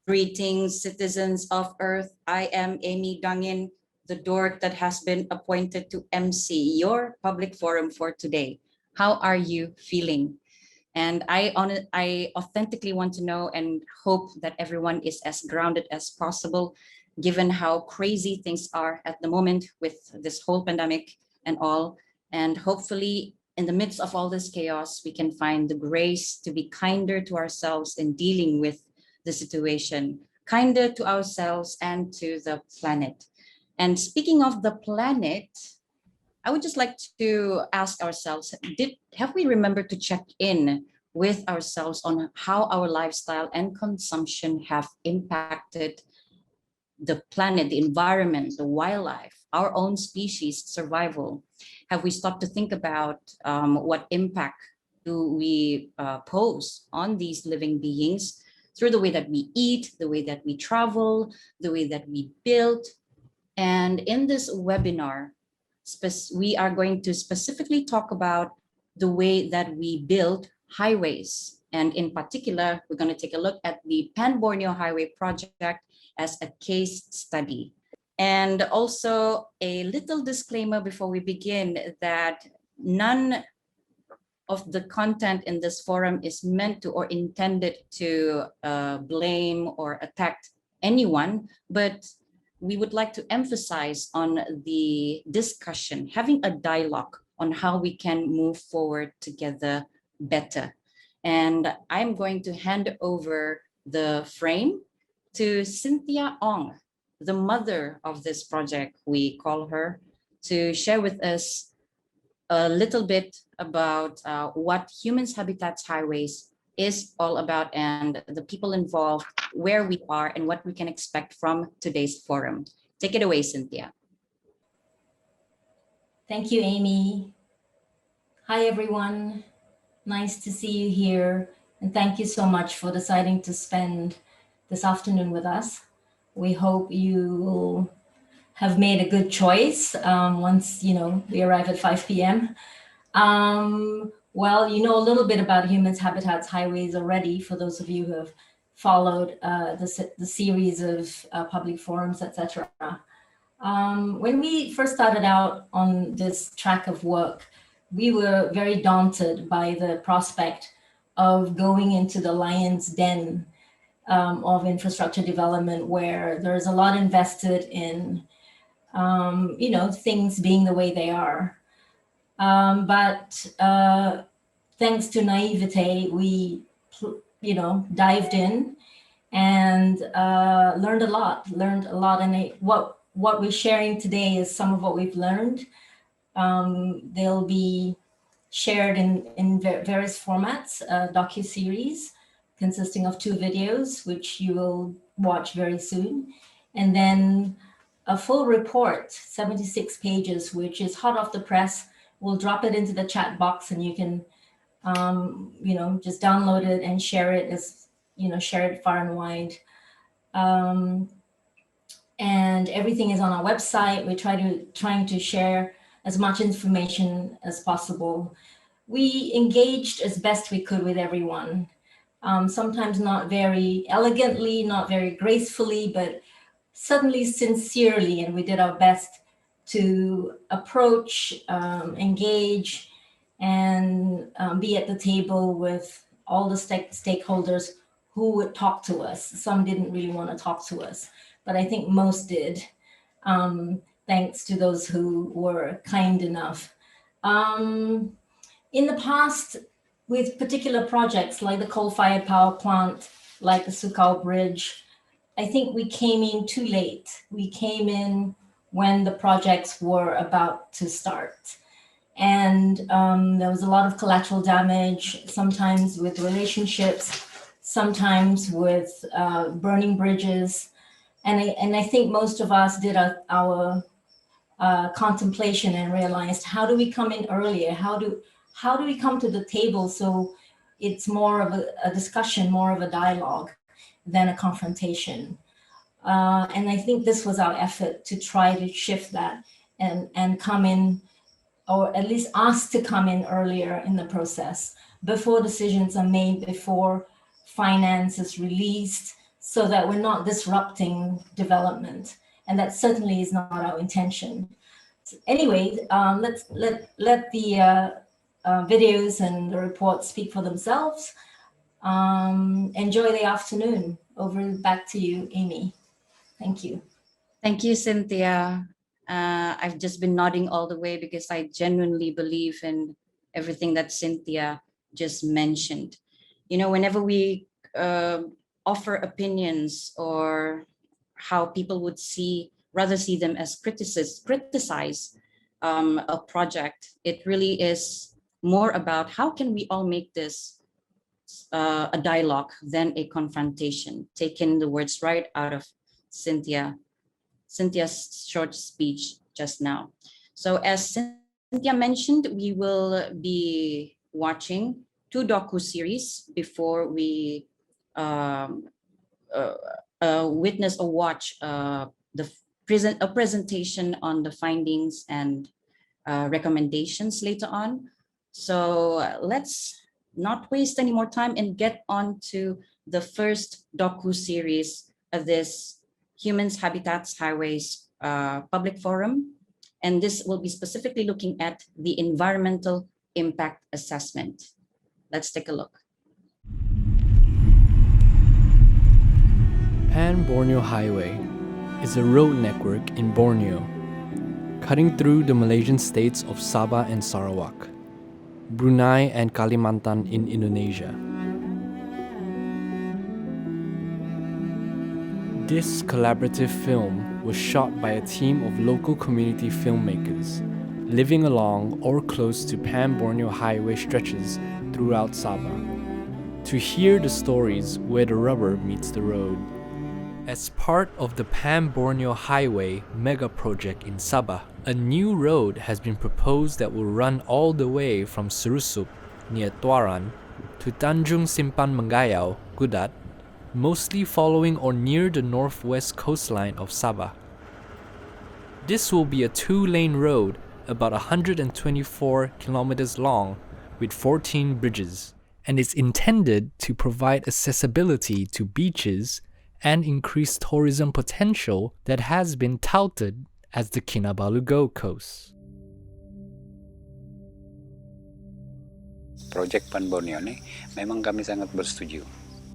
Greetings, citizens of Earth. I am Amy Dangin, the dork that has been appointed to MC your public forum for today. How are you feeling? And I authentically want to know and hope that everyone is as grounded as possible, given how crazy things are at the moment with this whole pandemic and all. And hopefully, in the midst of all this chaos, we can find the grace to be kinder to ourselves in dealing with the situation, kinder to ourselves and to the planet. And speaking of the planet, I would just like to ask ourselves, have we remembered to check in with ourselves on how our lifestyle and consumption have impacted the planet, the environment, the wildlife, our own species survival? Have we stopped to think about what impact do we pose on these living beings through the way that we eat, the way that we travel, the way that we build? And in this webinar, we are going to specifically talk about the way that we build highways. And in particular, we're going to take a look at the Pan Borneo Highway project as a case study. And also a little disclaimer before we begin that none of the content in this forum is meant to or intended to blame or attack anyone, but we would like to emphasize on the discussion, having a dialogue on how we can move forward together better. And I'm going to hand over the frame to Cynthia Ong, the mother of this project, we call her, to share with us a little bit about what Humans Habitats Highways is all about and the people involved, where we are, and what we can expect from today's forum. Take it away, Cynthia. Thank you, Amy. Hi, everyone. Nice to see you here. And thank you so much for deciding to spend this afternoon with us. We hope you will have made a good choice once we arrive at 5 p.m. Well, you know a little bit about Humans Habitats Highways already, for those of you who have followed the series of public forums, etc. When we first started out on this track of work, we were very daunted by the prospect of going into the lion's den of infrastructure development, where there's a lot invested in things being the way they are. But thanks to naivete, we dived in and learned a lot. And what we're sharing today is some of what we've learned. They'll be shared in various formats, a docu-series consisting of 2 videos, which you will watch very soon. And then a full report, 76 pages, which is hot off the press. We'll drop it into the chat box and you can, just download it and share it share it far and wide. And everything is on our website. We're trying to share as much information as possible. We engaged as best we could with everyone. Sometimes not very elegantly, not very gracefully, but suddenly sincerely, and we did our best to approach, engage, and be at the table with all the stakeholders who would talk to us. Some didn't really want to talk to us, but I think most did, thanks to those who were kind enough. In the past, with particular projects like the coal-fired power plant, like the Sukau Bridge, I think we came in too late. We came in when the projects were about to start. And there was a lot of collateral damage, sometimes with relationships, sometimes with burning bridges. And I think most of us did our contemplation and realized, how do we come in earlier? How do we come to the table so it's more of a discussion, more of a dialogue than a confrontation? And I think this was our effort to try to shift that and come in, or at least ask to come in earlier in the process, before decisions are made, before finance is released, so that we're not disrupting development. And that certainly is not our intention. Anyway, let the videos and the reports speak for themselves. Enjoy the afternoon. Over back to you, Amy. Thank you. Thank you, Cynthia. I've just been nodding all the way because I genuinely believe in everything that Cynthia just mentioned. You know, whenever we offer opinions or how people would rather see them as criticize a project, it really is more about how can we all make this a dialogue than a confrontation, taking the words right out of Cynthia's short speech just now. So as Cynthia mentioned, we will be watching two docu-series before we witness or watch a presentation on the findings and recommendations later on. So let's not waste any more time and get on to the first docu-series of this Humans, Habitats, Highways public forum. And this will be specifically looking at the environmental impact assessment. Let's take a look. Pan Borneo Highway is a road network in Borneo, cutting through the Malaysian states of Sabah and Sarawak, Brunei and Kalimantan in Indonesia. This collaborative film was shot by a team of local community filmmakers living along or close to Pan Borneo Highway stretches throughout Sabah, to hear the stories where the rubber meets the road. As part of the Pan Borneo Highway mega project in Sabah, a new road has been proposed that will run all the way from Serusup, near Tuaran, to Tanjung Simpan Menggayau, Kudat, mostly following or near the northwest coastline of Sabah. This will be a two-lane road about 124 kilometers long with 14 bridges, and is intended to provide accessibility to beaches and increase tourism potential that has been touted as the Kinabalu Gold Coast. Project Pan Borneo ini memang kami sangat bersetuju.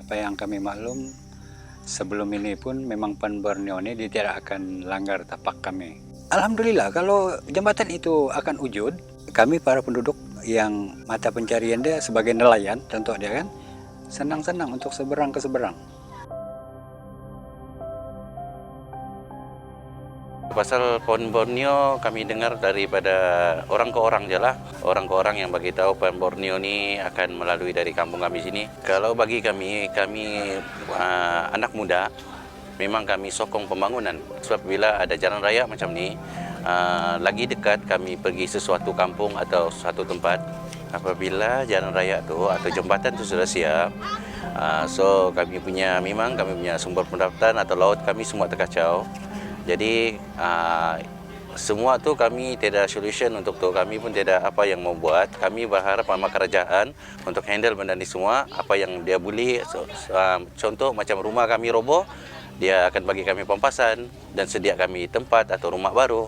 Apa yang kami maklum sebelum ini pun memang Pan Borneo ini dia tidak akan langgar tapak kami. Alhamdulillah kalau jembatan itu akan wujud, kami para penduduk yang mata pencarian dia sebagai nelayan, tentu dia kan senang-senang untuk seberang ke seberang. Pasal Pan Borneo kami dengar daripada orang ke orang je lah. Orang ke orang yang bagi tahu Pan Borneo ni akan melalui dari kampung kami sini. Kalau bagi kami anak muda, memang kami sokong pembangunan. Sebab bila ada jalan raya macam ni, lagi dekat kami pergi sesuatu kampung atau suatu tempat. Apabila jalan raya tu atau jembatan tu sudah siap, so memang kami punya sumber pendapatan atau laut kami semua terkacau. Jadi semua tu kami tidak solution untuk tu, kami pun tidak apa yang mau buat. Kami berharap sama kerajaan untuk handle benda ni semua, apa yang dia boleh. Contoh macam rumah kami roboh, dia akan bagi kami pampasan dan sedia kami tempat atau rumah baru.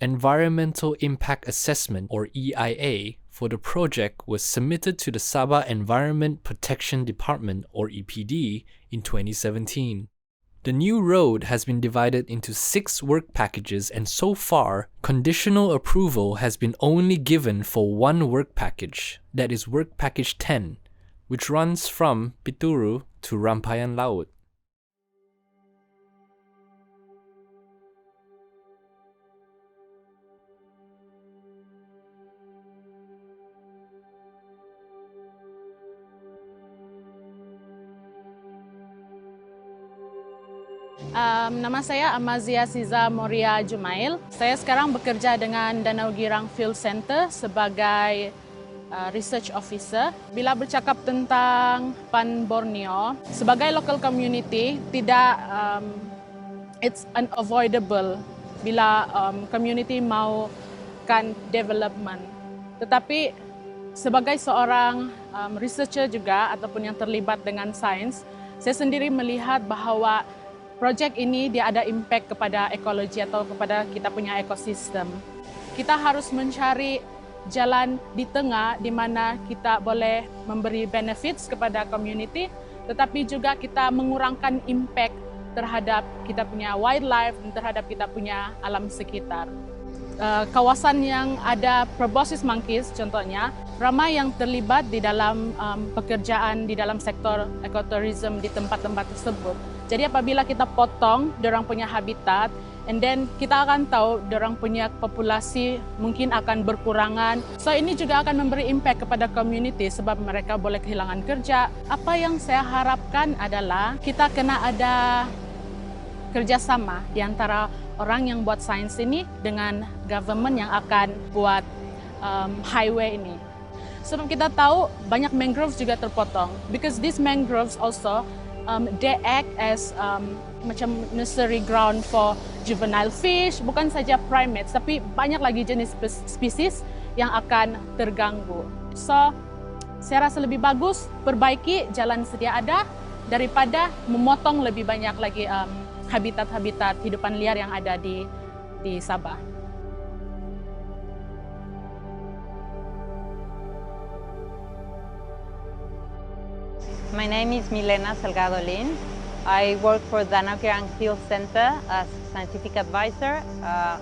Environmental Impact Assessment, or EIA, for the project was submitted to the Sabah Environment Protection Department, or EPD, in 2017. The new road has been divided into 6 work packages, and so far, conditional approval has been only given for one work package, that is Work Package 10, which runs from Pituru to Rampayan Laut. Nama saya Amazia Siza Moria Jumail. Saya sekarang bekerja dengan Danau Girang Field Center sebagai research officer. Bila bercakap tentang Pan Borneo, sebagai local community, it's unavoidable bila community maukan development. Tetapi Sebagai seorang researcher juga ataupun yang terlibat dengan sains, saya sendiri melihat bahawa projek ini dia ada impact kepada ekologi atau kepada kita punya ekosistem. Kita harus mencari jalan di tengah di mana kita boleh memberi benefits kepada community, tetapi juga kita mengurangkan impact terhadap kita punya wildlife dan terhadap kita punya alam sekitar. Kawasan yang ada proboscis monkeys contohnya, ramai yang terlibat di dalam pekerjaan di dalam sektor ekoturism di tempat-tempat tersebut. Jadi apabila kita potong dorang punya habitat, and then kita akan tahu dorang punya populasi mungkin akan berkurangan. So ini juga akan memberi impact kepada community sebab mereka boleh kehilangan kerja. Apa yang saya harapkan adalah kita kena ada kerjasama di antara orang yang buat sains ini dengan government yang akan buat highway ini. Sebab kita tahu banyak mangroves juga terpotong. Because these mangroves also, they act as macam nursery ground for juvenile fish, bukan saja primates, tapi banyak lagi jenis spesies yang akan terganggu. So, saya rasa lebih bagus perbaiki jalan sedia ada daripada memotong lebih banyak lagi habitat-habitat hidupan liar yang ada di Sabah. My name is Milena Salgado Lin. I work for Danau Girang Field Center as scientific advisor,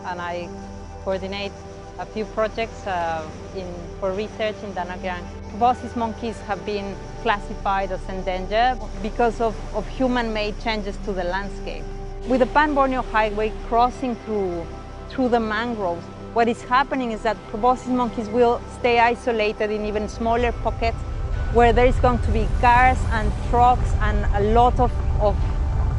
and I coordinate a few projects for research in Danau Girang. Proboscis monkeys have been classified as endangered because of human-made changes to the landscape. With the Pan Borneo Highway crossing through the mangroves, what is happening is that proboscis monkeys will stay isolated in even smaller pockets where there is going to be cars and trucks and a lot of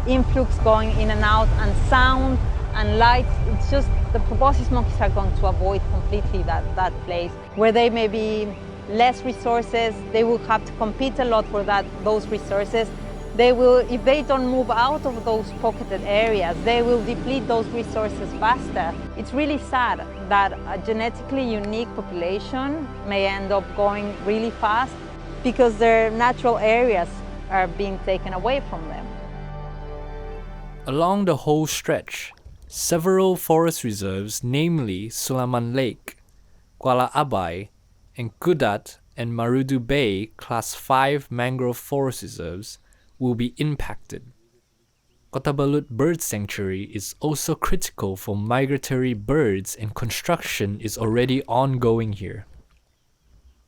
influx going in and out, and sound and lights. It's just the proboscis monkeys are going to avoid completely that place where they may be less resources. They will have to compete a lot for those resources. They will, if they don't move out of those pocketed areas, they will deplete those resources faster. It's really sad that a genetically unique population may end up going really fast because their natural areas are being taken away from them. Along the whole stretch, several forest reserves, namely Sulaman Lake, Kuala Abai, and Kudat and Marudu Bay Class 5 mangrove forest reserves, will be impacted. Kota Balut Bird Sanctuary is also critical for migratory birds, and construction is already ongoing here.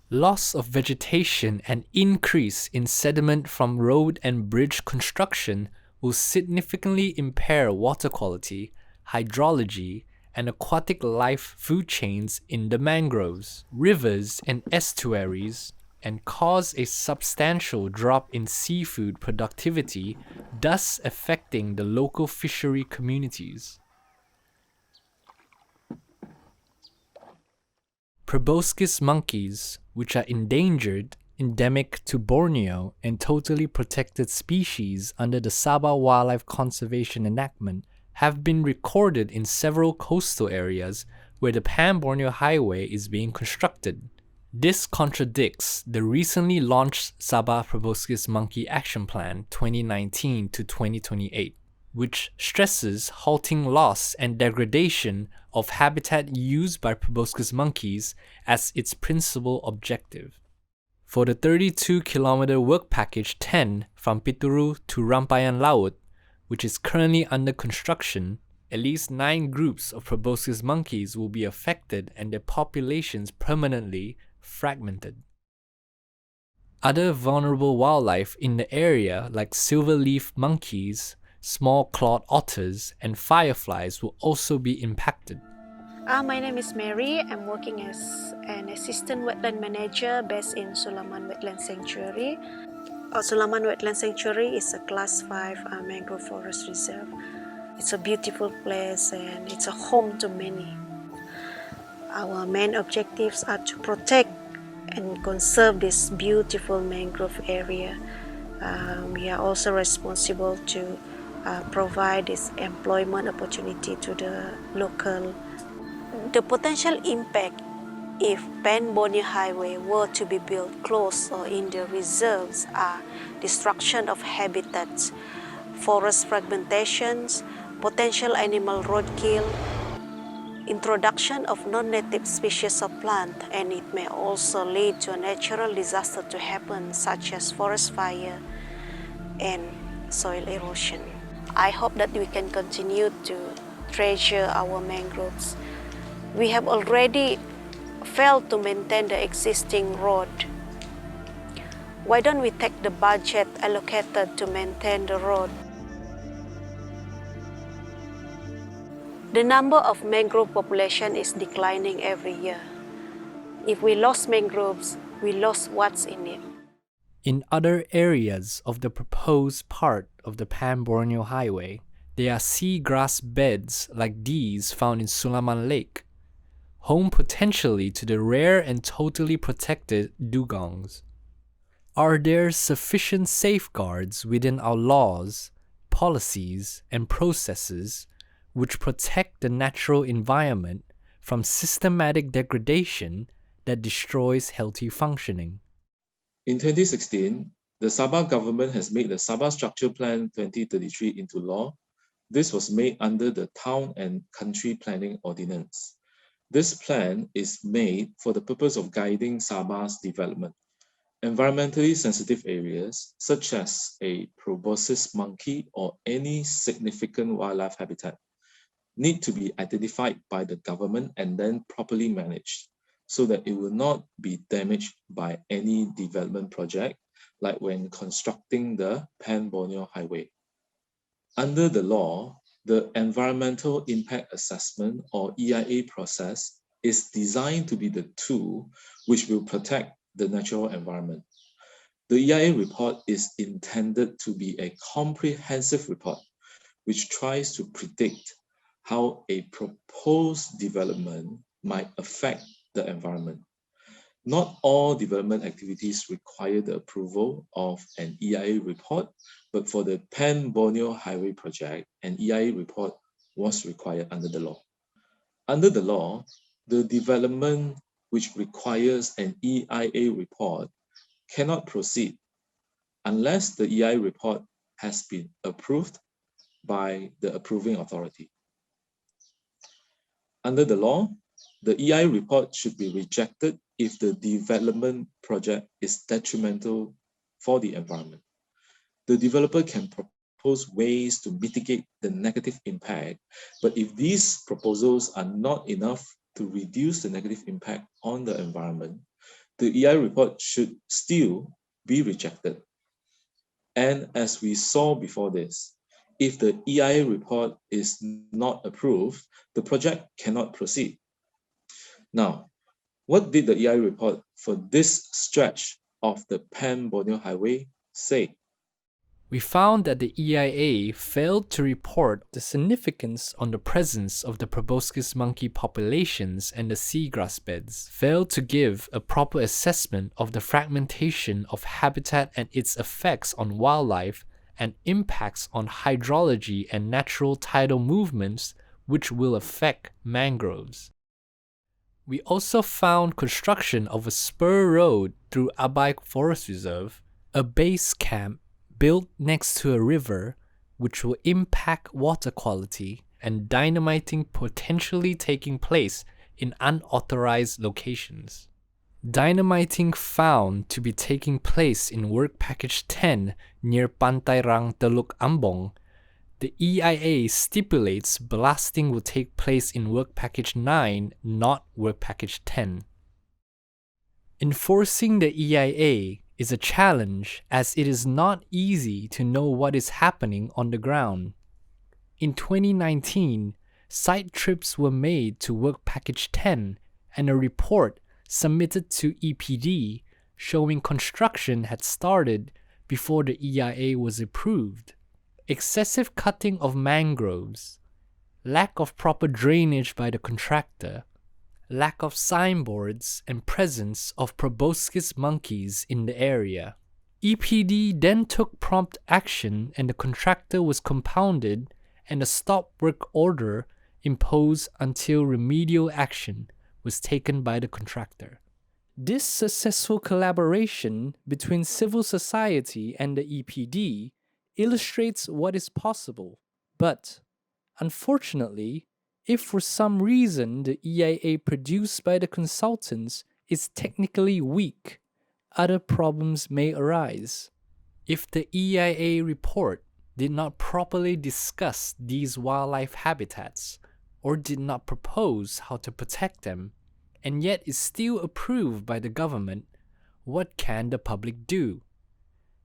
Loss of vegetation and increase in sediment from road and bridge construction will significantly impair water quality, hydrology, and aquatic life food chains in the mangroves, rivers, and estuaries, and cause a substantial drop in seafood productivity, thus affecting the local fishery communities. Proboscis monkeys, which are endangered, endemic to Borneo, and totally protected species under the Sabah Wildlife Conservation Enactment, have been recorded in several coastal areas where the Pan Borneo Highway is being constructed. This contradicts the recently launched Sabah Proboscis Monkey Action Plan 2019 to 2028, which stresses halting loss and degradation of habitat used by proboscis monkeys as its principal objective. For the 32-kilometer work package 10 from Pituru to Rampayan Laut, which is currently under construction, at least 9 groups of proboscis monkeys will be affected and their populations permanently fragmented. Other vulnerable wildlife in the area, like silverleaf monkeys, small clawed otters, and fireflies, will also be impacted. My name is Mary. I'm working as an assistant wetland manager based in Sulaman Wetland Sanctuary. Sulaman Wetland Sanctuary is a Class 5 mangrove forest reserve. It's a beautiful place and it's a home to many. Our main objectives are to protect and conserve this beautiful mangrove area. We are also responsible to provide this employment opportunity to the local. The potential impact if Pan Borneo Highway were to be built close or in the reserves are destruction of habitats, forest fragmentations, potential animal roadkill, introduction of non-native species of plant, and it may also lead to a natural disaster to happen such as forest fire and soil erosion. I hope that we can continue to treasure our mangroves. We have already failed to maintain the existing road. Why don't we take the budget allocated to maintain the road? The number of mangrove population is declining every year. If we lost mangroves, we lost what's in it. In other areas of the proposed part of the Pan Borneo Highway, there are seagrass beds like these found in Sulaman Lake, home potentially to the rare and totally protected dugongs. Are there sufficient safeguards within our laws, policies, and processes which protect the natural environment from systematic degradation that destroys healthy functioning? In 2016, the Sabah government has made the Sabah Structure Plan 2033 into law. This was made under the Town and Country Planning Ordinance. This plan is made for the purpose of guiding Sabah's development. Environmentally sensitive areas, such as a proboscis monkey or any significant wildlife habitat, need to be identified by the government and then properly managed, so that it will not be damaged by any development project, like when constructing the Pan Borneo Highway. Under the law, the Environmental Impact Assessment or EIA process is designed to be the tool which will protect the natural environment. The EIA report is intended to be a comprehensive report which tries to predict how a proposed development might affect the environment. Not all development activities require the approval of an EIA report, but for the Pan Borneo Highway project, an EIA report was required under the law. Under the law, the development which requires an EIA report cannot proceed unless the EIA report has been approved by the approving authority. Under the law, the EIA report should be rejected if the development project is detrimental for the environment. The developer can propose ways to mitigate the negative impact, but if these proposals are not enough to reduce the negative impact on the environment, the EIA report should still be rejected. And as we saw before this, if the EIA report is not approved, the project cannot proceed. Now, what did the EIA report for this stretch of the Pan Borneo Highway say? We found that the EIA failed to report the significance on the presence of the proboscis monkey populations and the seagrass beds, failed to give a proper assessment of the fragmentation of habitat and its effects on wildlife and impacts on hydrology and natural tidal movements which will affect mangroves. We also found construction of a spur road through Abai Forest Reserve, a base camp built next to a river which will impact water quality, and dynamiting potentially taking place in unauthorized locations. Dynamiting found to be taking place in Work Package 10 near Pantai Rang Teluk Ambong. The EIA stipulates blasting will take place in Work Package 9, not Work Package 10. Enforcing the EIA is a challenge, as it is not easy to know what is happening on the ground. In 2019, site trips were made to Work Package 10 and a report submitted to EPD showing construction had started before the EIA was approved. Excessive cutting of mangroves, lack of proper drainage by the contractor, lack of signboards, and presence of proboscis monkeys in the area. EPD then took prompt action and the contractor was compounded and a stop work order imposed until remedial action was taken by the contractor. This successful collaboration between civil society and the EPD illustrates what is possible. But, unfortunately, if for some reason the EIA produced by the consultants is technically weak, other problems may arise. If the EIA report did not properly discuss these wildlife habitats or did not propose how to protect them, and yet is still approved by the government, what can the public do?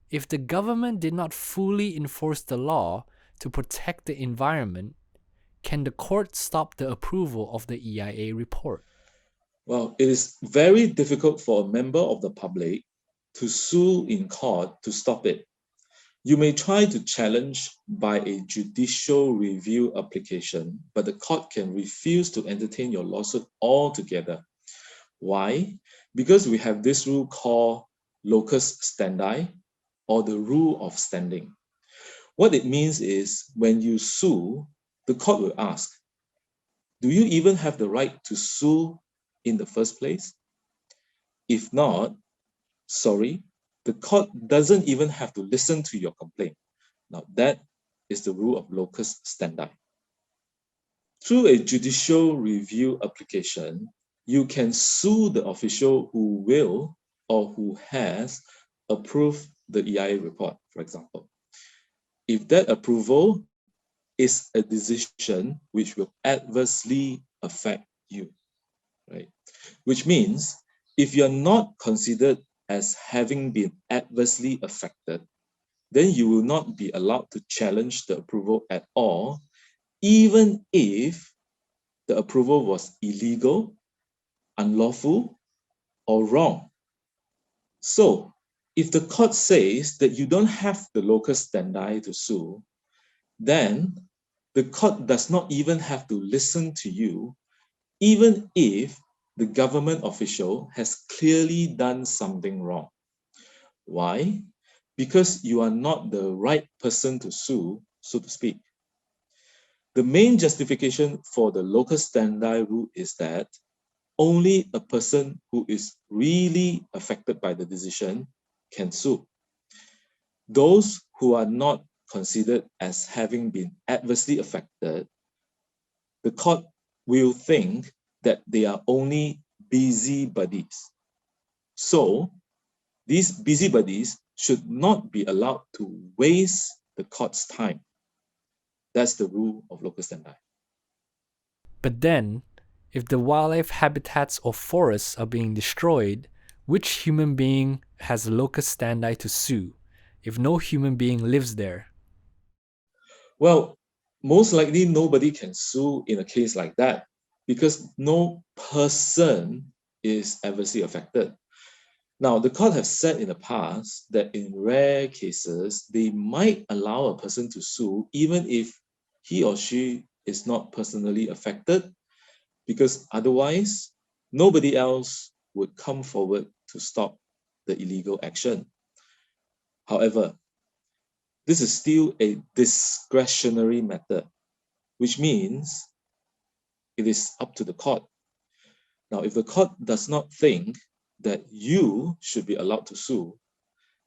If the government did not fully enforce the law to protect the environment, can the court stop the approval of the EIA report? Well, it is very difficult for a member of the public to sue in court to stop it. You may try to challenge by a judicial review application, but the court can refuse to entertain your lawsuit altogether. Why? Because we have this rule called locus standi, or the rule of standing. What it means is when you sue, the court will ask, do you even have the right to sue in the first place? If not, sorry, the court doesn't even have to listen to your complaint. Now that is the rule of locus standi. Through a judicial review application, you can sue the official who will or who has approved the EIA report, for example. If that approval is a decision which will adversely affect you, right? Which means if you're not considered as having been adversely affected, then you will not be allowed to challenge the approval at all, even if the approval was illegal, unlawful, or wrong. So, if the court says that you don't have the locus standi to sue, then the court does not even have to listen to you, even if the government official has clearly done something wrong. Why? Because you are not the right person to sue, so to speak. The main justification for the locus standi rule is that only a person who is really affected by the decision can sue. Those who are not considered as having been adversely affected, the court will think that they are only busybodies. So, these busybodies should not be allowed to waste the court's time. That's the rule of locus standi. But then, if the wildlife habitats or forests are being destroyed, which human being has a locus standi to sue if no human being lives there? Well, most likely nobody can sue in a case like that because no person is adversely affected. Now, the court has said in the past that in rare cases, they might allow a person to sue even if he or she is not personally affected, because otherwise, nobody else would come forward to stop the illegal action. However, this is still a discretionary matter, which means it is up to the court. Now, if the court does not think that you should be allowed to sue,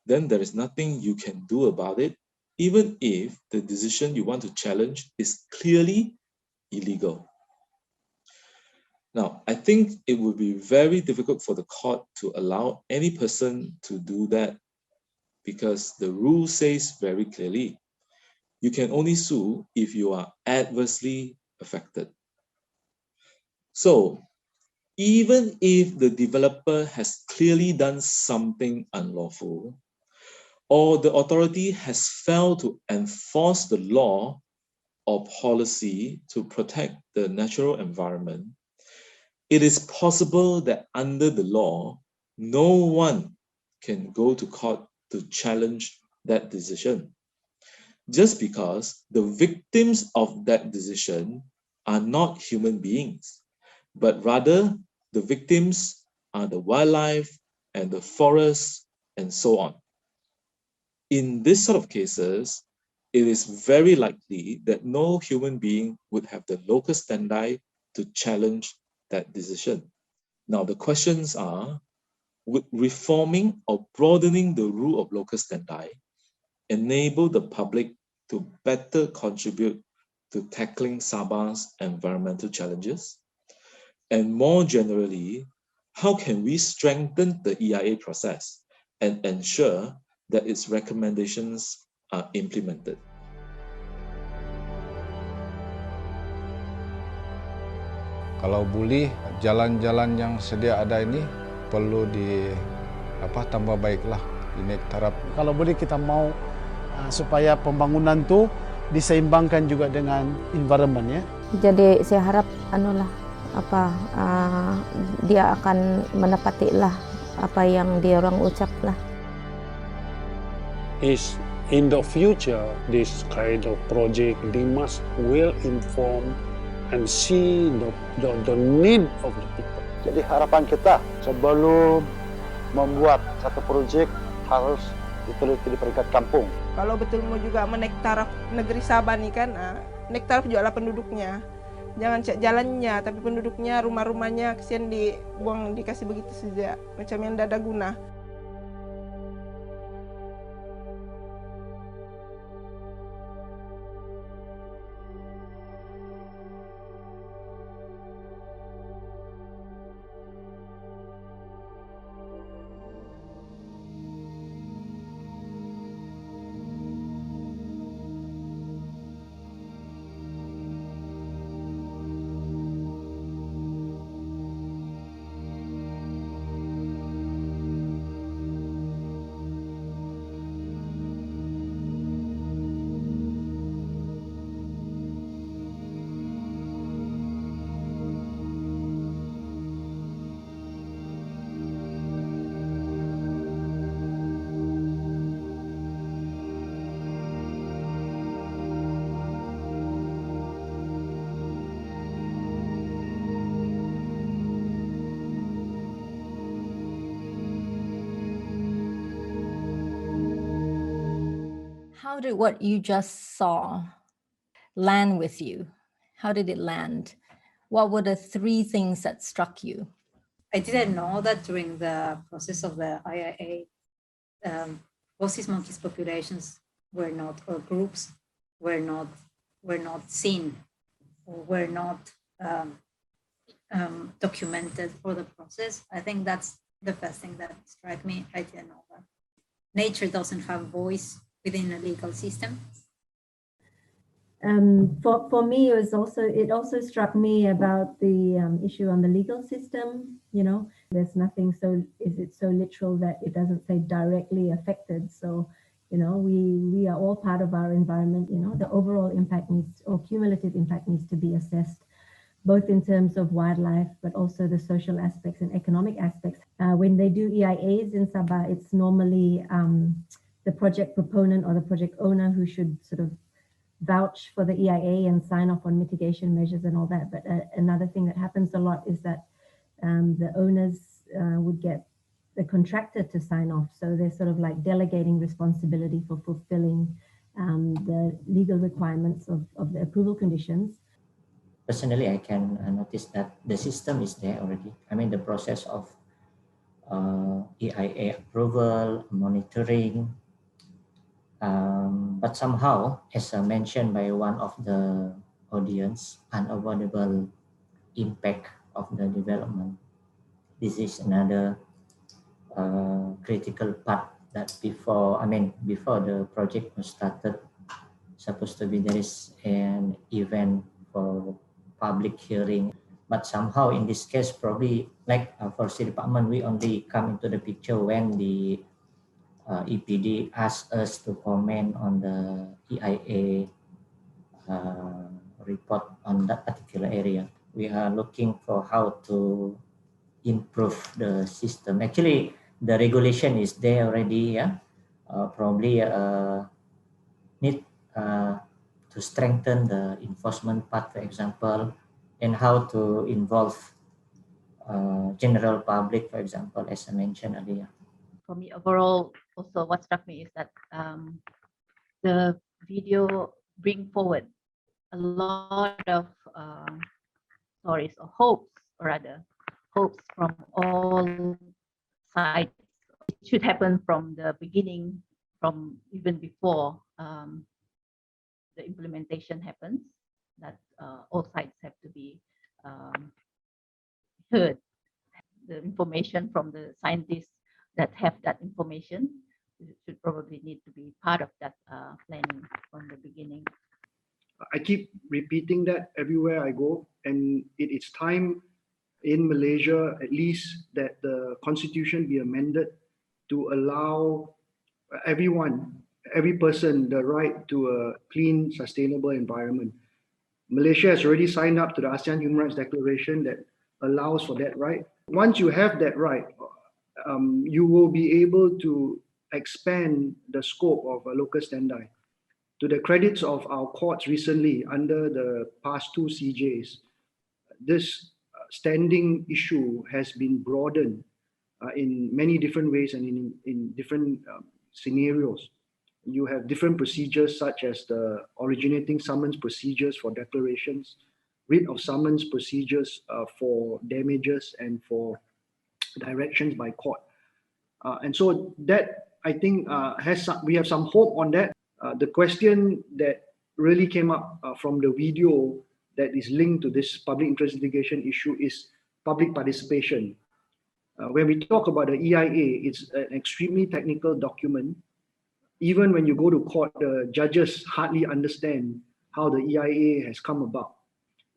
then there is nothing you can do about it, even if the decision you want to challenge is clearly illegal. Now, I think it would be very difficult for the court to allow any person to do that because the rule says very clearly, you can only sue if you are adversely affected. So, even if the developer has clearly done something unlawful, or the authority has failed to enforce the law or policy to protect the natural environment, it is possible that under the law, no one can go to court to challenge that decision, just because the victims of that decision are not human beings, but rather the victims are the wildlife and the forests and so on. In this sort of cases, it is very likely that no human being would have the locus standi to challenge that decision. Now, the questions are, would reforming or broadening the rule of locus standi enable the public to better contribute to tackling Sabah's environmental challenges? And more generally, how can we strengthen the EIA process and ensure that its recommendations are implemented? Kalau boleh, jalan-jalan yang sedia ada ini perlu tambah baiklah, dinaik taraf. Kalau boleh kita mau supaya pembangunan tu diseimbangkan juga dengan environment ya. Jadi saya harap dia akan menepatilah apa yang dia orang ucaplah. Is in the future this kind of project they must well inform and see the need of the people. Jadi harapan kita sebelum membuat satu projek harus diteliti di peringkat kampung. Kalau betul mau juga menaik taraf negeri Sabah nih kan, naik taraf juga lah penduduknya. Jangan cek jalannya, tapi penduduknya, rumah-rumahnya kesian dibuang, dikasih begitu saja, macam yang tidak ada guna. How did what you just saw land with you? How did it land? What were the 3 things that struck you? I didn't know that during the process of the IIA, rhesus monkeys populations were not, or groups were not seen or were not documented for the process. I think that's the first thing that struck me. I didn't know that nature doesn't have voice within a legal system. For me, it also struck me about the issue on the legal system. You know, there's nothing is it so literal that it doesn't say directly affected. So, you know, we are all part of our environment. You know, the overall impact cumulative impact needs to be assessed, both in terms of wildlife, but also the social aspects and economic aspects. When they do EIAs in Sabah, it's normally the project proponent or the project owner who should sort of vouch for the EIA and sign off on mitigation measures and all that. But another thing that happens a lot is that the owners would get the contractor to sign off. So they're sort of like delegating responsibility for fulfilling the legal requirements of the approval conditions. Personally, I can notice that the system is there already. I mean, the process of EIA approval, monitoring, but somehow, as mentioned by one of the audience, unavoidable impact of the development. This is another critical part that before the project was started, supposed to be there is an event for public hearing, but somehow in this case, probably like for City Department, we only come into the picture when the EPD asked us to comment on the EIA report on that particular area. We are looking for how to improve the system. Actually, the regulation is there already. Yeah, probably need to strengthen the enforcement part, for example, and how to involve general public, for example, as I mentioned earlier. For me, overall, also what struck me is that the video bring forward a lot of stories or hopes, or rather, hopes from all sides. It should happen from the beginning, from even before the implementation happens, that all sides have to be heard. The information from the scientists that have that information should probably need to be part of that planning from the beginning. I keep repeating that everywhere I go, and it's time in Malaysia, at least, that the constitution be amended to allow everyone, every person, the right to a clean, sustainable environment. Malaysia has already signed up to the ASEAN Human Rights Declaration that allows for that right. Once you have that right, you will be able to expand the scope of a local standard. To the credits of our courts recently, under the past two CJs, this standing issue has been broadened in many different ways and in different scenarios. You have different procedures such as the originating summons procedures for declarations, writ of summons procedures for damages and for directions by court. And so that, I think, we have some hope on that. The question that really came up from the video that is linked to this public interest litigation issue is public participation. When we talk about the EIA, it's an extremely technical document. Even when you go to court, the judges hardly understand how the EIA has come about.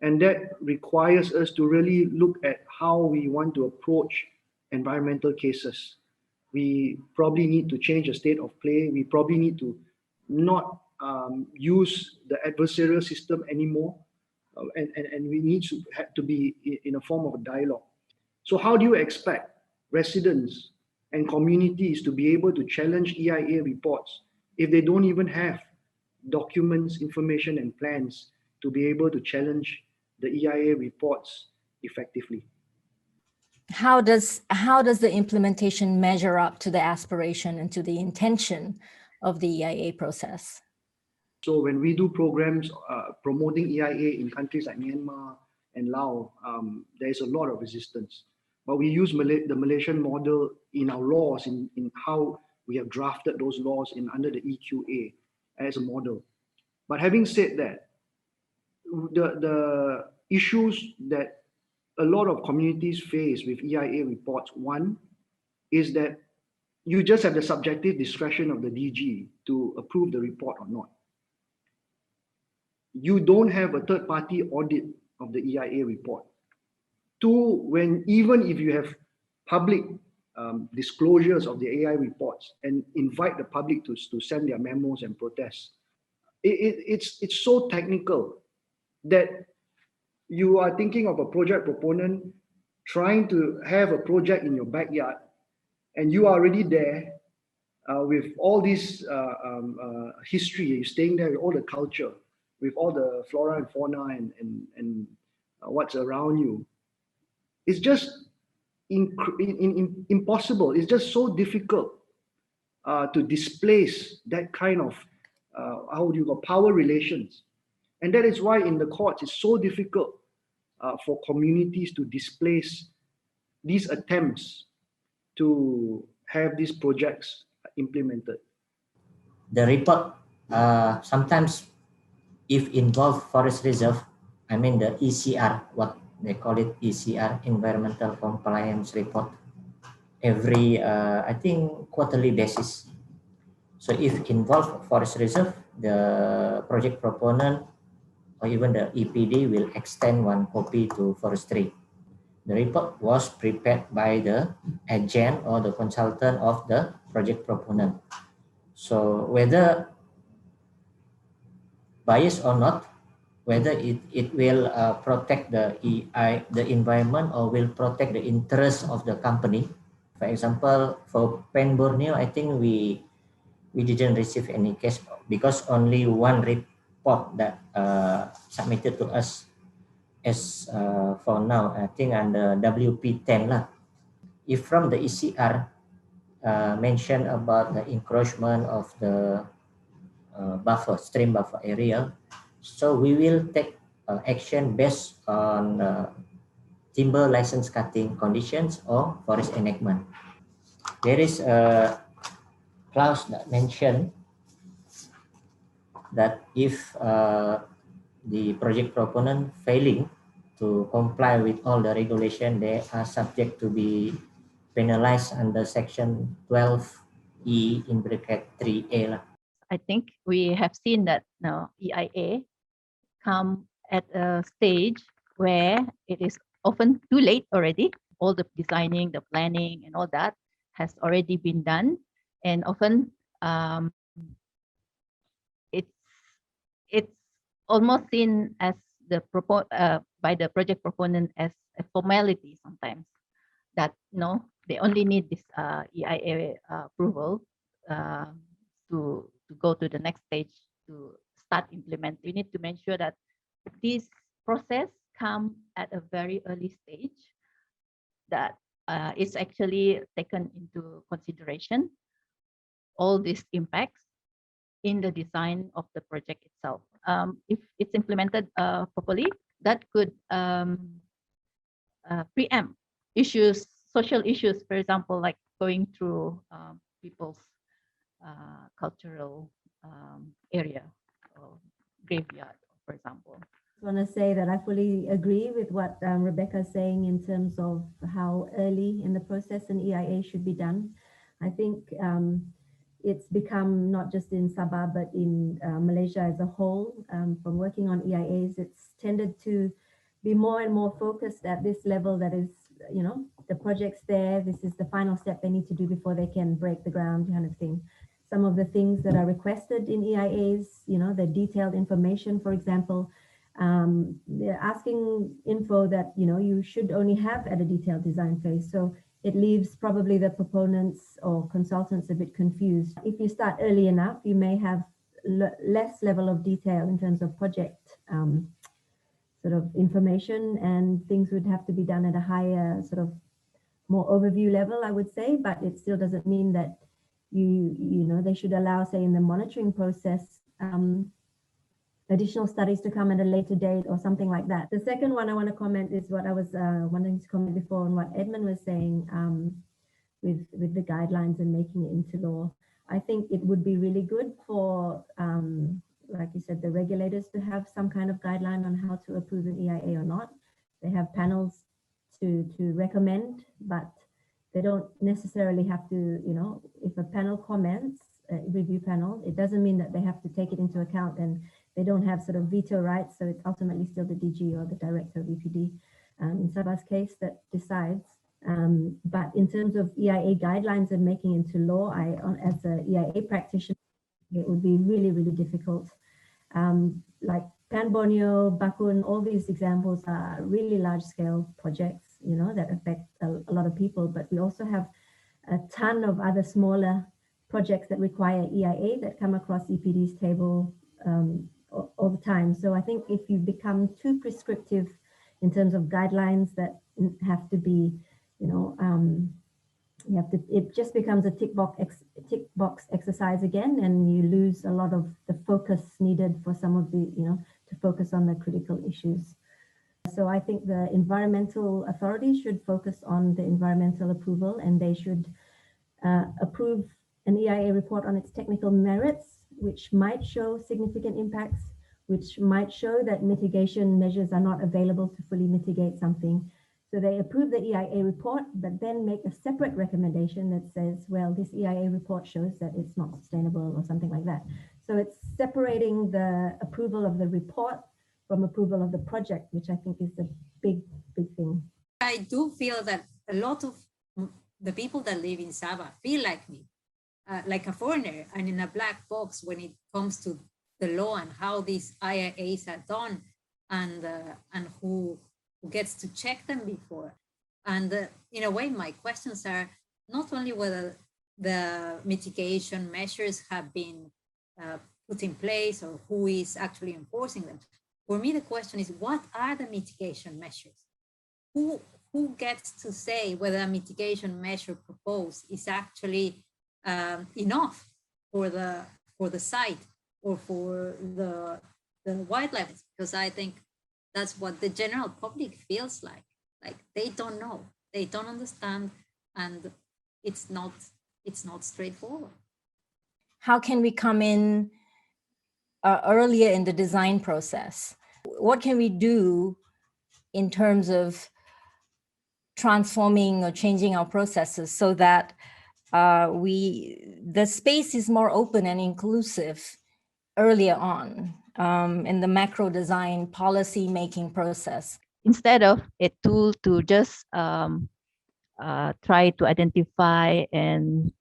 And that requires us to really look at how we want to approach environmental cases. We probably need to change the state of play. We probably need to not use the adversarial system anymore. And we need to have to be in a form of a dialogue. So how do you expect residents and communities to be able to challenge EIA reports if they don't even have documents, information, and plans to be able to challenge the EIA reports effectively? How does the implementation measure up to the aspiration and to the intention of the EIA process? So when we do programs promoting EIA in countries like Myanmar and Laos, there's a lot of resistance. But we use the Malaysian model in our laws, in how we have drafted those laws under the EQA as a model. But having said that, the issues that a lot of communities face with EIA reports, one is that you just have the subjective discretion of the DG to approve the report or not. You don't have a third-party audit of the EIA report. Two, even if you have public disclosures of the AI reports and invite the public to send their memos and protests, it's so technical that you are thinking of a project proponent trying to have a project in your backyard, and you are already there with all this history. You're staying there with all the culture, with all the flora and fauna and what's around you. It's just impossible. It's just so difficult to displace that kind of power relations. And that is why in the courts it's so difficult for communities to displace these attempts to have these projects implemented. The report sometimes, if involve forest reserve, I mean the ECR, what they call it, ECR, Environmental Compliance Report, every, I think, quarterly basis. So if involve forest reserve, the project proponent or even the EPD will extend one copy to forestry. The report was prepared by the agent or the consultant of the project proponent. So whether biased or not, whether it will protect the environment or will protect the interests of the company. For example, for Pan Borneo, I think we didn't receive any case because only one report that submitted to us as for now, I think under WP10 lah. If from the ECR mentioned about the encroachment of the stream buffer area, so we will take action based on timber license cutting conditions or forest enactment. There is a clause that mentioned that if the project proponent failing to comply with all the regulation, they are subject to be penalized under section 12E in bracket 3A. I think we have seen that now EIA come at a stage where it is often too late already. All the designing, the planning, and all that has already been done, and often it's almost seen as by the project proponent as a formality sometimes, that they only need this EIA approval to go to the next stage to start implement. We need to make sure that this process come at a very early stage, that it's actually taken into consideration all these impacts in the design of the project itself. If it's implemented properly, that could preempt issues, social issues, for example, like going through people's cultural area or graveyard, for example. I want to say that I fully agree with what Rebecca is saying in terms of how early in the process an EIA should be done. I think it's become not just in Sabah, but in Malaysia as a whole, from working on EIAs, it's tended to be more and more focused at this level that is, the project's there, this is the final step they need to do before they can break the ground kind of thing. Some of the things that are requested in EIAs, the detailed information, for example, they're asking info that, you should only have at a detailed design phase. So it leaves probably the proponents or consultants a bit confused. If you start early enough, you may have less level of detail in terms of project sort of information, and things would have to be done at a higher sort of more overview level, I would say, but it still doesn't mean that they should allow, say, in the monitoring process, additional studies to come at a later date or something like that. The second one I want to comment is what I was wanting to comment before on what Edmund was saying with the guidelines and making it into law. I think it would be really good for, like you said, the regulators to have some kind of guideline on how to approve an EIA or not. They have panels to recommend, but they don't necessarily have to, if a panel comments, a review panel, it doesn't mean that they have to take it into account, and they don't have sort of veto rights. So it's ultimately still the DG or the director of EPD in Sabah's case that decides. But in terms of EIA guidelines and making into law, as an EIA practitioner, it would be really, really difficult. Like Pan Borneo, Bakun, all these examples are really large scale projects, that affect a lot of people. But we also have a ton of other smaller projects that require EIA that come across EPD's table all the time. So I think if you become too prescriptive in terms of guidelines that have to be, it just becomes a tick box exercise again, and you lose a lot of the focus needed for some of the, to focus on the critical issues. So I think the environmental authorities should focus on the environmental approval, and they should approve an EIA report on its technical merits, which might show significant impacts, which might show that mitigation measures are not available to fully mitigate something. So they approve the EIA report, but then make a separate recommendation that says, well, this EIA report shows that it's not sustainable or something like that. So it's separating the approval of the report from approval of the project, which I think is a big, big thing. I do feel that a lot of the people that live in Sabah feel like me, like a foreigner and in a black box when it comes to the law and how these IIAs are done, and who gets to check them before. And in a way, my questions are not only whether the mitigation measures have been put in place or who is actually enforcing them. For me, the question is, what are the mitigation measures? Who gets to say whether a mitigation measure proposed is actually enough for the site or for the wildlife? Because I think that's what the general public feels like. Like they don't know, they don't understand, and it's not straightforward. How can we come in earlier in the design process? What can we do in terms of transforming or changing our processes so that the space is more open and inclusive earlier on in the macro design policy making process? Instead of a tool to just try to identify and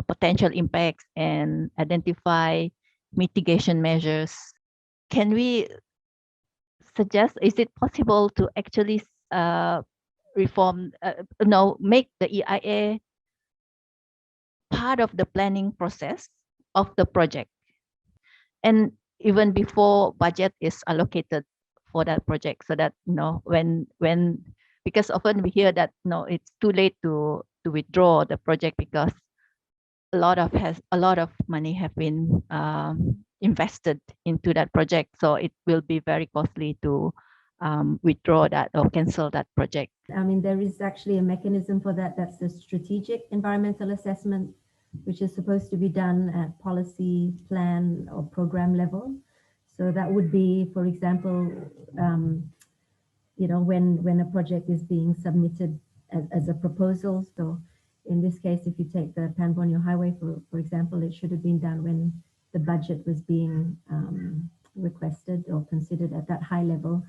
potential impacts and identify mitigation measures, can we suggest, is it possible to actually reform, make the EIA part of the planning process of the project, and even before budget is allocated for that project, so that when because often we hear that it's too late to withdraw the project because a lot of money have been invested into that project, so it will be very costly to withdraw that or cancel that project. I mean, there is actually a mechanism for that. That's the strategic environmental assessment, which is supposed to be done at policy, plan, or program level. So that would be, for example, when a project is being submitted as a proposal. So in this case, if you take the Pan Borneo Highway, for example, it should have been done when the budget was being requested or considered at that high level.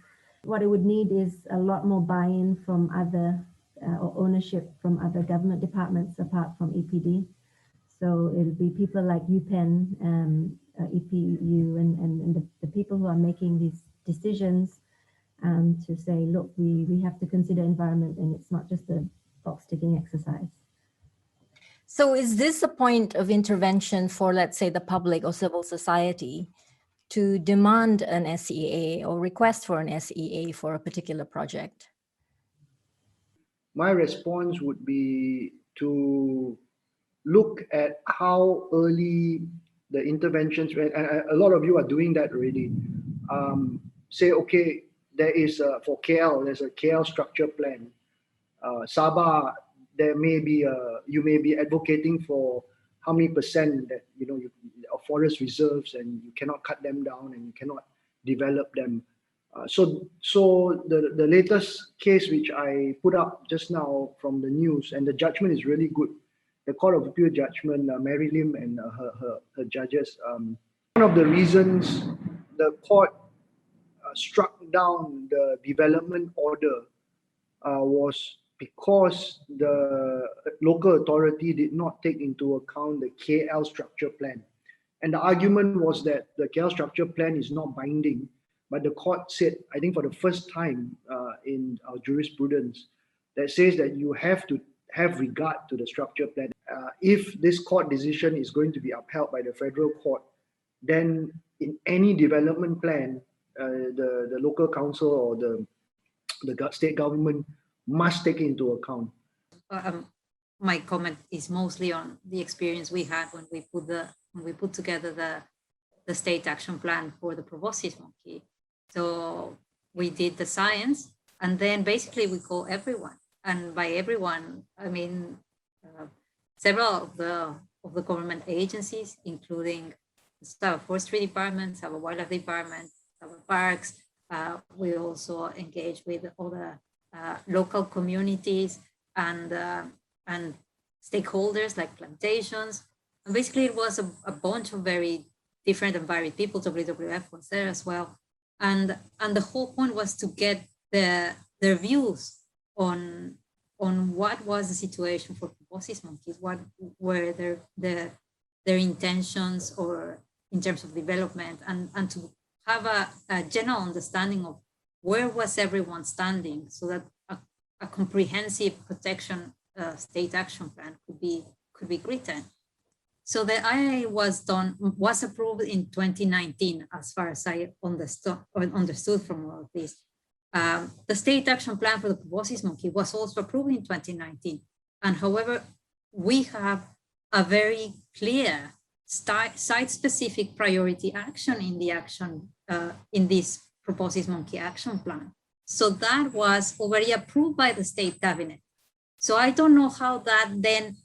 What it would need is a lot more buy-in from other or ownership from other government departments apart from EPD. So it'll be people like UPenn, EPU, and the people who are making these decisions to say, look, we have to consider environment, and it's not just a box-ticking exercise. So is this a point of intervention for, let's say, the public or civil society to demand an SEA or request for an SEA for a particular project? My response would be to look at how early the interventions, and a lot of you are doing that already. Say, okay, there is for KL, there's a KL structure plan. Sabah, there may be you may be advocating for how many percent that of forest reserves, and you cannot cut them down and you cannot develop them. So the latest case which I put up just now from the news, and the judgment is really good. The Court of Appeal judgment, Mary Lim and her judges. One of the reasons the court struck down the development order was because the local authority did not take into account the KL structure plan. And the argument was that the KL structure plan is not binding, but the court said, I think for the first time in our jurisprudence, that says that you have to have regard to the structure plan. If this court decision is going to be upheld by the federal court, then in any development plan, the local council or the state government must take into account. My comment is mostly on the experience we had when we put together the state action plan for the proboscis monkey. So we did the science, and then basically we call everyone, and by everyone I mean several of the government agencies, including the forestry department, our wildlife department, our parks. We also engage with all the local communities and stakeholders like plantations. And basically it was a bunch of very different and varied people. WWF was there as well. And the whole point was to get their views on what was the situation for proboscis monkeys, what were their intentions or in terms of development, and to have a general understanding of where was everyone standing, so that a comprehensive protection state action plan could be written. So the IA was approved in 2019, as far as I understood from all of this. The state action plan for the proboscis monkey was also approved in 2019. And however, we have a very clear site-specific priority action in the action in this proboscis monkey action plan. So that was already approved by the state cabinet. So I don't know how that then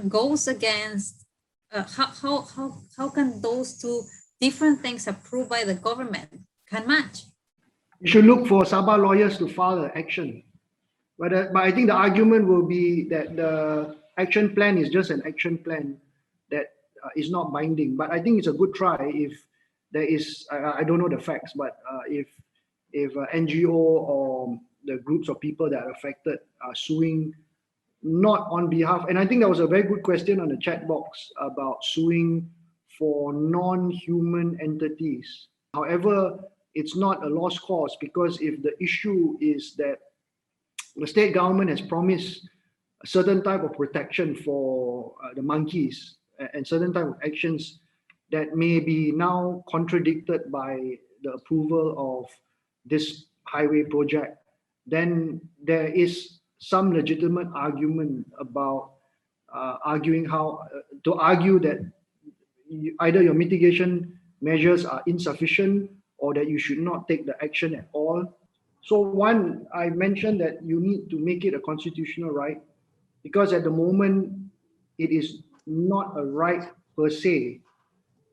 goes against, how can those two different things approved by the government can match? You should look for Sabah lawyers to file an action. But I think the argument will be that the action plan is just an action plan that is not binding. But I think it's a good try if there is, I don't know the facts, but if NGO or the groups of people that are affected are suing not on behalf, and I think that was a very good question on the chat box about suing for non-human entities. However, it's not a lost cause, because if the issue is that the state government has promised a certain type of protection for the monkeys and certain type of actions that may be now contradicted by the approval of this highway project, then there is some legitimate argument about arguing how to argue that either your mitigation measures are insufficient or that you should not take the action at all. So one, I mentioned that you need to make it a constitutional right, because at the moment it is not a right per se.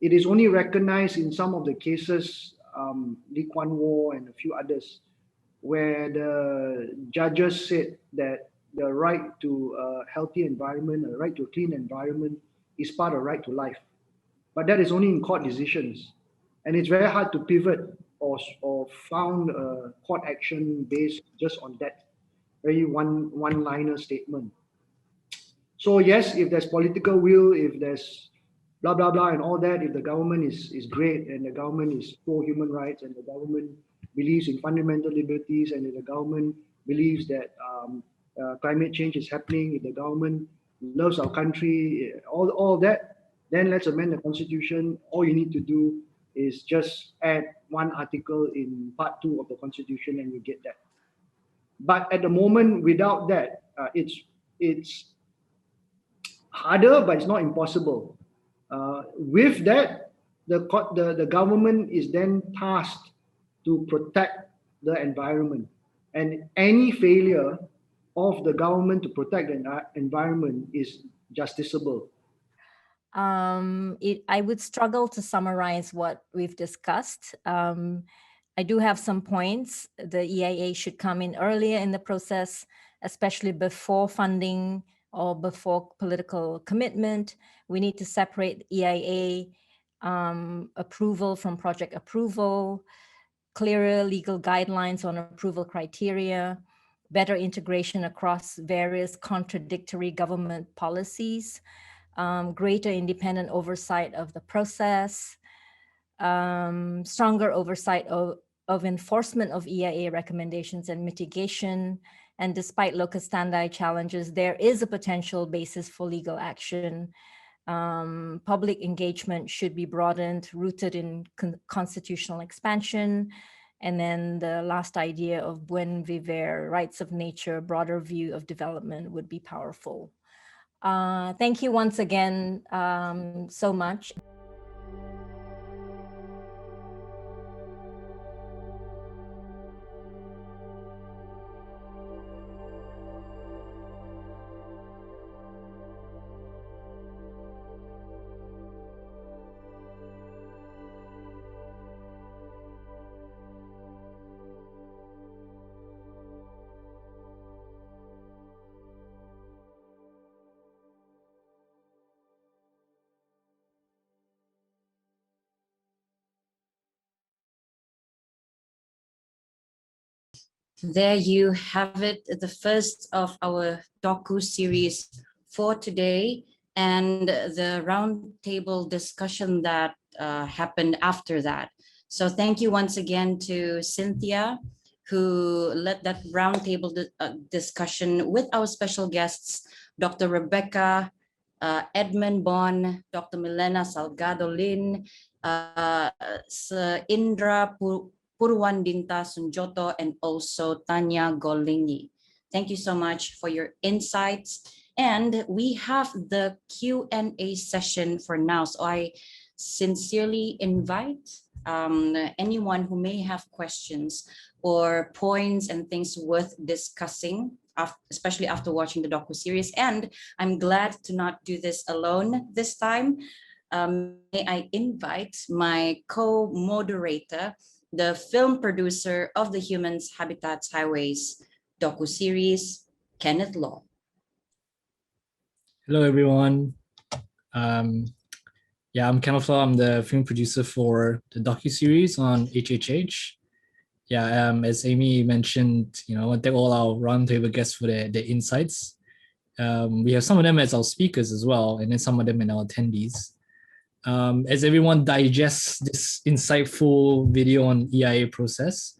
It is only recognized in some of the cases, Lee Kuan Yew and a few others, where the judges said that the right to a healthy environment, a right to a clean environment is part of right to life. But that is only in court decisions. And it's very hard to pivot or found a court action based just on that very one-liner statement. So yes, if there's political will, if there's blah, blah, blah, and all that, if the government is great and the government is for human rights and the government believes in fundamental liberties and if the government believes that climate change is happening, if the government loves our country, all that, then let's amend the constitution. All you need to do is just add one article in part 2 of the constitution and you get that. But at the moment, without that, it's harder, but it's not impossible. With that, the government is then tasked to protect the environment, and any failure of the government to protect the environment is justiciable. I would struggle to summarize what we've discussed. I do have some points. The EIA should come in earlier in the process, especially before funding or before political commitment. We need to separate EIA approval from project approval, clearer legal guidelines on approval criteria, better integration across various contradictory government policies, greater independent oversight of the process, stronger oversight of enforcement of EIA recommendations and mitigation. And despite locus standi challenges, there is a potential basis for legal action. Public engagement should be broadened, rooted in constitutional expansion. And then the last idea of buen vivir, rights of nature, broader view of development would be powerful. Thank you once again so much. There you have it, the first of our docu-series for today and the roundtable discussion that happened after that. So thank you once again to Cynthia, who led that roundtable discussion with our special guests, Dr. Rebecca, Edmund Bon, Dr. Milena Salgado Lin, Indra Purwandinta Sunjoto, and also Tanya Golingi. Thank you so much for your insights. And we have the Q&A session for now. So I sincerely invite anyone who may have questions or points and things worth discussing, especially after watching the docuseries. And I'm glad to not do this alone this time. May I invite my co-moderator, the film producer of the Humans, Habitats, Highways docuseries, Kenneth Law. Hello, everyone. Yeah, I'm Kenneth Law. I'm the film producer for the docuseries on HHH. Yeah, as Amy mentioned, I want to thank all our roundtable guests for their insights. We have some of them as our speakers as well, and then some of them in our attendees. As everyone digests this insightful video on EIA process,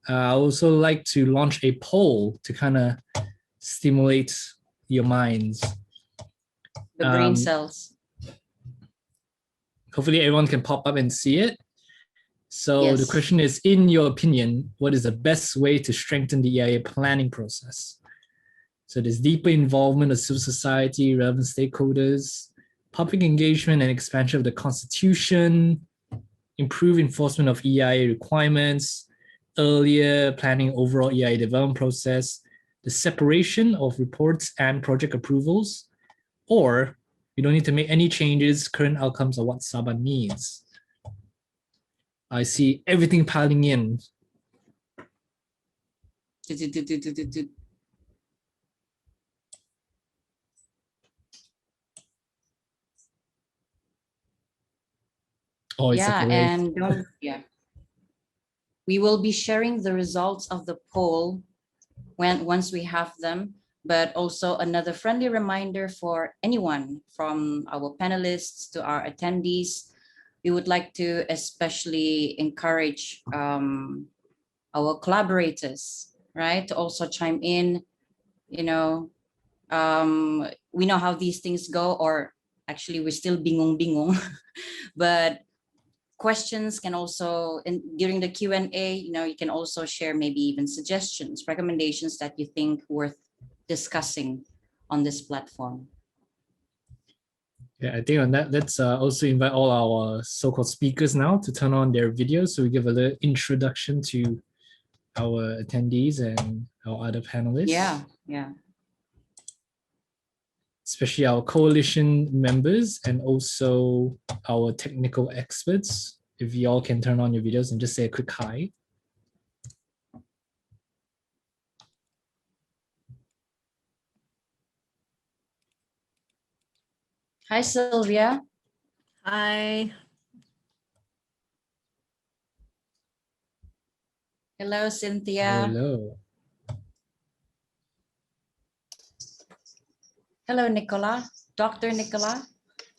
I also like to launch a poll to kind of stimulate your minds. The brain cells. Hopefully everyone can pop up and see it. So Yes. The question is, in your opinion, what is the best way to strengthen the EIA planning process? So there's deeper involvement of civil society, relevant stakeholders, public engagement and expansion of the Constitution, improve enforcement of EIA requirements, earlier planning overall EIA development process, the separation of reports and project approvals, or we don't need to make any changes, current outcomes are what Sabah needs. I see everything piling in. Oh, it's Yeah, like a race. and we will be sharing the results of the poll once we have them, but also another friendly reminder for anyone from our panelists to our attendees. We would like to especially encourage our collaborators, right, to also chime in. We know how these things go, or actually we're still bingong, but questions can also, during the Q&A, you can also share maybe even suggestions, recommendations that you think worth discussing on this platform. Yeah, I think on that, let's also invite all our so-called speakers now to turn on their videos so we give a little introduction to our attendees and our other panelists. Yeah. Especially our coalition members and also our technical experts. If you all can turn on your videos and just say a quick hi. Hi, Sylvia. Hi. Hello, Cynthia. Hello. Hello, Nicola. Dr. Nicola.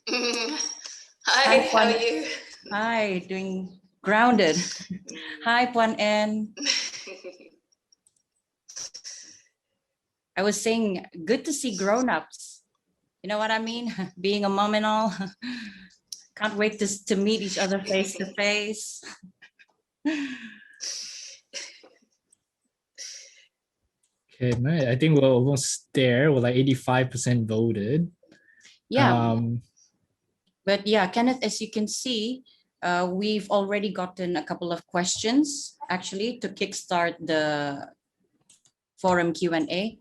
Hi, how are you? Hi, doing grounded. Hi, Puan En. I was saying, good to see grown-ups. You know what I mean? Being a mom and all. Can't wait to meet each other face to face. Okay, nice. I think we're almost there. We're like 85% voted. Yeah. But yeah, Kenneth, as you can see, we've already gotten a couple of questions actually to kickstart the forum Q&A.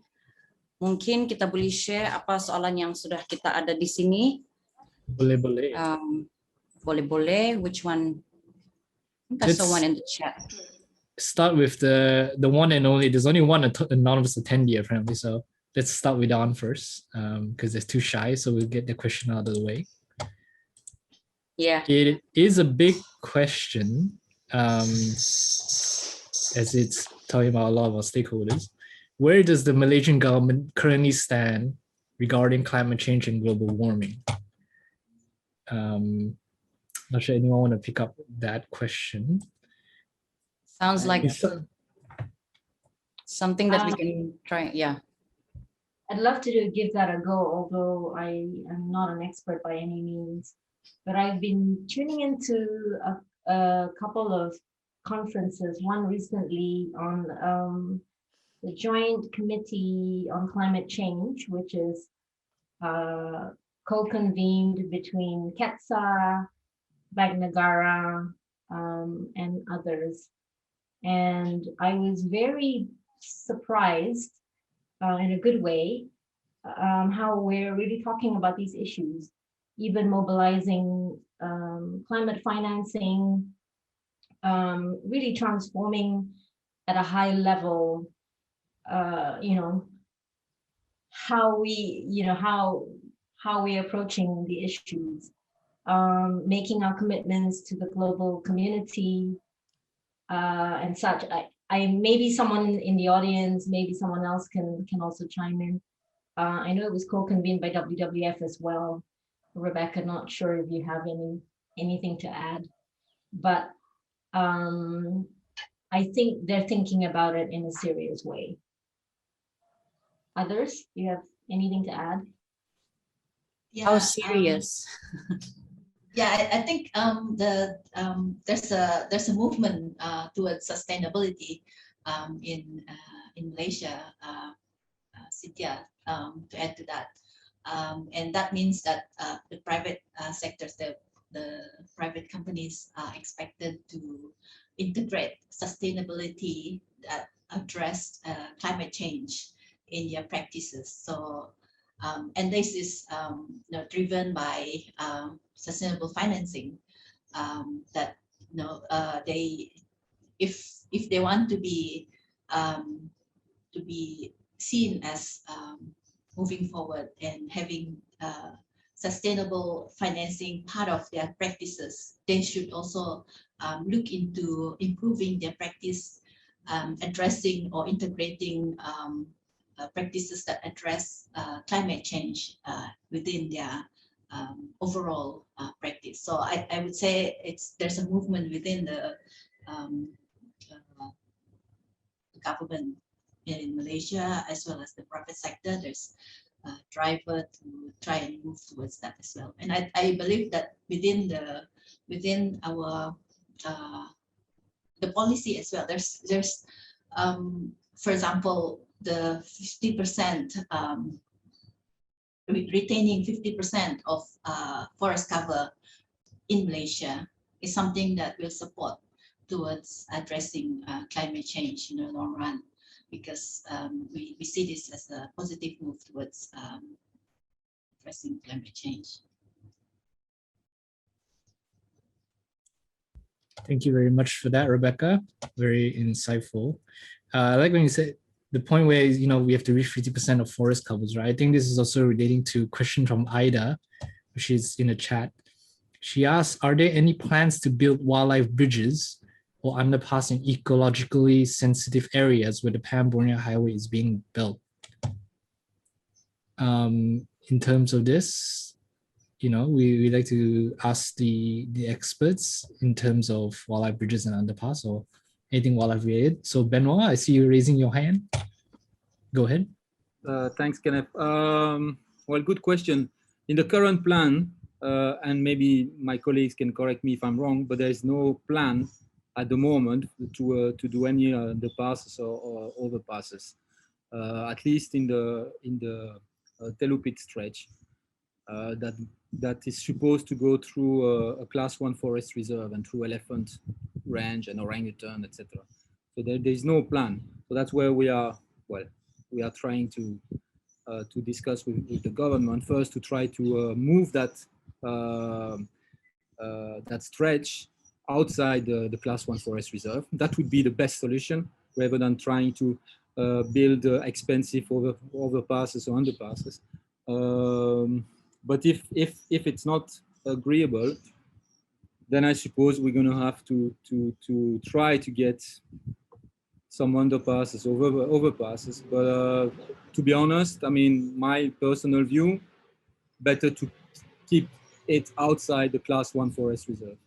Mungkin kita boleh share apa soalan yang sudah kita ada di sini. Boleh. Boleh. Which one? I saw one in the chat. Start with the one and only. There's only one anonymous attendee apparently, so let's start with Don first because they're too shy, so we'll get the question out of the way. Yeah. It is a big question as it's talking about a lot of our stakeholders. Where does the Malaysian government currently stand regarding climate change and global warming? Not sure anyone want to pick up that question. Sounds like something that we can try. Yeah. I'd love to give that a go, although I am not an expert by any means. But I've been tuning into a couple of conferences, one recently on the Joint Committee on Climate Change, which is co-convened between KETSA, Bank Negara, and others. And I was very surprised in a good way how we're really talking about these issues, even mobilizing climate financing, really transforming at a high level, how we're approaching the issues, making our commitments to the global community and such. I maybe someone in the audience, maybe someone else can also chime in. I know it was co-convened by WWF as well. Rebecca, not sure if you have anything to add, but I think they're thinking about it in a serious way. Others, do you have anything to add? Yeah, how serious? I think there's a movement towards sustainability in Malaysia, Cynthia, to add to that, and that means that the private sectors, the private companies are expected to integrate sustainability that address climate change in their practices. So, and this is driven by sustainable financing. That they, if they want to be seen as moving forward and having sustainable financing part of their practices, they should also look into improving their practice, addressing or integrating practices that address climate change within their overall practice. So I would say there's a movement within the government in Malaysia as well as the private sector. There's a driver to try and move towards that as well. And I believe that within our the policy as well, there's for example, the 50% retaining 50% of forest cover in Malaysia is something that will support towards addressing climate change in the long run, because we see this as a positive move towards addressing climate change. Thank you very much for that, Rebecca. Very insightful. I like when you said the point where we have to reach 50% of forest covers, right? I think this is also relating to a question from Ida, which is in the chat. She asks, are there any plans to build wildlife bridges or underpass in ecologically sensitive areas where the Pan Borneo Highway is being built? In terms of this, we like to ask the experts in terms of wildlife bridges and underpass or anything wildlife related. So Benoit, I see you raising your hand. Go ahead. Thanks, Kenneth. Well, good question. In the current plan, and maybe my colleagues can correct me if I'm wrong, but there is no plan at the moment to do any underpasses or overpasses, at least in the Telupit stretch that is supposed to go through a class 1 forest reserve and through elephant range and orangutan, etc. So there is no plan. So that's where we are. Well, we are trying to discuss with the government first to try to move that that stretch outside the class 1 forest reserve. That would be the best solution rather than trying to build expensive overpasses or underpasses. But if it's not agreeable, then I suppose we're going to have to try to get some underpasses, overpasses. But to be honest, I mean, my personal view, better to keep it outside the class 1 forest reserve.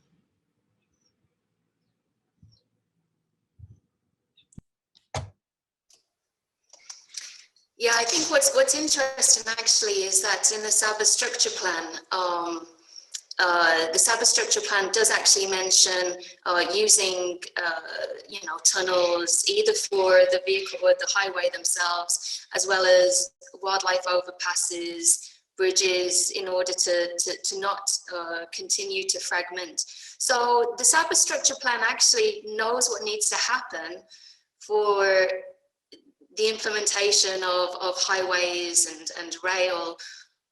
Yeah, I think what's interesting actually is that in the Sabah structure plan, the Sabah structure plan does actually mention using, tunnels either for the vehicle or the highway themselves, as well as wildlife overpasses, bridges in order to not continue to fragment. So the cyberstructure plan actually knows what needs to happen for the implementation of highways and rail,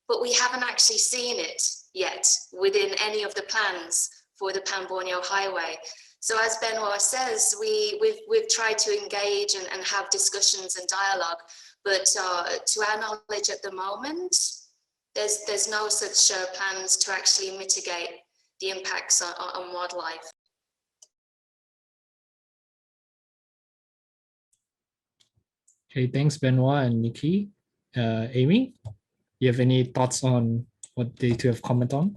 but we haven't actually seen it yet within any of the plans for the Pan Borneo Highway. So as Benoit says, we've tried to engage and have discussions and dialogue, but to our knowledge at the moment, there's no such plans to actually mitigate the impacts on wildlife. Okay, thanks, Benoit and Nikki. Amy, you have any thoughts on what they two have comment on?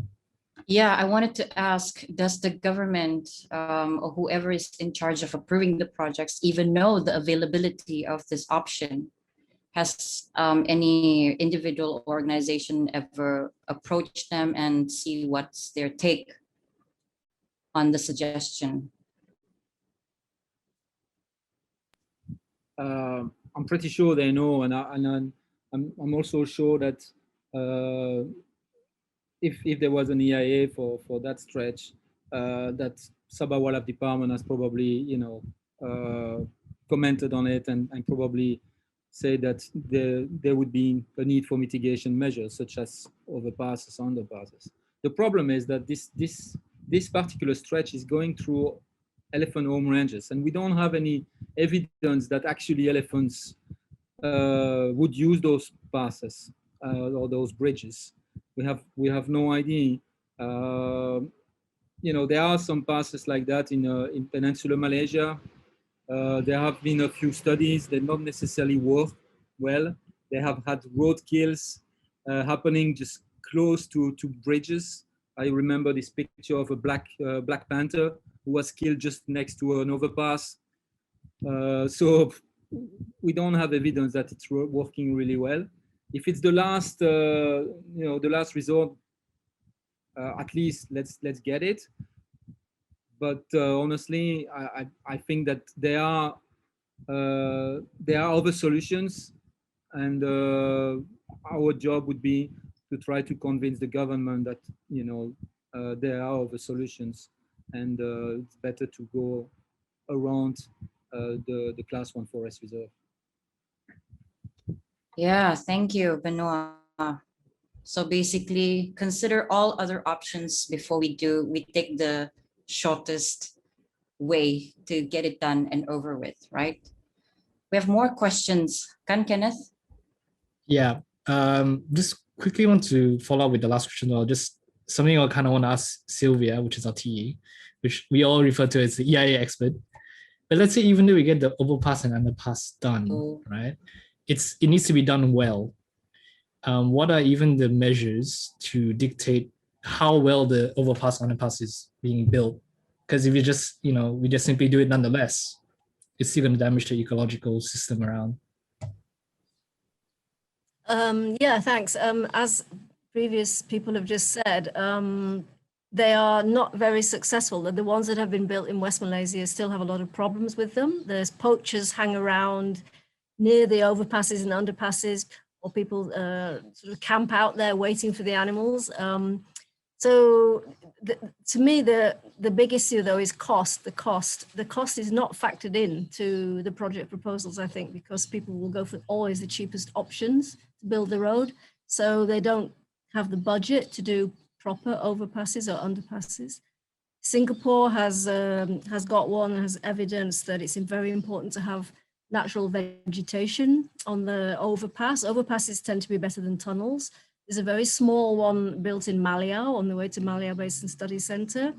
Yeah, I wanted to ask, does the government or whoever is in charge of approving the projects even know the availability of this option? Has any individual organization ever approached them and see what's their take on the suggestion? I'm pretty sure they know, and I'm also sure that if there was an EIA for that stretch, that Sabah Wildlife Department has probably commented on it and probably say that there would be a need for mitigation measures such as overpasses, underpasses. The problem is that this particular stretch is going through elephant home ranges, and we don't have any evidence that actually elephants would use those passes or those bridges. We have no idea. There are some passes like that in Peninsular Malaysia. There have been a few studies that not necessarily work well. They have had road kills happening just close to bridges. I remember this picture of a black panther who was killed just next to an overpass. So we don't have evidence that it's working really well. If it's the last, the last resort, at least let's get it. But honestly, I think that there are other solutions, and our job would be to try to convince the government that there are other solutions, and it's better to go around the Class 1 forest reserve. Yeah, thank you, Benoit. So basically, consider all other options before we take the shortest way to get it done and over with, right? We have more questions. Can Kenneth? Yeah, just quickly want to follow up with the last question, or just something I kind of want to ask Sylvia, which is our TE, which we all refer to as the EIA expert. But let's say even though we get the overpass and underpass done, right? It needs to be done well. What are even the measures to dictate how well the overpass underpass is being built? Because if you just, we just simply do it nonetheless, it's still going to damage the ecological system around. Yeah, thanks. As previous people have just said, they are not very successful. The ones that have been built in West Malaysia still have a lot of problems with them. There's poachers hang around near the overpasses and underpasses, or people sort of camp out there waiting for the animals. To me, the big issue though is cost. The cost is not factored in to the project proposals, I think, because people will go for always the cheapest options to build the road. So they don't have the budget to do proper overpasses or underpasses. Singapore has got one and has evidence that it's very important to have natural vegetation on the overpass. Overpasses tend to be better than tunnels. There's a very small one built in Maliau on the way to Maliau Basin Study Center.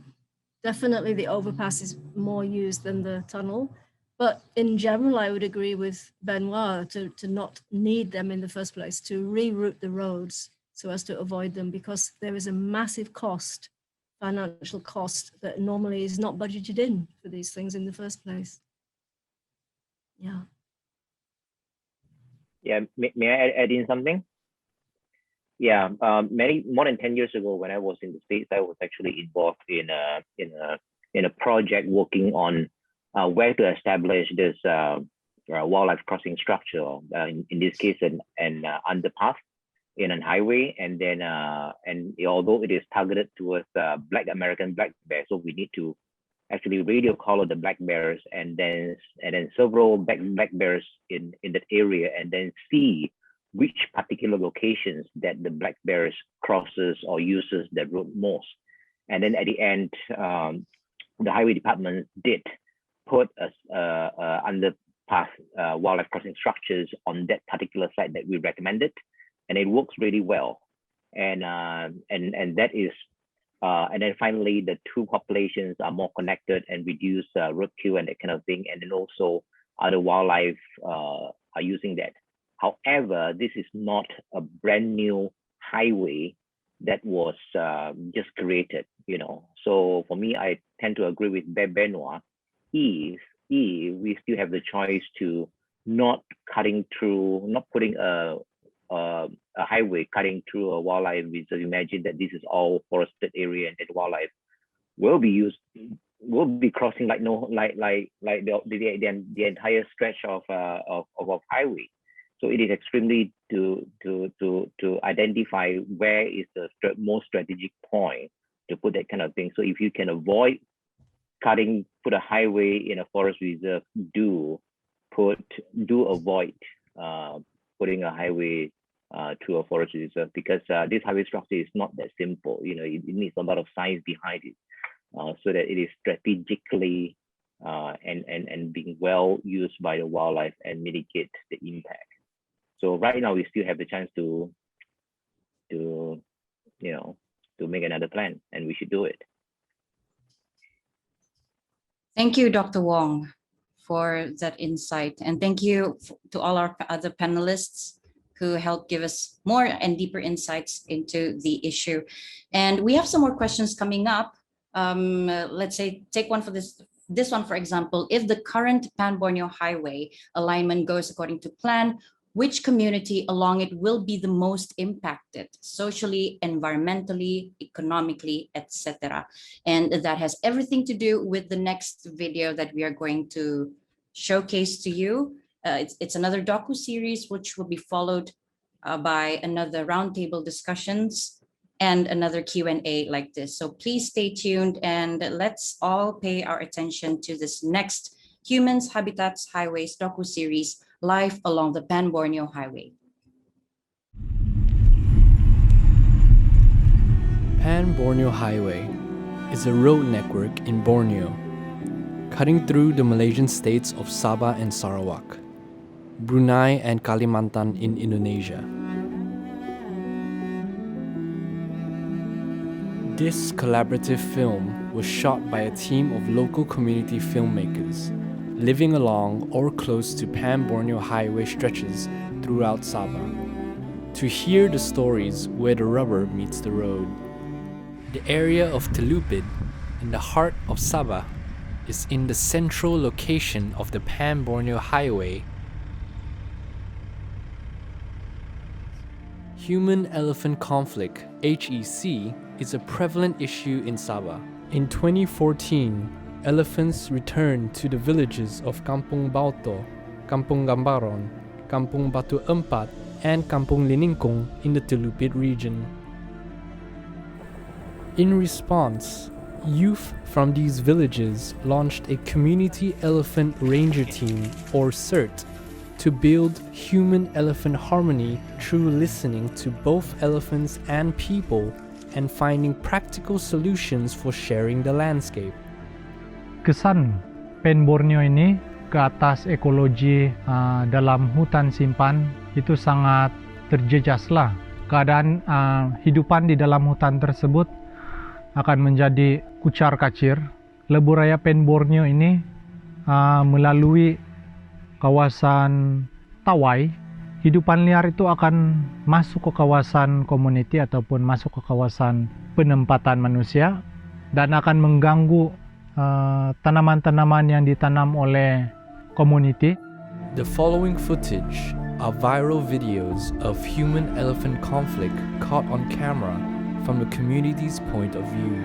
Definitely the overpass is more used than the tunnel. But in general, I would agree with Benoit to not need them in the first place, to reroute the roads so as to avoid them, because there is a massive cost, financial cost, that normally is not budgeted in for these things in the first place. Yeah. Yeah, may I add in something? Yeah, more than 10 years ago, when I was in the States, I was actually involved in a project working on where to establish this wildlife crossing structure. In this case, an underpass in an highway, and then although it is targeted towards Black American black bear, so we need to actually radio collar the black bears, and then several black bears in that area, and then see which particular locations that the black bears crosses or uses that road most. And then at the end, the highway department did put a underpass wildlife crossing structures on that particular site that we recommended, and it works really well. And that is, and then finally, the two populations are more connected and reduce roadkill and that kind of thing. And then also other wildlife are using that. However, this is not a brand new highway that was just created, So for me, I tend to agree with Benoit. If we still have the choice to not putting a highway cutting through a wildlife reserve. Imagine that this is all forested area, and that wildlife will be crossing the entire stretch of highway. So it is extremely to identify where is the most strategic point to put that kind of thing. So if you can avoid put a highway in a forest reserve, do avoid putting a highway to a forest reserve, because this highway structure is not that simple. It needs a lot of science behind it, so that it is strategically and being well used by the wildlife and mitigate the impact. So right now we still have the chance to make another plan, and we should do it. Thank you, Dr. Wong, for that insight. And thank you to all our other panelists who helped give us more and deeper insights into the issue. And we have some more questions coming up. Let's say, take one for this one, for example. If the current Pan Borneo Highway alignment goes according to plan, which community along it will be the most impacted socially, environmentally, economically, etc.? And that has everything to do with the next video that we are going to showcase to you. It's another docu-series which will be followed by another roundtable discussions and another Q&A like this. So please stay tuned, and let's all pay our attention to this next Humans, Habitats, Highways docu-series, live along the Pan Borneo Highway. Pan Borneo Highway is a road network in Borneo, cutting through the Malaysian states of Sabah and Sarawak, Brunei and Kalimantan in Indonesia. This collaborative film was shot by a team of local community filmmakers living along or close to Pan Borneo Highway stretches throughout Sabah, to hear the stories where the rubber meets the road. The area of Telupit, in the heart of Sabah, is in the central location of the Pan Borneo Highway. Human-elephant conflict, HEC, is a prevalent issue in Sabah. In 2014, elephants returned to the villages of Kampung Bauto, Kampung Gambaron, Kampung Batu Empat, and Kampung Liningkung in the Telupit region. In response, youth from these villages launched a community elephant ranger team, or CERT, to build human-elephant harmony through listening to both elephants and people and finding practical solutions for sharing the landscape. Kesan Pan Borneo ini ke atas ekologi dalam hutan simpan itu sangat terjejaslah. Keadaan hidupan di dalam hutan tersebut akan menjadi kucar-kacir. Lebuh raya Pan Borneo ini melalui kawasan Tawai, hidupan liar itu akan masuk ke kawasan komuniti ataupun masuk ke kawasan penempatan manusia dan akan mengganggu tanaman-tanaman yang ditanam oleh komuniti. The following footage are viral videos of human-elephant conflict caught on camera from the community's point of view.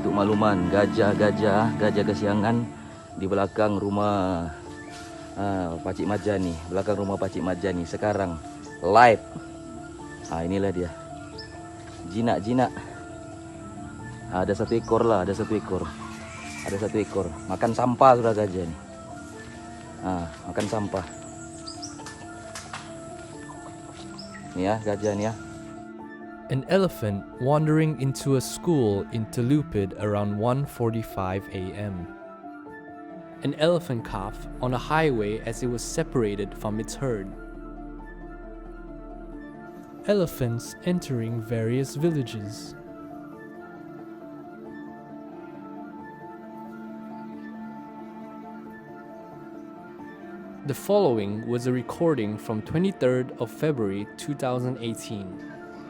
Untuk makluman, gajah kesiangan di belakang rumah Pakcik Majani, belakang rumah Pakcik Majani sekarang live. Inilah dia. Jinak. Ada satu ekor lah, ada satu ekor. Makan sampah sudah gajah nih. Makan sampah. Nih ya, gajah nih ya. An elephant wandering into a school in Telupid around 1:45 a.m. An elephant calf on a highway as it was separated from its herd. Elephants entering various villages. The following was a recording from 23rd of February 2018.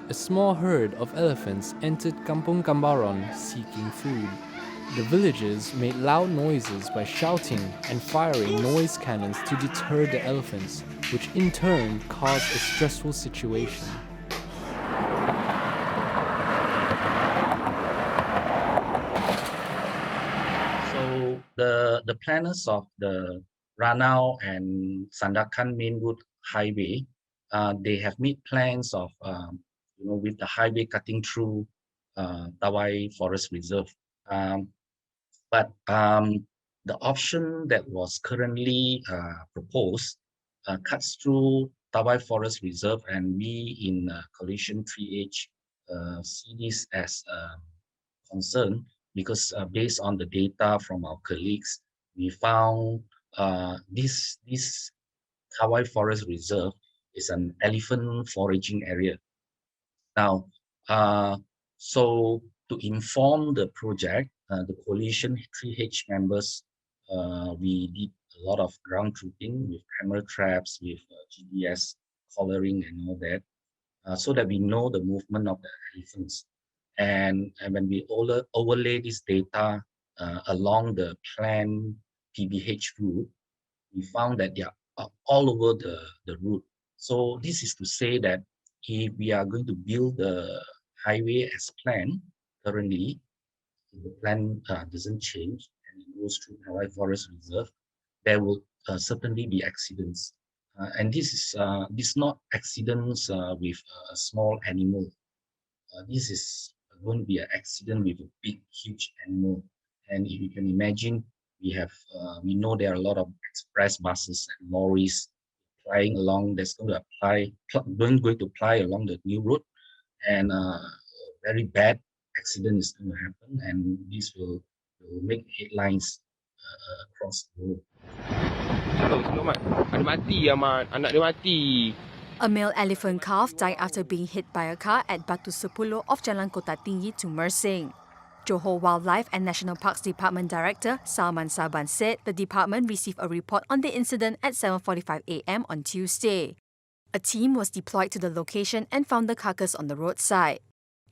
A small herd of elephants entered Kampung Kambaron seeking food. The villagers made loud noises by shouting and firing noise cannons to deter the elephants, which in turn caused a stressful situation. So the planners of the Ranau and Sandakan Main Road Highway, they have made plans of with the highway cutting through Tawai Forest Reserve. But the option that was currently proposed cuts through Tawai Forest Reserve, and we in Coalition 3H see this as a concern because based on the data from our colleagues, we found this Tawai Forest Reserve is an elephant foraging area. Now, so to inform the project, the Coalition 3H members, we did a lot of ground truthing with camera traps, with GPS collaring and all that, so that we know the movement of the elephants. And when we overlay this data along the planned PBH route, we found that they are all over the route. So this is to say that if we are going to build the highway as planned currently, the plan doesn't change and it goes through Hawaii Forest Reserve, there will certainly be accidents. And this is not accidents with a small animal. This is going to be an accident with a big, huge animal. And if you can imagine, we know there are a lot of express buses and lorries flying along. That's going to ply along the new road, and a very bad accident is going to happen, and this will make headlines across the world. A male elephant calf died after being hit by a car at Batu Sepuluh off Jalan Kota Tinggi to Mersing. Johor Wildlife and National Parks Department Director Salman Saban said the department received a report on the incident at 7:45 a.m. on Tuesday. A team was deployed to the location and found the carcass on the roadside.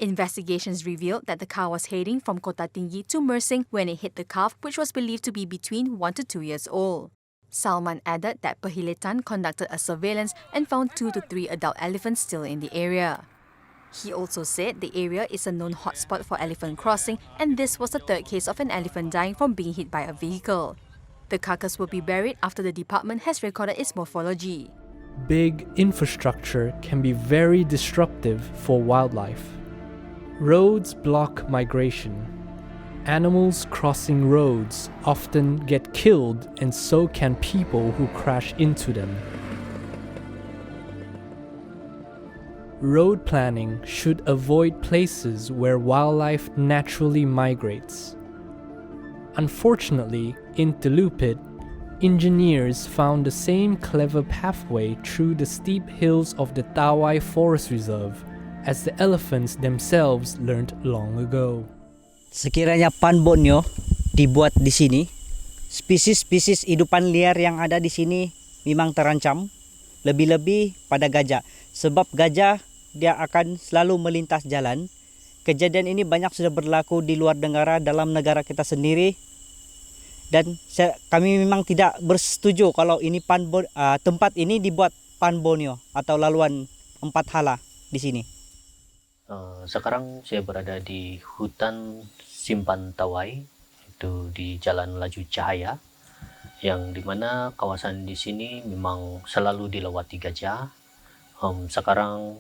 Investigations revealed that the car was heading from Kota Tinggi to Mersing when it hit the calf, which was believed to be between 1 to 2 years old. Salman added that Perhilitan conducted a surveillance and found 2 to 3 adult elephants still in the area. He also said the area is a known hotspot for elephant crossing, and this was the third case of an elephant dying from being hit by a vehicle. The carcass will be buried after the department has recorded its morphology. Big infrastructure can be very disruptive for wildlife. Roads block migration. Animals crossing roads often get killed, and so can people who crash into them. Road planning should avoid places where wildlife naturally migrates. Unfortunately, in Telupid, engineers found the same clever pathway through the steep hills of the Tawai Forest Reserve as the elephants themselves learned long ago. Sekiranya Pan Borneo dibuat di sini, spesies-spesies hidupan liar yang ada di sini memang terancam, lebih-lebih pada gajah. Sebab gajah dia akan selalu melintas jalan. Kejadian ini banyak sudah berlaku di luar negara, dalam negara kita sendiri. Dan kami memang tidak bersetuju kalau ini tempat ini dibuat Pan Borneo atau laluan 4 hala di sini. Sekarang saya berada di hutan Simpan Tawai, itu di Jalan Laju Cahaya, yang dimana kawasan di sini memang selalu dilewati gajah. Sekarang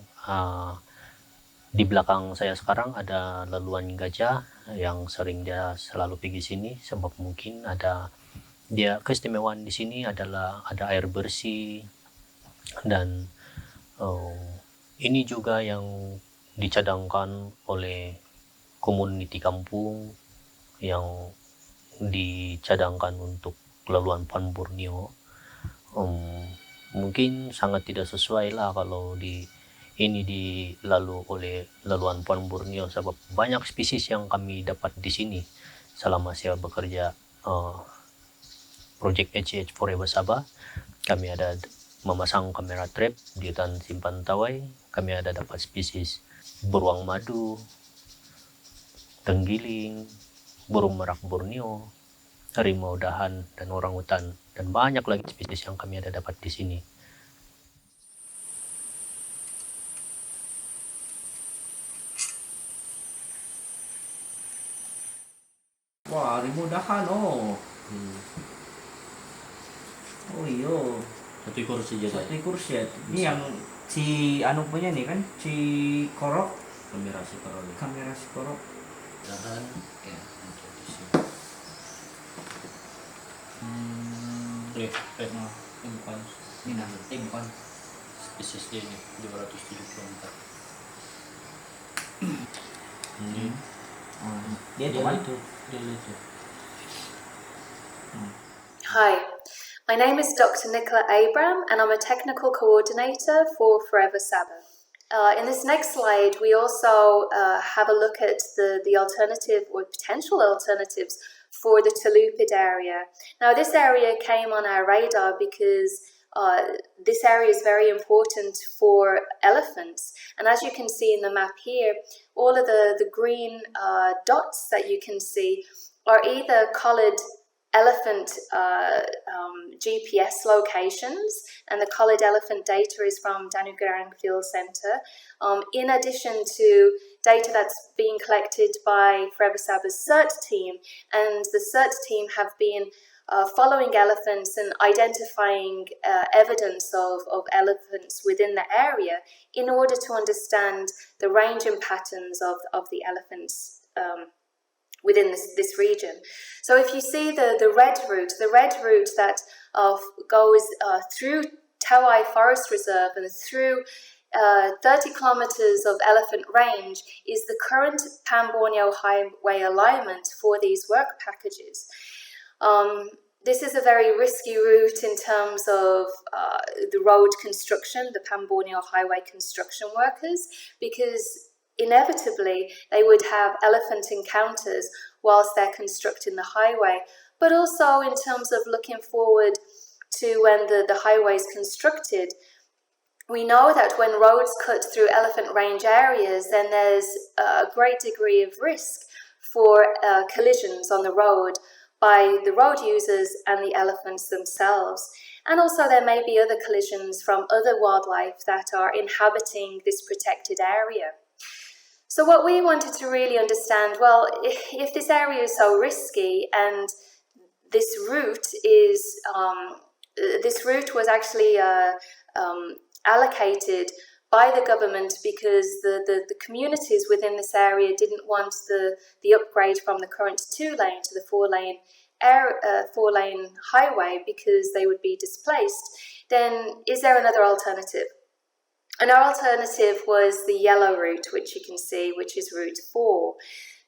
di belakang saya sekarang ada laluan gajah yang sering dia selalu pergi sini sebab mungkin ada dia keistimewaan di sini adalah ada air bersih dan ini juga yang dicadangkan oleh komuniti kampung yang dicadangkan untuk laluan Pan Borneo. Mungkin sangat tidak sesuai lah kalau ini dilalu oleh laluan Pan Borneo sebab banyak spesies yang kami dapat di sini selama saya bekerja project HH Forever Sabah. Kami ada memasang kamera trap di hutan simpan tawai. Kami ada dapat spesies beruang madu, tenggiling, burung merak Borneo, harimau dahan dan orangutan dan banyak lagi spesies yang kami ada dapat di sini. Wah, harimau dahan oh. Oh iya. Satu ekor saja. Satu ekor saja. Ini yang si anu punya nih kan, si korok. Kamera si korok. Kamera si korok. Dahan. Ya. Bukan. Ini bukan. Spesies dia ini 274. Dia teman itu. Dia itu. Hi, my name is Dr. Nicola Abram and I'm a technical coordinator for Forever Sabah. In this next slide, we also have a look at the alternative or potential alternatives for the Tulupid area. Now, this area came on our radar because this area is very important for elephants. And as you can see in the map here, all of the green dots that you can see are either collared elephant GPS locations, and the collared elephant data is from Danugerang Field Centre, in addition to data that's being collected by Forever Sabah's CERT team, and the CERT team have been following elephants and identifying evidence of elephants within the area in order to understand the range and patterns of the elephants within this region. So if you see the red route that goes through Tawai Forest Reserve and through 30 kilometers of elephant range is the current Pan Borneo Highway alignment for these work packages. This is a very risky route in terms of the road construction, the Pan Borneo Highway construction workers, because inevitably they would have elephant encounters whilst they're constructing the highway, but also in terms of looking forward to when the highway is constructed. We know that when roads cut through elephant range areas, then there's a great degree of risk for collisions on the road by the road users and the elephants themselves. And also there may be other collisions from other wildlife that are inhabiting this protected area. So what we wanted to really understand, well, if this area is so risky and this route was actually allocated by the government because the communities within this area didn't want the upgrade from the current 2-lane to the 4-lane highway because they would be displaced, then is there another alternative? And our alternative was the yellow route, which you can see, which is Route 4.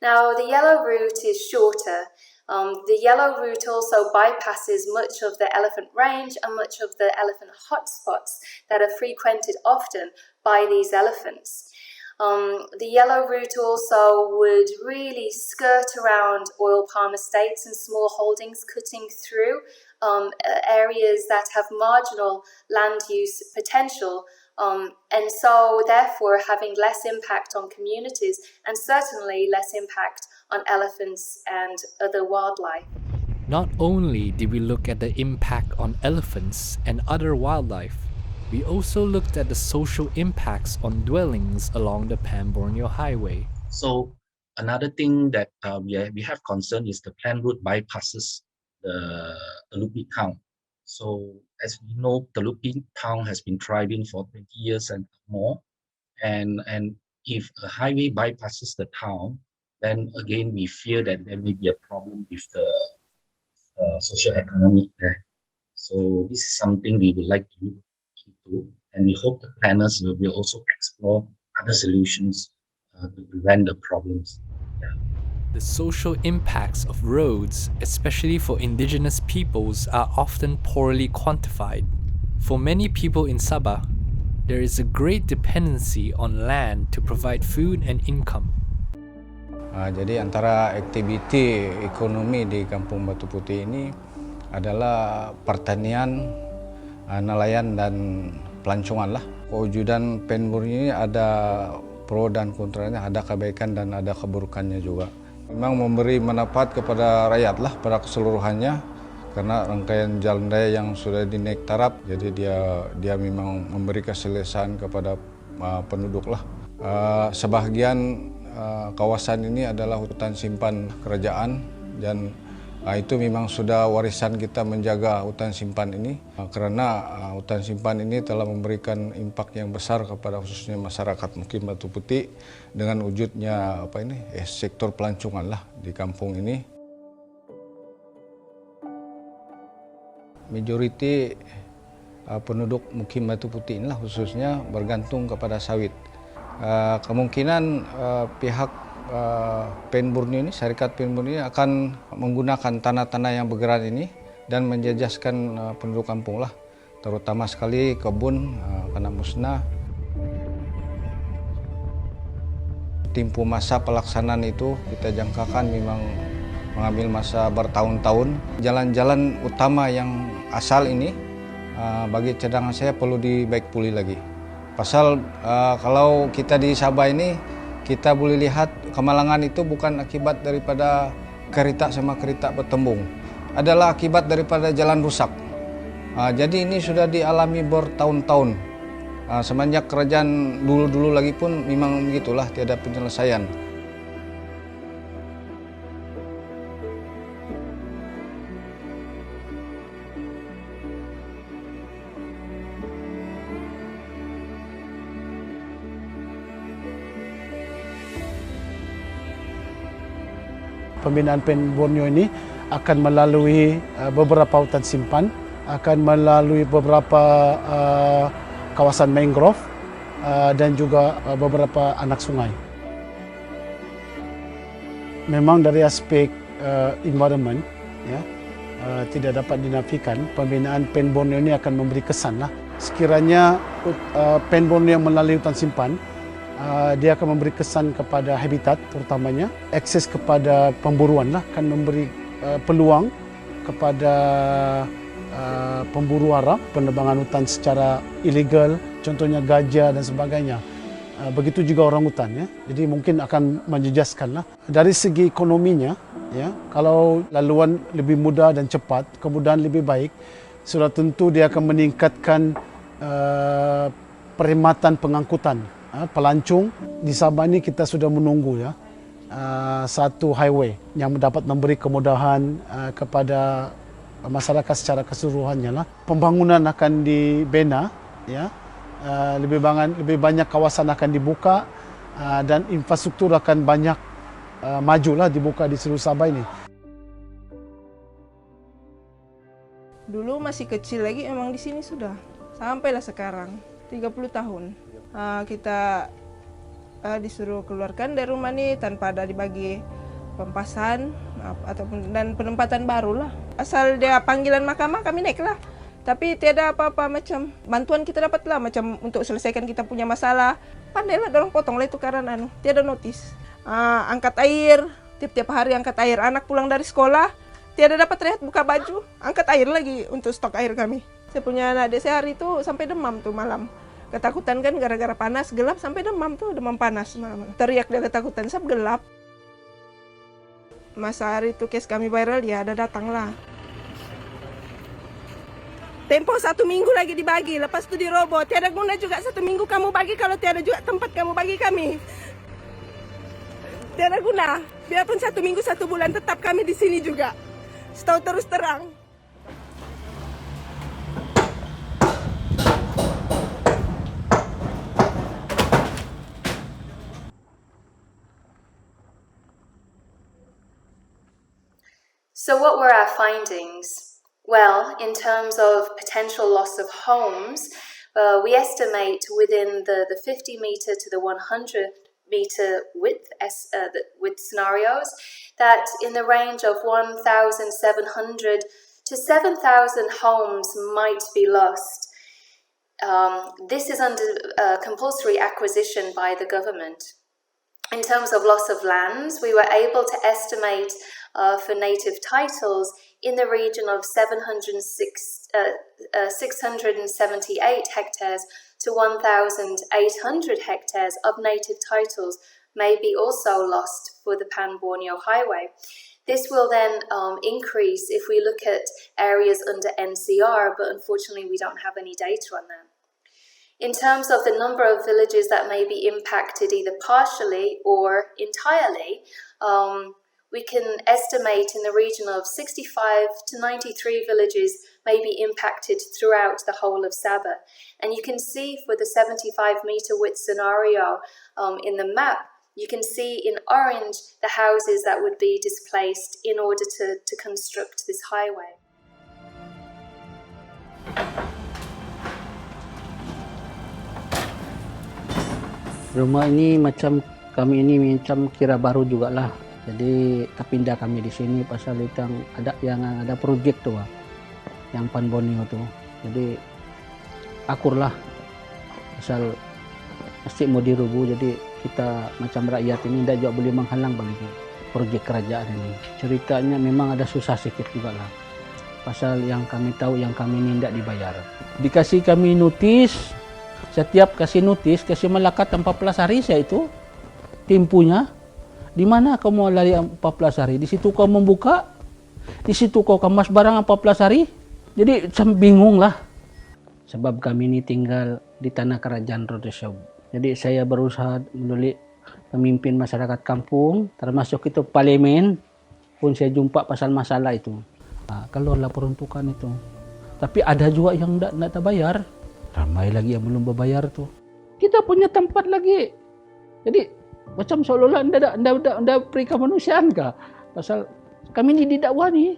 Now, the yellow route is shorter. The yellow route also bypasses much of the elephant range and much of the elephant hotspots that are frequented often by these elephants. The yellow route also would really skirt around oil palm estates and small holdings, cutting through areas that have marginal land use potential, and so therefore having less impact on communities and certainly less impact on elephants and other wildlife. Not only did we look at the impact on elephants and other wildlife, we also looked at the social impacts on dwellings along the Pan Borneo Highway. So another thing that we have concern is the planned route bypasses the Telupi town. So as we know, Telupi town has been thriving for 20 years and more. And if a highway bypasses the town, then again, we fear that there may be a problem with the socio-economic there. So this is something we would like to look into, and we hope the planners will also explore other solutions to prevent the problems. The social impacts of roads, especially for indigenous peoples, are often poorly quantified. For many people in Sabah, there is a great dependency on land to provide food and income. Jadi antara aktiviti ekonomi di Kampung Batu Putih ini adalah pertanian, nelayan dan pelancongan lah. Kewujudan Pan Borneo ini ada pro dan kontranya, ada kebaikan dan ada keburukannya juga. Memang memberi manfaat kepada rakyat lah pada keseluruhannya, karena rangkaian jalan raya yang sudah dinaik taraf, jadi dia memang memberi keselesaan kepada penduduk lah. Sebahagian kawasan ini adalah hutan simpan kerajaan, dan itu memang sudah warisan kita menjaga hutan simpan ini, karena hutan simpan ini telah memberikan impak yang besar kepada khususnya masyarakat Mukim Batu Putih dengan wujudnya sektor pelancongan lah di kampung ini. Majoriti penduduk Mukim Batu Putih inilah khususnya bergantung kepada sawit. Kemungkinan pihak Pan Borneo ini, syarikat Pan Borneo akan menggunakan tanah-tanah yang bergerak ini dan menjejaskan penduduk kampung lah, terutama sekali kebun kena musnah. Tempoh masa pelaksanaan itu kita jangkakan memang mengambil masa bertahun-tahun. Jalan-jalan utama yang asal ini bagi cadangan saya perlu dibaik pulih lagi. Pasal kalau kita di Sabah ini, kita boleh lihat kemalangan itu bukan akibat daripada kereta sama kereta bertembung, adalah akibat daripada jalan rusak. Jadi ini sudah dialami bertahun-tahun. Semenjak kerajaan dulu-dulu lagi pun memang begitulah, tiada penyelesaian. Pembinaan Pan Borneo ini akan melalui beberapa hutan simpan, akan melalui beberapa kawasan mangrove dan juga beberapa anak sungai. Memang dari aspek environment, ya, tidak dapat dinafikan pembinaan Pan Borneo ini akan memberi kesan lah. Sekiranya Pan Borneo melalui hutan simpan, dia akan memberi kesan kepada habitat, terutamanya akses kepada pemburuan lah, akan memberi peluang kepada pemburu Arab, penebangan hutan secara ilegal, contohnya gajah dan sebagainya. Begitu juga orangutan, ya. Jadi mungkin akan menjejaskan lah. Dari segi ekonominya, ya, kalau laluan lebih mudah dan cepat, kemudahan lebih baik, sudah tentu dia akan meningkatkan perkhidmatan pengangkutan. Pelancong di Sabah ini kita sudah menunggu, ya, satu highway yang dapat memberi kemudahan kepada masyarakat secara keseluruhannya lah. Pembangunan akan dibina, ya, lebih banyak kawasan akan dibuka dan infrastruktur akan banyak majulah dibuka di seluruh Sabah ini. Dulu masih kecil lagi, emang di sini sudah sampailah sekarang 30 tahun. Kita disuruh keluarkan dari rumah ini tanpa ada dibagi pempasan ataupun dan penempatan baru lah. Asal dia panggilan mahkamah kami naiklah. Tapi tiada apa-apa macam bantuan kita dapat lah, macam untuk selesaikan kita punya masalah. Pandailah dorong potong lah itu karena tiada notis. Angkat air, tiap-tiap hari angkat air. Anak pulang dari sekolah, tiada dapat rehat buka baju, angkat air lagi untuk stok air kami. Saya punya adik saya hari itu sampai demam tuh malam. Ketakutan kan gara-gara panas, gelap sampai demam tuh, demam panas. Teriak dia ketakutan, sab gelap. Masa hari itu kes kami viral, dia ada datang lah. Tempo 1 minggu lagi dibagi, lepas itu dirobot. Tiada guna juga 1 minggu kamu bagi kalau tiada juga tempat kamu bagi kami. Tiada guna, biarpun 1 minggu 1 bulan tetap kami di sini juga. Tahu terus terang. So what were our findings? Well, in terms of potential loss of homes, we estimate within the 50 meter to the 100 meter width scenarios that in the range of 1,700 to 7,000 homes might be lost. This is under compulsory acquisition by the government. In terms of loss of lands, we were able to estimate for native titles in the region of 678 hectares to 1,800 hectares of native titles may be also lost for the Pan Borneo Highway. This will then increase if we look at areas under NCR, but unfortunately we don't have any data on that. In terms of the number of villages that may be impacted either partially or entirely, we can estimate in the region of 65 to 93 villages may be impacted throughout the whole of Sabah. And you can see for the 75 meter width scenario in the map, you can see in orange the houses that would be displaced in order to construct this highway. Rumah ini macam kami ini macam kira baru jugalah. Jadi terpindah kami di sini pasal itu yang ada projek tu, yang Pan Borneo tu. Jadi akur lah pasal mesti mau dirubuh. Jadi kita macam rakyat ini tidak juga boleh menghalang bagi projek kerajaan ini. Ceritanya memang ada susah sikit juga lah. Pasal yang kami tahu yang kami ini tidak dibayar. Dikasih kami notis. Setiap kasih notis, kasih melekat 14 hari saya itu tempuhnya. Di mana kau mau lari 14 hari? Di situ kau membuka, di situ kau kemas barang 14 hari. Jadi bingung lah. Sebab kami ini tinggal di tanah kerajaan Rodesau. Jadi saya berusaha menulis pemimpin masyarakat kampung, termasuk itu parlimen, pun saya jumpa pasal masalah itu. Keluarlah peruntukan itu. Tapi ada juga yang tidak terbayar. Ramai lagi yang belum berbayar tu. Kita punya tempat lagi. Jadi macam seolah-olah anda beri kemanusiaan kah? Pasal kami ni didakwa ni.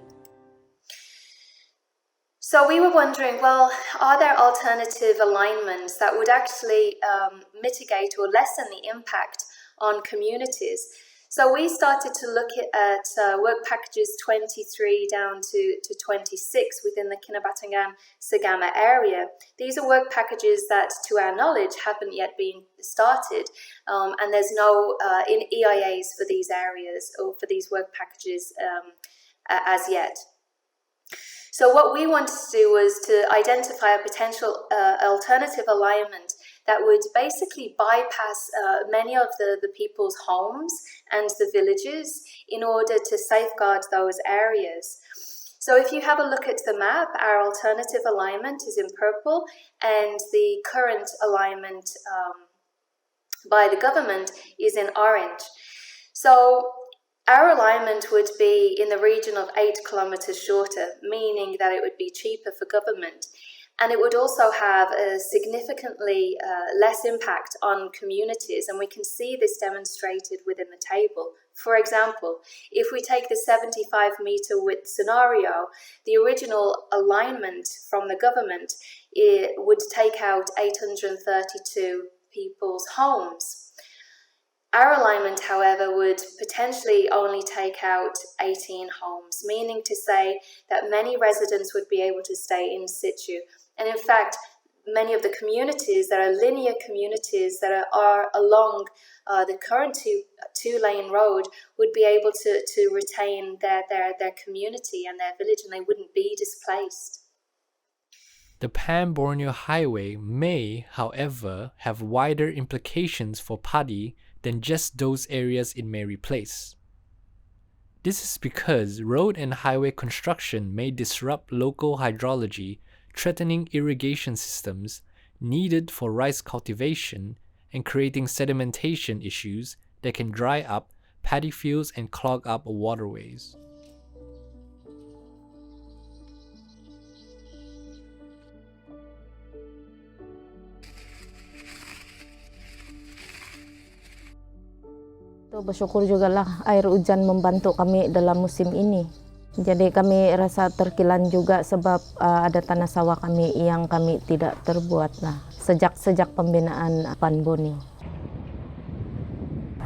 So we were wondering, well, are there alternative alignments that would actually mitigate or lessen the impact on communities? So we started to look at work packages 23 down to 26 within the Kinabatangan Sagama area. These are work packages that, to our knowledge, haven't yet been started, and there's no in EIAs for these areas or for these work packages as yet. So what we wanted to do was to identify a potential alternative alignment that would basically bypass many of the people's homes and the villages in order to safeguard those areas. So if you have a look at the map, our alternative alignment is in purple and the current alignment by the government is in orange. So our alignment would be in the region of 8 kilometers shorter, meaning that it would be cheaper for government. And it would also have a significantly less impact on communities, and we can see this demonstrated within the table. For example, if we take the 75 meter width scenario, the original alignment from the government, it would take out 832 people's homes. Our alignment, however, would potentially only take out 18 homes, meaning to say that many residents would be able to stay in situ. And in fact, many of the communities that are linear communities that are along the current two-lane road would be able to retain their community and their village, and they wouldn't be displaced. The Pan Borneo Highway may, however, have wider implications for Padi than just those areas it may replace. This is because road and highway construction may disrupt local hydrology, threatening irrigation systems needed for rice cultivation and creating sedimentation issues that can dry up paddy fields and clog up waterways. Bersyukur jugalah air hujan membantu kami dalam musim ini. Jadi kami rasa terkilan juga sebab ada tanah sawah kami yang kami tidak terbuat lah sejak pembinaan Pan Borneo.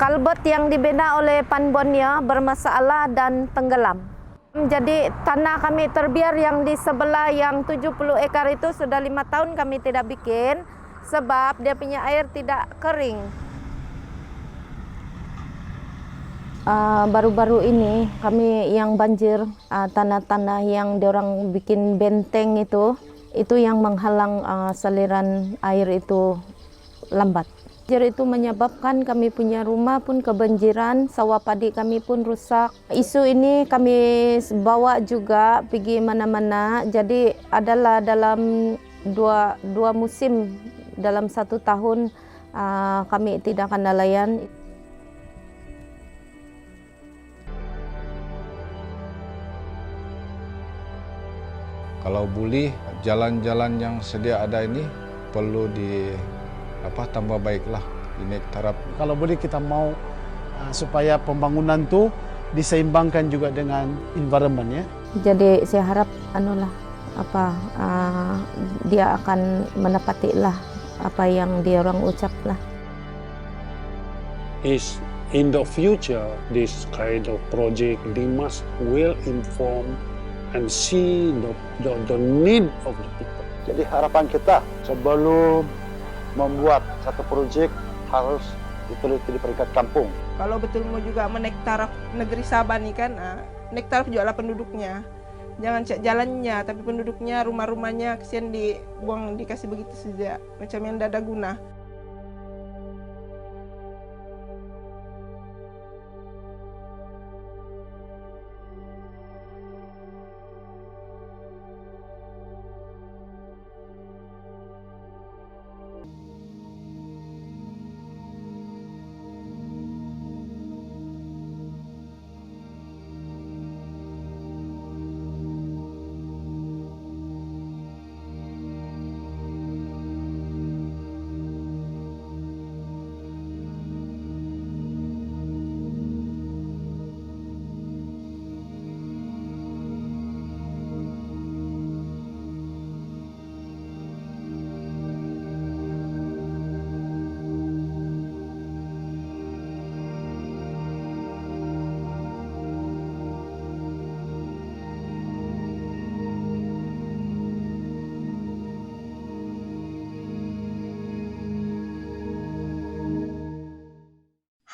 Kalbet yang dibina oleh Pan Borneo bermasalah dan tenggelam. Jadi tanah kami terbiar yang di sebelah yang 70 ekar itu sudah 5 tahun kami tidak bikin sebab dia punya air tidak kering. Baru-baru ini kami yang banjir, tanah-tanah yang diorang bikin benteng itu yang menghalang saliran air itu lambat. Banjir itu menyebabkan kami punya rumah pun kebanjiran, sawah padi kami pun rusak. Isu ini kami bawa juga pergi mana-mana, jadi adalah dalam dua musim dalam 1 tahun kami tidak akan nelayan. Kalau boleh, jalan-jalan yang sedia ada ini perlu tambah baiklah. Ini taraf. Kalau boleh kita mau supaya pembangunan tu diseimbangkan juga dengan environment ya. Jadi saya harap dia akan menepatilah apa yang dia orang ucap lah. Is in the future this kind of project they must well inform and see the need of the people. Jadi harapan kita sebelum membuat satu projek harus diteliti di peringkat kampung. Kalau betul mau juga menaik taraf negeri Sabah nih kan, naik taraf juga lah penduduknya. Jangan cek jalannya, tapi penduduknya, rumah-rumahnya kesian dibuang, dikasih begitu saja, macam yang tidak ada guna.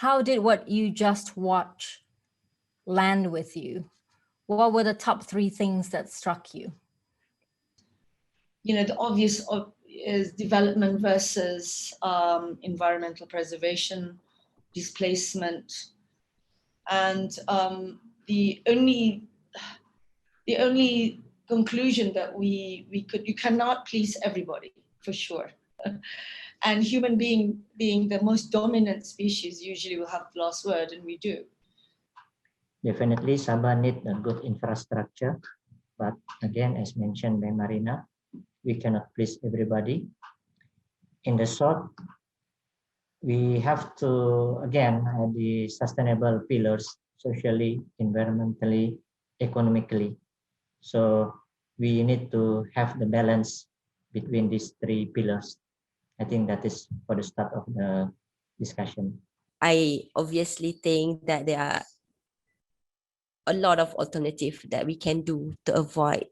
How did what you just watched land with you? What were the top 3 things that struck you? The obvious is development versus environmental preservation, displacement, and the only conclusion that you cannot please everybody, for sure. And human being the most dominant species usually will have the last word, and we do. Definitely, Sabah need a good infrastructure, but again, as mentioned by Marina, we cannot please everybody. In the short, we have to again have the sustainable pillars, socially, environmentally, economically. So we need to have the balance between these 3 pillars. I think that is for the start of the discussion. I obviously think that there are a lot of alternatives that we can do to avoid,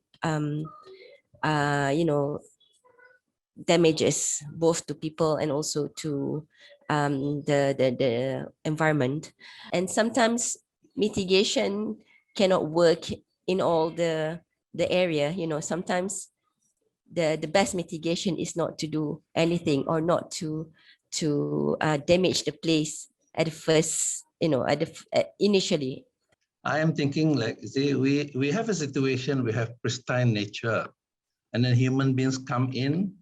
damages both to people and also to the environment. And sometimes mitigation cannot work in all the area. Sometimes the best mitigation is not to do anything or not to damage the place at the first, initially. I am thinking we have a situation, we have pristine nature, and then human beings come in,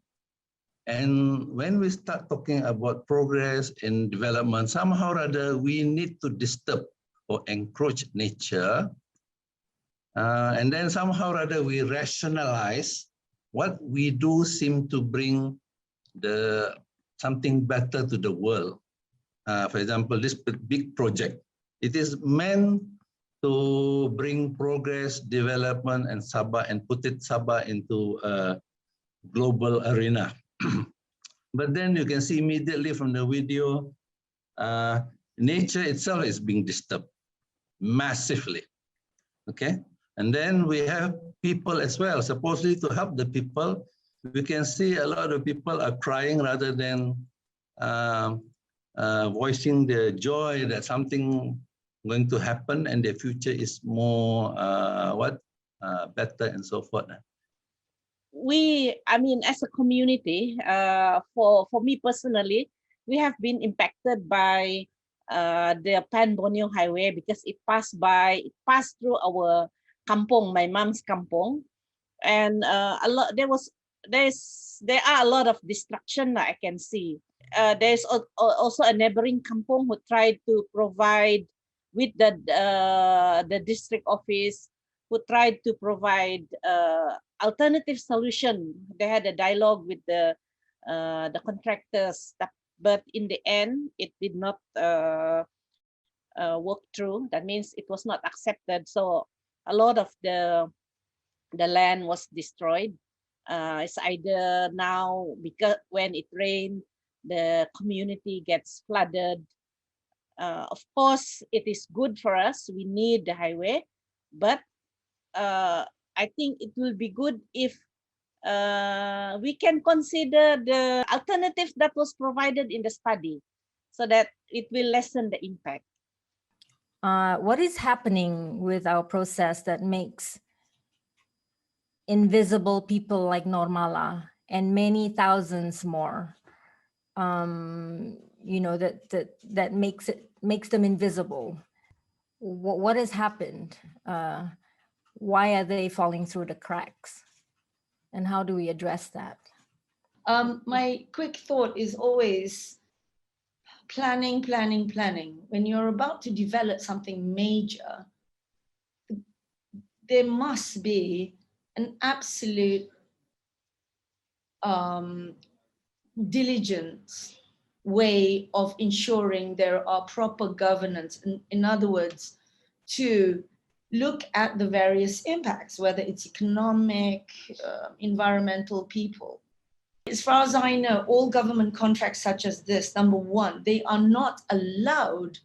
and when we start talking about progress and development, somehow or other we need to disturb or encroach nature, and then somehow or other we rationalize what we do seem to bring something better to the world. for example, this big project, it is meant to bring progress, development, and Sabah, and put it Sabah into a global arena. But then you can see immediately from the video, nature itself is being disturbed massively. Okay, and then we have people as well, supposedly to help the people. We can see a lot of people are crying rather than voicing their joy that something going to happen and their future is more better and so forth. I mean, as a community, for me personally, we have been impacted by the Pan Borneo Highway because it passed through our kampong, my mom's kampong, and there are a lot of destruction that I can see. There's also a neighboring kampong who tried to provide with the district office, who tried to provide alternative solution. They had a dialogue with the contractors, but in the end, it did not work through. That means it was not accepted. So a lot of the land was destroyed. It's either now because when it rained, the community gets flooded. Of course, it is good for us. We need the highway, but I think it will be good if we can consider the alternative that was provided in the study so that it will lessen the impact. What is happening with our process that makes invisible people like Normala and many thousands more, that makes them invisible? What has happened? Why are they falling through the cracks? And how do we address that? My quick thought is always planning. When you're about to develop something major, there must be an absolute diligent way of ensuring there are proper governance. In other words, to look at the various impacts, whether it's economic, environmental, people. As far as I know, all government contracts such as this, number one, they are not allowed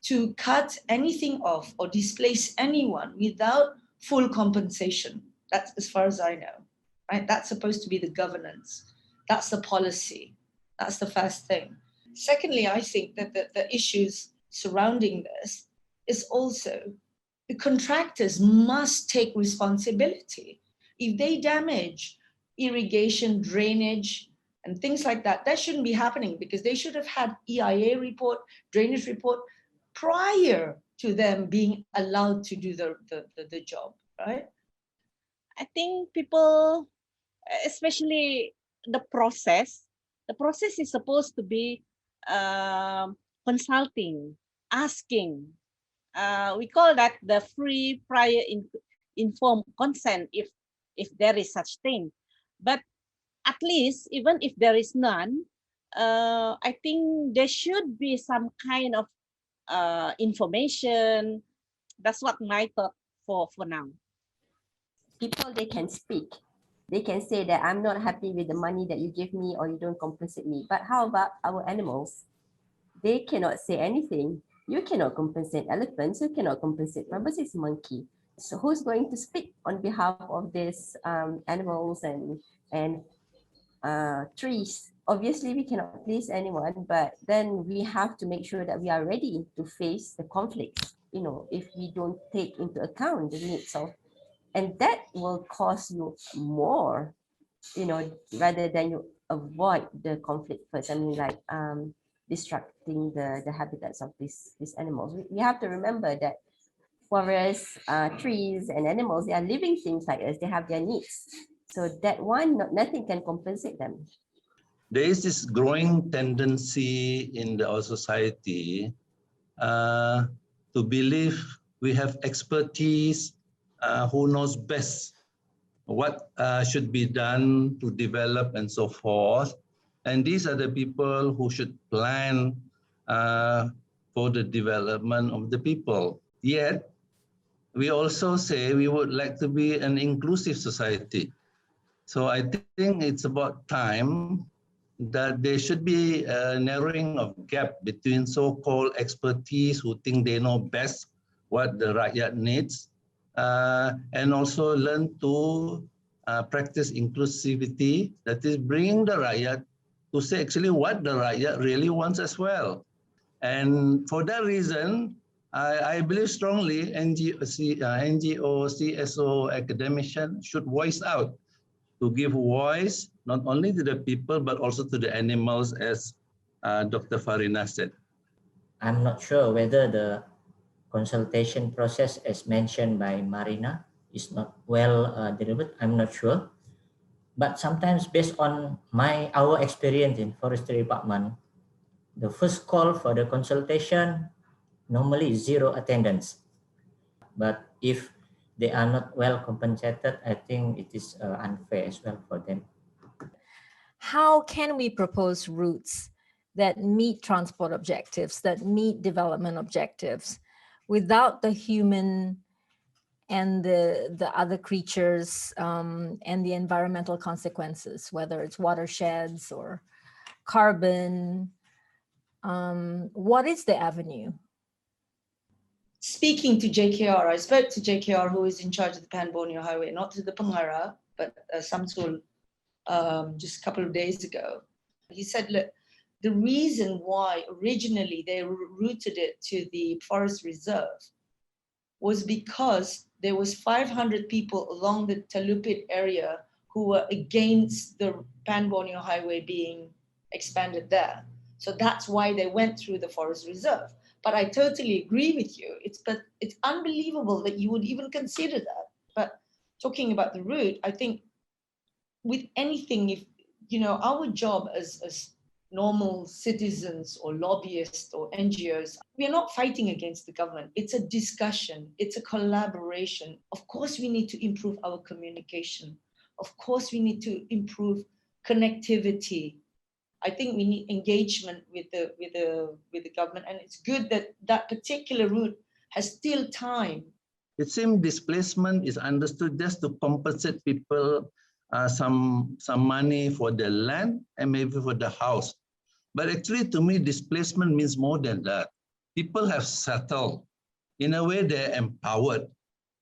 to cut anything off or displace anyone without full compensation. That's as far as I know, right? That's supposed to be the governance. That's the policy. That's the first thing. Secondly, I think that the issues surrounding this is also the contractors must take responsibility. If they damage irrigation, drainage, and things like that, that shouldn't be happening because they should have had EIA report, drainage report prior to them being allowed to do the job, right? I think people, especially the process is supposed to be consulting, asking. We call that the free prior informed consent if there is such thing. But at least even if there is none, I think there should be some kind of information. That's what my thought for now. People, they can speak. They can say that I'm not happy with the money that you give me or you don't compensate me. But how about our animals? They cannot say anything. You cannot compensate elephants. You cannot compensate Barbas's monkey. So who's going to speak on behalf of these animals and trees? Obviously, we cannot please anyone, but then we have to make sure that we are ready to face the conflicts. If we don't take into account the needs of, and that will cost you more, rather than you avoid the conflict first. I mean, like destructing the habitats of these animals. We have to remember that forests, trees, and animals, they are living things like us. They have their needs. So that one, nothing can compensate them. There is this growing tendency in our society to believe we have expertise, who knows best what should be done to develop and so forth. And these are the people who should plan for the development of the people. Yet, we also say we would like to be an inclusive society. So I think it's about time that there should be a narrowing of gap between so-called expertise who think they know best what the rakyat needs, and also learn to practice inclusivity, that is bringing the rakyat to say actually what the rakyat really wants as well. And for that reason, I believe strongly NGO, CSO, academicians should voice out to give voice not only to the people but also to the animals, as Dr. Farina said. I'm not sure whether the consultation process, as mentioned by Marina, is not well delivered. I'm not sure. But sometimes, based on our experience in forestry department, the first call for the consultation normally is zero attendance. But if they are not well compensated, I think it is unfair as well for them. How can we propose routes that meet transport objectives, that meet development objectives, without the human and the other creatures and the environmental consequences, whether it's watersheds or carbon? What is the avenue? Speaking to JKR, I spoke to JKR, who is in charge of the Pan Borneo Highway, not to the Pengarah, but Samsul, just a couple of days ago. He said, look, the reason why originally they routed it to the forest reserve was because there was 500 people along the Talupit area who were against the Pan Borneo Highway being expanded there. So that's why they went through the forest reserve. But I totally agree with you. It's unbelievable that you would even consider that. But talking about the route, I think with anything, if our job as normal citizens or lobbyists or NGOs, we are not fighting against the government. It's a discussion. It's a collaboration. Of course, we need to improve our communication. Of course, we need to improve connectivity. I think we need engagement with the government, and it's good that that particular route has still time. It seems displacement is understood just to compensate people some money for the land and maybe for the house. But actually, to me, displacement means more than that. People have settled. In a way, they're empowered.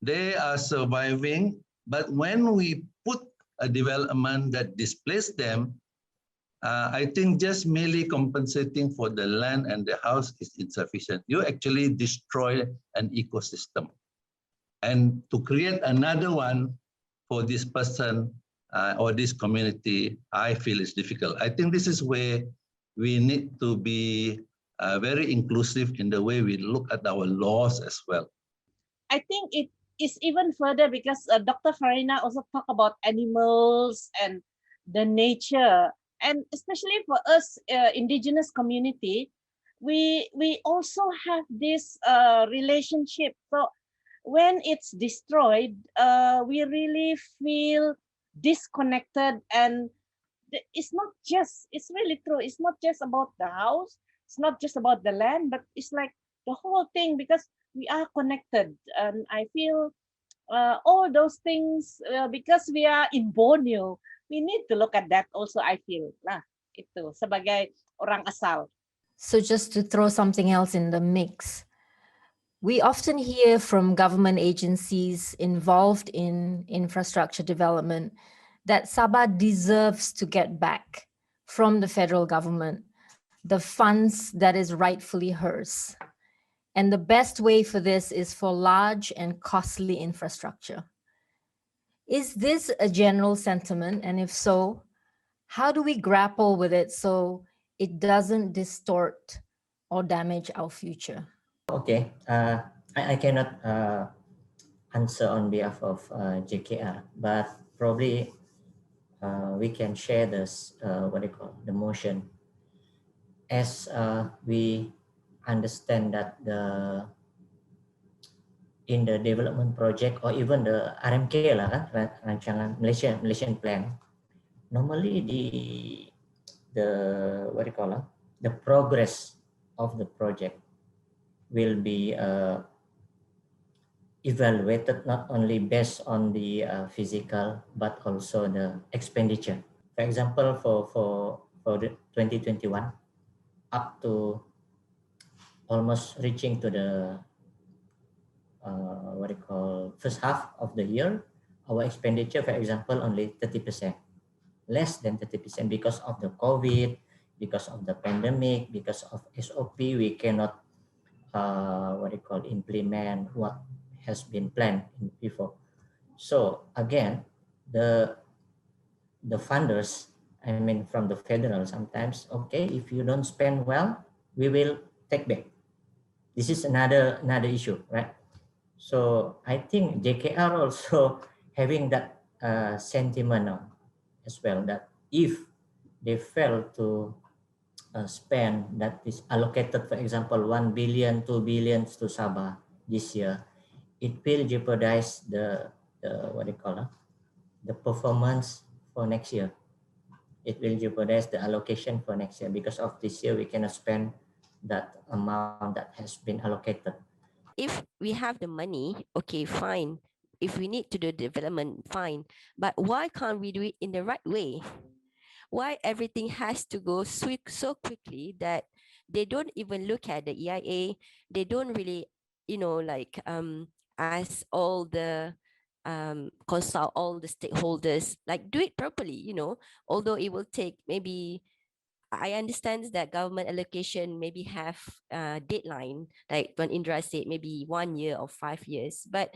They are surviving. But when we put a development that displaces them, I think just merely compensating for the land and the house is insufficient. You actually destroy an ecosystem. And to create another one for this person or this community, I feel is difficult. I think this is where we need to be very inclusive in the way we look at our laws as well. I think it is even further because Dr. Farina also talked about animals and the nature. And especially for us, indigenous community, we also have this relationship. So when it's destroyed, we really feel disconnected, and it's really true. It's not just about the house. It's not just about the land, but it's like the whole thing, because we are connected. And I feel all those things, because we are in Borneo, we need to look at that also, I feel. Itu sebagai orang asal. So just to throw something else in the mix, we often hear from government agencies involved in infrastructure development that Sabah deserves to get back from the federal government the funds that is rightfully hers. And the best way for this is for large and costly infrastructure. Is this a general sentiment? And if so, how do we grapple with it so it doesn't distort or damage our future? Okay, I cannot answer on behalf of JKR, but probably we can share this, the motion. As we understand that in the development project or even the RMK lah kan, rancangan Malaysian plan, normally the progress of the project will be evaluated not only based on the physical but also the expenditure. For example, for the 2021, up to almost reaching to the what you call first half of the year, our expenditure, for example, only 30%, less than 30% because of the COVID, because of the pandemic, because of SOP, we cannot what you call implement what has been planned before. So again, the funders, I mean from the federal, sometimes okay, if you don't spend well, we will take back. This is another issue, right? So I think JKR also having that sentiment as well, that if they fail to spend that is allocated, for example, 1 billion, 2 billion to Sabah this year, it will jeopardize the what do you call the performance for next year. It will jeopardize the allocation for next year because of this year we cannot spend that amount that has been allocated. If we have the money, okay, fine. If we need to do development, fine. But why can't we do it in the right way? Why everything has to go so quickly that they don't even look at the EIA? They don't really, ask all the consult all the stakeholders, like do it properly, although it will take maybe, I understand that government allocation maybe have a deadline, like when Indra said, maybe 1 year or 5 years. But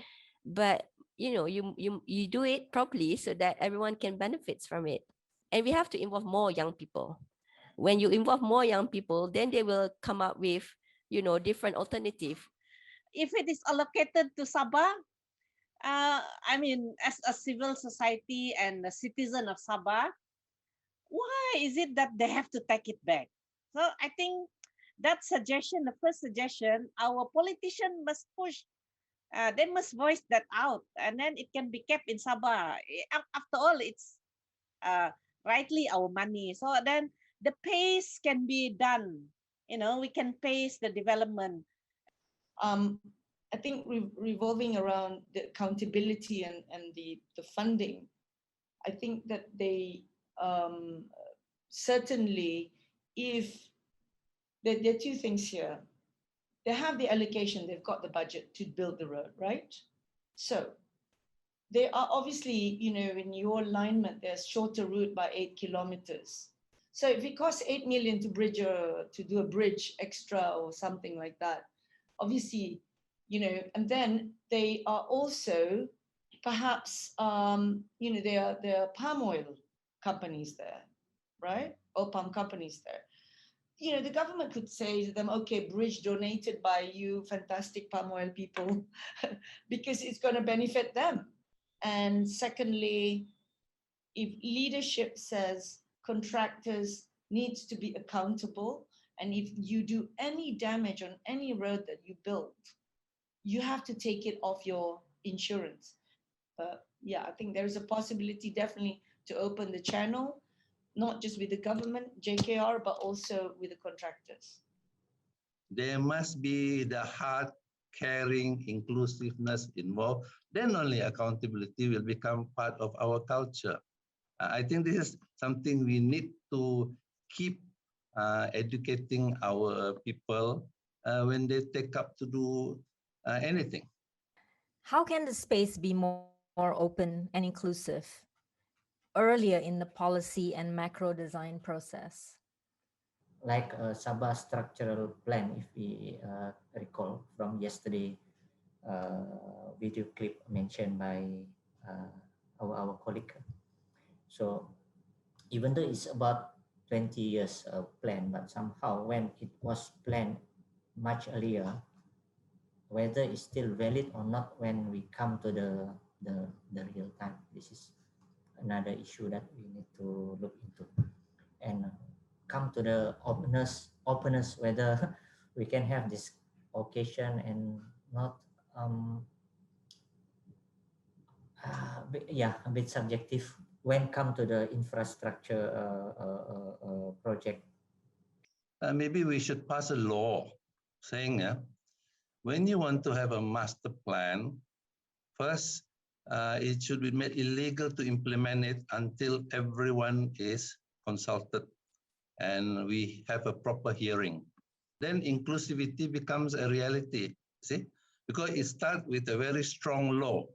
you do it properly so that everyone can benefits from it. And we have to involve more young people. When you involve more young people, then they will come up with, different alternative. If it is allocated to Sabah, I mean, as a civil society and a citizen of Sabah, why is it that they have to take it back? So I think that suggestion, the first suggestion, our politician must push. They must voice that out, and then it can be kept in Sabah. After all, it's rightly our money. So then the pace can be done. We can pace the development. I think revolving around the accountability and the funding, I think that they certainly, if there are two things here. They have the allocation, they've got the budget to build the road, right? So they are obviously, in your alignment, there's shorter route by 8 kilometers. So if it costs 8 million to do a bridge extra or something like that, obviously, and then they are also perhaps, there are palm oil companies there, right? Or palm companies there. The government could say to them, okay, bridge donated by you fantastic palm oil people, because it's going to benefit them. And secondly, if leadership says contractors needs to be accountable, and if you do any damage on any road that you build, you have to take it off your insurance. Yeah, I think there is a possibility definitely to open the channel, not just with the government, JKR, but also with the contractors. There must be the heart, caring, inclusiveness involved. Then only accountability will become part of our culture. I think this is something we need to keep educating our people when they take up to do anything. How can the space be more open and inclusive earlier in the policy and macro design process? Like a Sabah structural plan, if we recall from yesterday video clip mentioned by our colleague. So even though it's about 20 years plan, but somehow when it was planned much earlier, whether it's still valid or not when we come to the real time, this is another issue that we need to look into and come to the openness whether we can have this occasion and not a bit subjective when come to the infrastructure project. maybe we should pass a law saying, when you want to have a master plan, first, it should be made illegal to implement it until everyone is consulted and we have a proper hearing. Then inclusivity becomes a reality, see? Because it starts with a very strong law.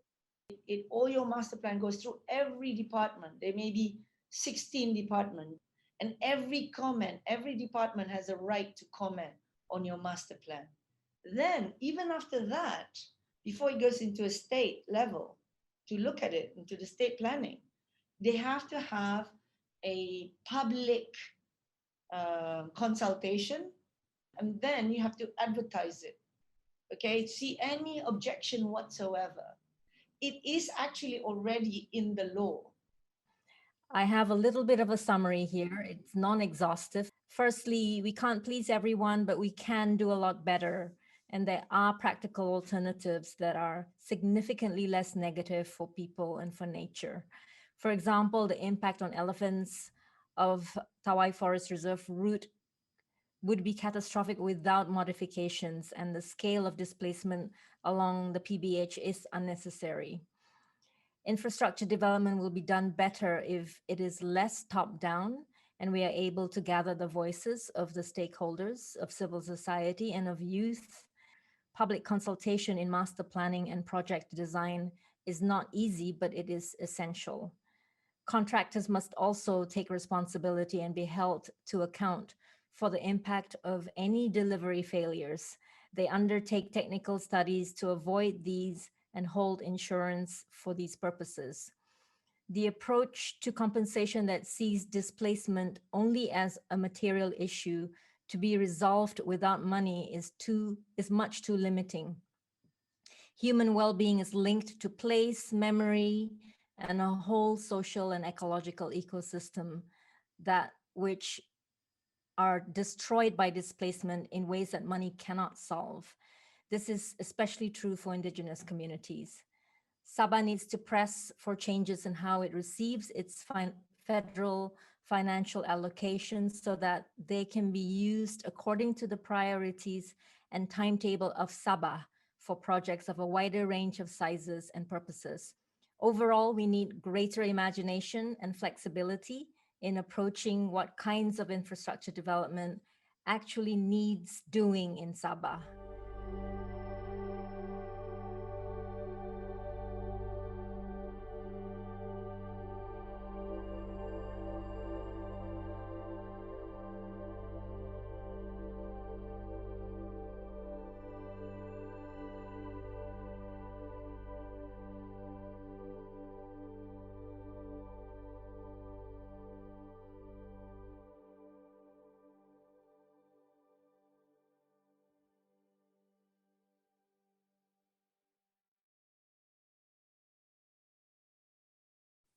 All your master plan goes through every department. There may be 16 departments, and every department has a right to comment on your master plan. Then, even after that, before it goes into a state level to look at it, into the state planning, they have to have a public consultation, and then you have to advertise it. Okay, see any objection whatsoever. It is actually already in the law. I have a little bit of a summary here. It's non-exhaustive. Firstly, we can't please everyone, but we can do a lot better. And there are practical alternatives that are significantly less negative for people and for nature. For example, the impact on elephants of Tawai Forest Reserve route would be catastrophic without modifications, and the scale of displacement along the PBH is unnecessary. Infrastructure development will be done better if it is less top-down and we are able to gather the voices of the stakeholders, of civil society, and of youth. Public consultation in master planning and project design is not easy, but it is essential. Contractors must also take responsibility and be held to account for the impact of any delivery failures. They undertake technical studies to avoid these and hold insurance for these purposes. The approach to compensation that sees displacement only as a material issue to be resolved without money is much too limiting. Human well-being is linked to place, memory, and a whole social and ecological ecosystem that which are destroyed by displacement in ways that money cannot solve. This is especially true for indigenous communities. Sabah needs to press for changes in how it receives its federal financial allocations so that they can be used according to the priorities and timetable of Sabah for projects of a wider range of sizes and purposes. Overall, we need greater imagination and flexibility in approaching what kinds of infrastructure development actually needs doing in Sabah.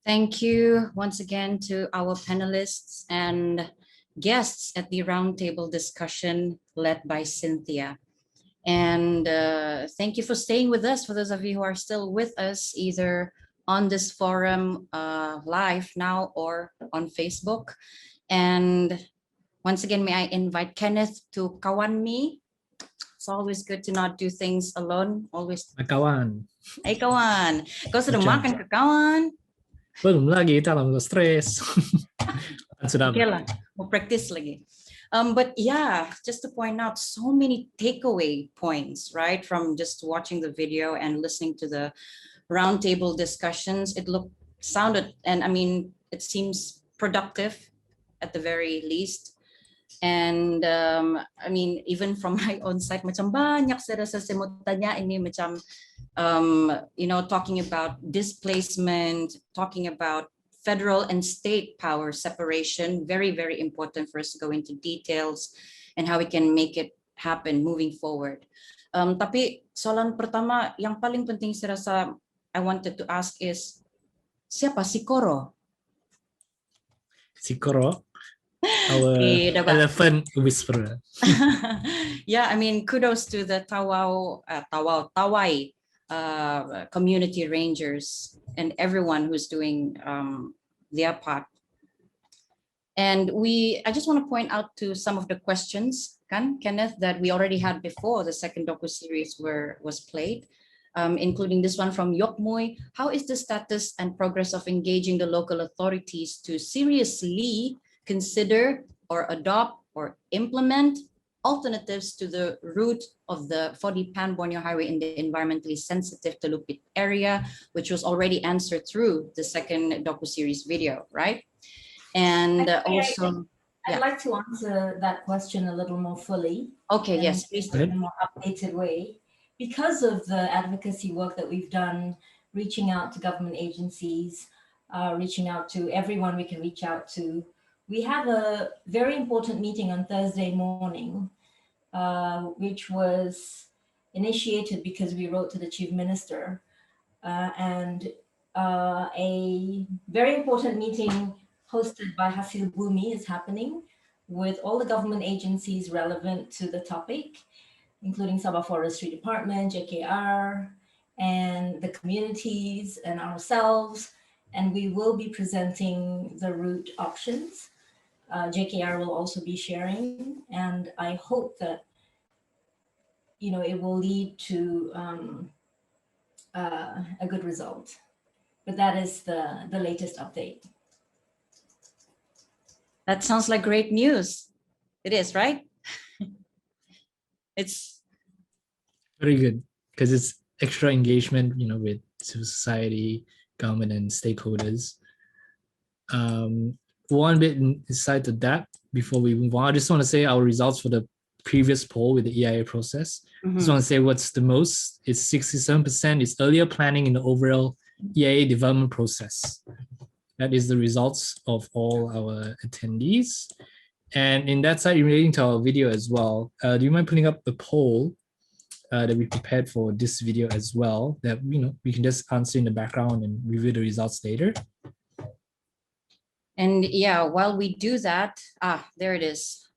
Thank you once again to our panelists and guests at the roundtable discussion led by Cynthia. And thank you for staying with us, for those of you who are still with us, either on this forum live now or on Facebook. And once again, may I invite Kenneth to kawan me. It's always good to not do things alone. Always. Kawan. Hey kawan, kau sudah Macam. makan ke kawan? Belum lagi, dalam stres. Sudah. Okay lah, mau practice lagi. But yeah, just to point out so many takeaway points, right? From just watching the video and listening to the roundtable discussions, sounded, and I mean, it seems productive at the very least. And I mean, even from my own side, macam banyak saya rasa saya mau tanya ini macam, you know, talking about displacement, talking about federal and state power separation, very, very important for us to go into details and how we can make it happen moving forward. Tapi soalan pertama yang paling penting saya rasa I wanted to ask is, siapa si Koro? Si Koro? Our elephant whisperer. Yeah, I mean, kudos to the Tawai community rangers and everyone who's doing their part. And I just want to point out to some of the questions, Kenneth, that we already had before the second docu-series was played, including this one from Yokmoy. How is the status and progress of engaging the local authorities to seriously consider or adopt or implement alternatives to the route of for the Pan Borneo Highway in the environmentally sensitive Telupit area, which was already answered through the second docu-series video, right? And also, I'd like to answer that question a little more fully. Okay, yes, please. In a more updated way. Because of the advocacy work that we've done, reaching out to government agencies, reaching out to everyone we can reach out to, we have a very important meeting on Thursday morning, which was initiated because we wrote to the Chief Minister, and a very important meeting hosted by Hasil Bumi is happening with all the government agencies relevant to the topic, including Sabah Forestry Department, JKR, and the communities and ourselves. And we will be presenting the route options. JKR will also be sharing, and I hope that it will lead to a good result. But that is the latest update. That sounds like great news. It is, right? It's very good because it's extra engagement, with civil society, government, and stakeholders. One bit inside to that before we move on, I just want to say our results for the previous poll with the EIA process. Just want to say what's the most. It's 67% is earlier planning in the overall EIA development process. That is the results of all our attendees. And in that side, relating to our video as well, do you mind putting up the poll that we prepared for this video as well, that we can just answer in the background and review the results later? And yeah, while we do that, there it is.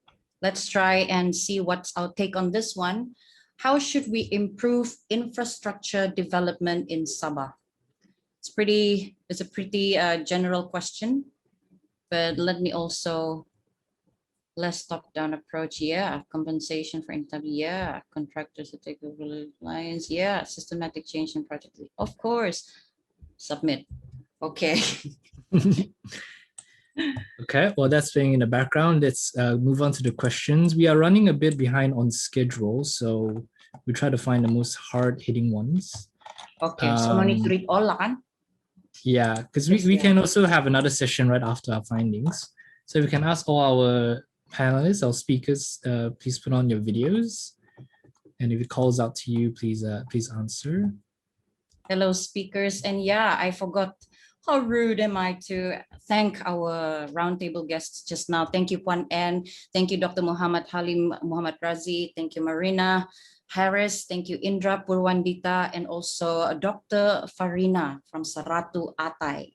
Let's try and see what's our take on this one. How should we improve infrastructure development in Sabah? It's a pretty general question, but let me also, less top-down approach. Yeah, compensation for yeah, contractors to take over lines. Yeah, systematic change in project. Of course, submit. Okay. Okay, well, that's playing in the background. Let's move on to the questions. We are running a bit behind on schedule, so we try to find the most hard-hitting ones. Okay, so no need to read all, kan? Yeah, because we can also have another session right after our findings. So we can ask all our panelists, our speakers, please put on your videos. And if it calls out to you, please answer. Hello, speakers. And yeah, I forgot. How rude am I to thank our roundtable guests just now. Thank you, Puan N. Thank you, Dr. Muhammad Halim Muhammad Razi. Thank you, Marina Harris. Thank you, Indra Purwandita, and also Dr. Farina from Saratu Atay.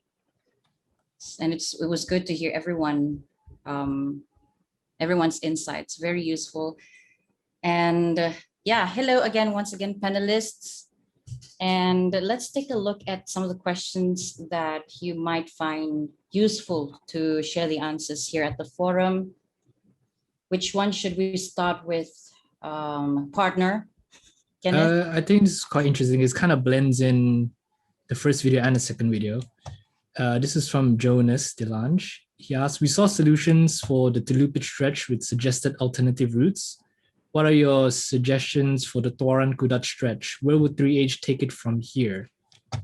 And it was good to hear everyone's insights, very useful. And yeah, hello again, once again, panelists. And let's take a look at some of the questions that you might find useful to share the answers here at the forum. Which one should we start with? Partner, Kenneth? I think this is quite interesting. It kind of blends in the first video and the second video. This is from Jonas Delange. He asked, we saw solutions for the Telupit stretch with suggested alternative routes. What are your suggestions for the Tuaran Kudat stretch? Where would 3H take it from here?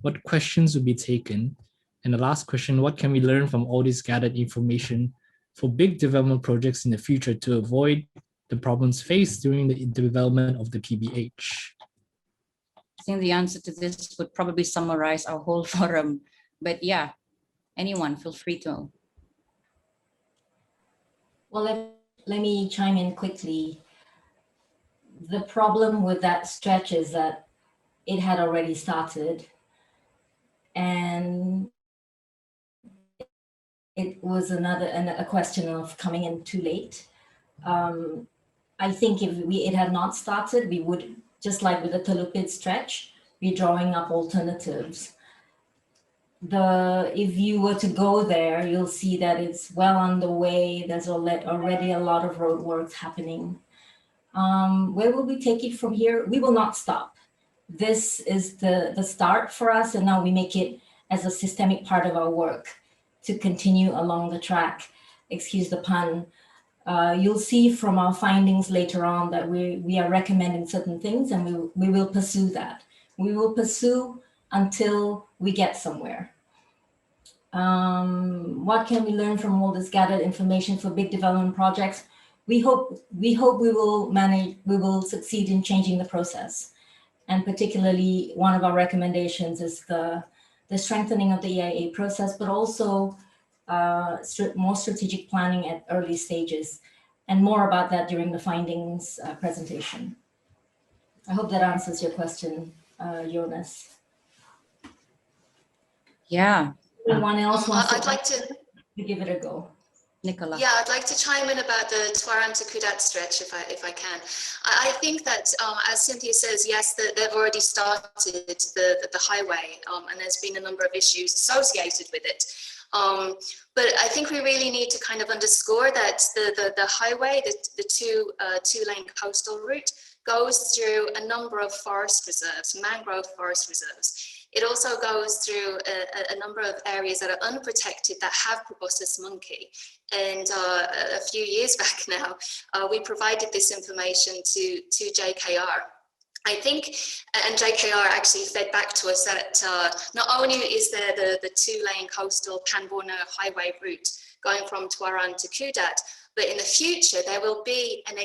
What questions would be taken? And the last question, what can we learn from all this gathered information for big development projects in the future to avoid the problems faced during the development of the PBH? I think the answer to this would probably summarize our whole forum. But yeah, anyone, feel free to. Well, let me chime in quickly. The problem with that stretch is that it had already started and it was a question of coming in too late. I think if it had not started, we would, just like with the Telupit stretch, be drawing up alternatives. If you were to go there, you'll see that it's well on the way. There's already a lot of roadworks happening. Where will we take it from here? We will not stop. This is the start for us, and now we make it as a systemic part of our work to continue along the track. Excuse the pun. You'll see from our findings later on that we are recommending certain things, and we will pursue that. We will pursue until we get somewhere. What can we learn from all this gathered information for big development projects? We hope we will succeed in changing the process. And particularly one of our recommendations is the strengthening of the EIA process, but also more strategic planning at early stages, and more about that during the findings presentation. I hope that answers your question, Jonas. Yeah. Anyone else wants I'd like to give it a go? Nicola. Yeah, I'd like to chime in about the Tuaran to Kudat stretch, if I can. I think that, as Cynthia says, yes, they've already started the highway, and there's been a number of issues associated with it. But I think we really need to kind of underscore that the highway, the two-lane coastal route, goes through a number of forest reserves, mangrove forest reserves. It also goes through a number of areas that are unprotected that have proboscis monkey. And a few years back now, we provided this information to JKR. I think, and JKR actually fed back to us that not only is there the two-lane coastal Pan Borneo Highway route going from Tuaran to Kudat, but in the future there will be an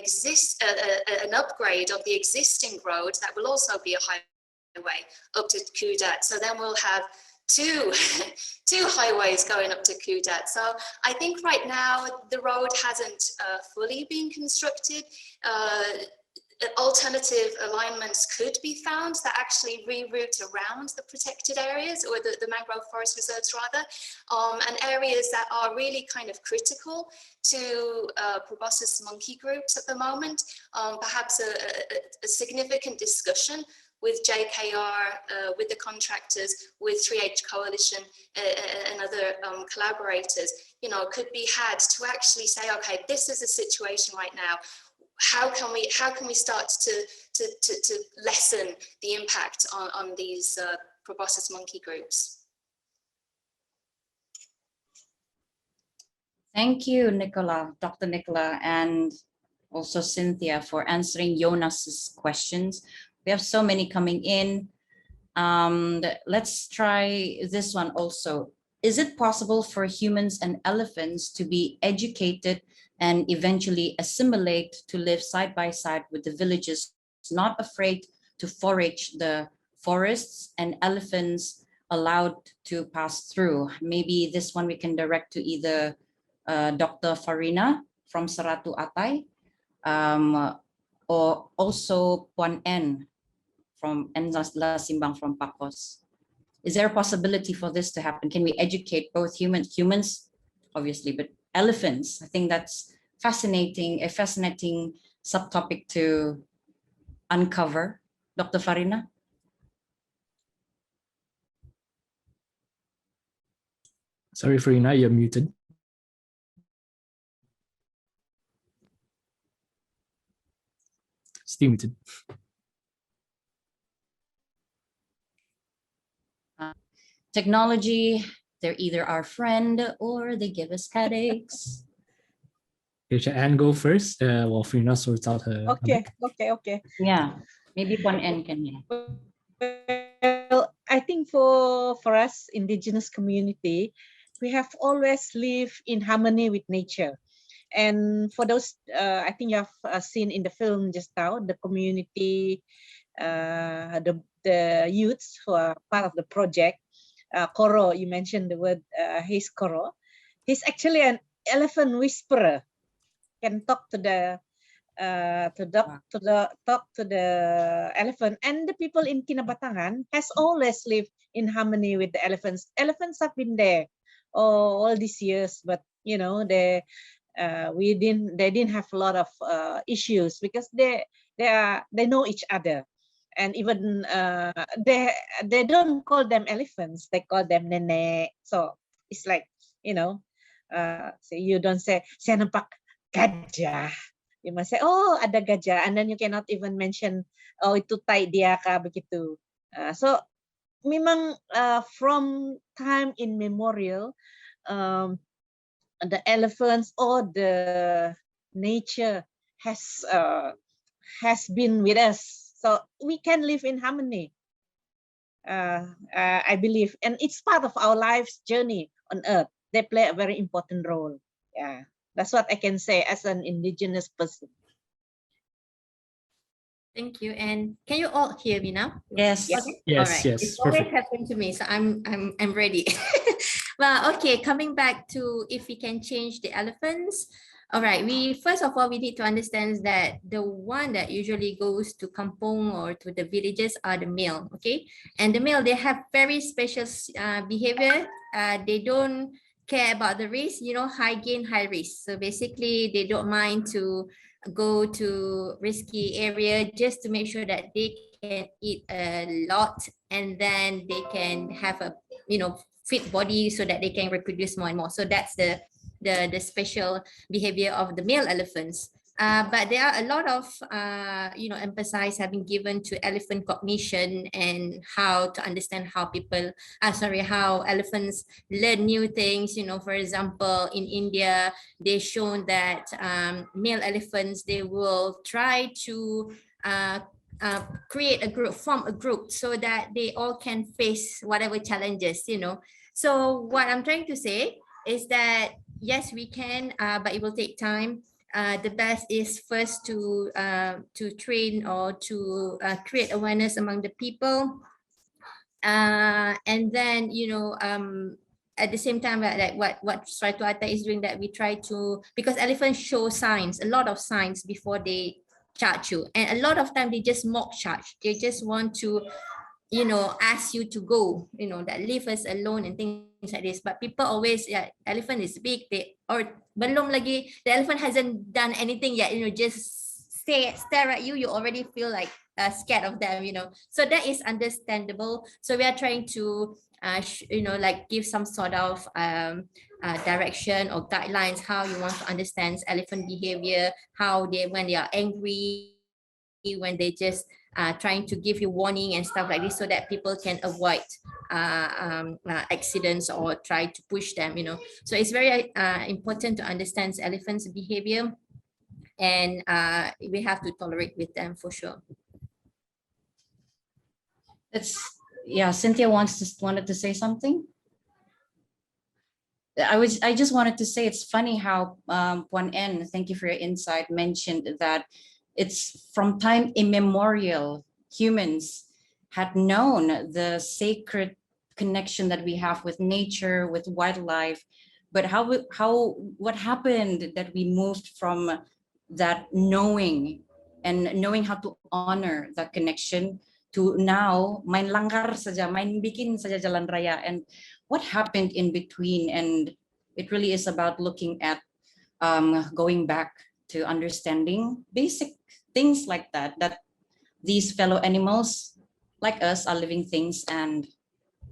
upgrade of the existing road that will also be a highway up to Kudat. So then we'll have two highways going up to Kudat. So I think right now the road hasn't fully been constructed. Alternative alignments could be found that actually reroute around the protected areas, or the mangrove forest reserves rather, and areas that are really kind of critical to proboscis monkey groups at the moment. Perhaps a significant discussion with JKR, with the contractors, with 3H Coalition and other collaborators, could be had to actually say, okay, this is a situation right now. How can we start to lessen the impact on these proboscis monkey groups? Thank you, Nicola, Dr. Nicola, and also Cynthia for answering Jonas's questions. We have so many coming in. Let's try this one also. Is it possible for humans and elephants to be educated and eventually assimilate to live side by side with the villages, not afraid to forage the forests, and elephants allowed to pass through? Maybe this one we can direct to either Dr. Farina from Seratu Atai, or also Puan N from Simbang from Pakos. Is there a possibility for this to happen? Can we educate both humans, obviously, but elephants? I think that's fascinating, a fascinating subtopic to uncover. Dr. Farina? Sorry, Farina, you're muted. Still muted. Technology, they're either our friend or they give us headaches. Should Anne go first while Farina sorts out her... Okay. Yeah, maybe one N can hear. Well, I think for us, indigenous community, we have always lived in harmony with nature. And for those, I think you have seen in the film just now, the community, the youths who are part of the project, Koro, you mentioned the word, he's Koro. He's actually an elephant whisperer, can talk to the talk to the elephant. And the people in Kinabatangan has always lived in harmony with the elephants. Elephants have been there all these years, but they didn't have a lot of issues because they know each other. and even they don't call them elephants, they call them nenek. So it's like, you know, so you don't say saya nampak gajah, you must say oh ada gajah, and then you cannot even mention oh itu tai dia kah begitu. So memang from time immemorial, the elephants or the nature has been with us, so we can live in harmony. I believe, and it's part of our life's journey on earth. They play a very important role. Yeah, that's what I can say as an indigenous person. Thank you. And can you all hear me now? Yes. Okay. Yes, all right. yes, It's always perfect. happened to me, so I'm ready. Well, okay. Coming back to if we can change the elephants. All right. We first of all we need to understand that the one that usually goes to kampong or to the villages are the male. Okay, and the male, they have very special behavior. They don't care about the risk. You know, high gain, high risk. So basically, they don't mind to go to risky area just to make sure that they can eat a lot and then they can have a, you know, fit body so that they can reproduce more and more. So that's the special behavior of the male elephants. But there are a lot of you know, emphasis having given to elephant cognition and how to understand how people how elephants learn new things. You know, for example, in India, they've shown that male elephants, they will try to create a group, form a group so that they all can face whatever challenges, you know. So what I'm trying to say is that yes, we can, but it will take time. The best is first to train or to create awareness among the people, and then, you know, at the same time, like what Sratu Atta is doing, that we try to, because elephants show signs, a lot of signs before they charge you, and a lot of time they just mock charge. They just want to, you know, ask you to go, you know, that leave us alone and things like this. But people always, yeah, elephant is big, they, or belum lagi, the elephant hasn't done anything yet, you know, just stare at you, you already feel like scared of them, you know. So that is understandable. So we are trying to you know, like give some sort of direction or guidelines how you want to understand elephant behavior, how they, when they are angry, when they just trying to give you warning and stuff like this, so that people can avoid accidents or try to push them, you know. So it's very important to understand elephants' behavior, and we have to tolerate with them for sure. It's, yeah, Cynthia wanted to say something. I just wanted to say it's funny how Puan N, thank you for your insight, mentioned that it's from time immemorial, humans had known the sacred connection that we have with nature, with wildlife, but what happened that we moved from that knowing and knowing how to honor that connection to now main langgar saja, main bikin saja jalan raya, and what happened in between. And it really is about looking at going back to understanding basic things like that, that these fellow animals like us are living things, and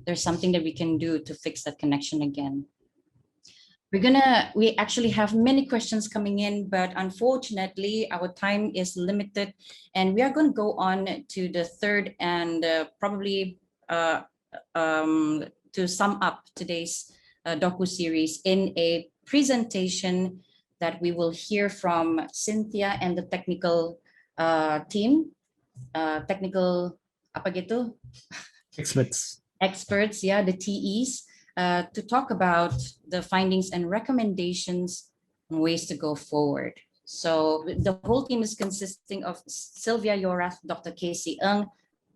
there's something that we can do to fix that connection again. We actually have many questions coming in, but unfortunately our time is limited, and we are going to go on to the third and probably to sum up today's docu-series in a presentation that we will hear from Cynthia and the technical team, technical apa gitu? Experts, yeah, the TEs, to talk about the findings and recommendations and ways to go forward. So the whole team is consisting of Sylvia Yorath, Dr. Casey Ng,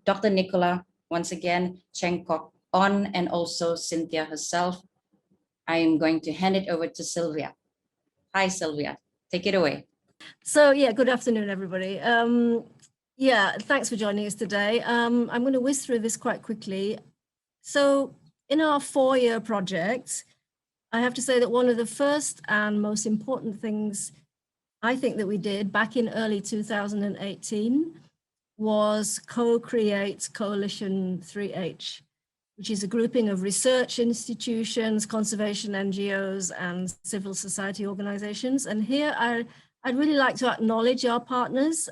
Dr. Nicola, once again, Cheng Kok On, and also Cynthia herself. I am going to hand it over to Sylvia. Hi, Sylvia, take it away. So yeah, good afternoon, everybody. Yeah, thanks for joining us today. I'm going to whiz through this quite quickly. So in our 4-year project, I have to say that one of the first and most important things I think that we did back in early 2018 was co-create Coalition 3H, which is a grouping of research institutions, conservation NGOs, and civil society organizations. And here I'd really like to acknowledge our partners,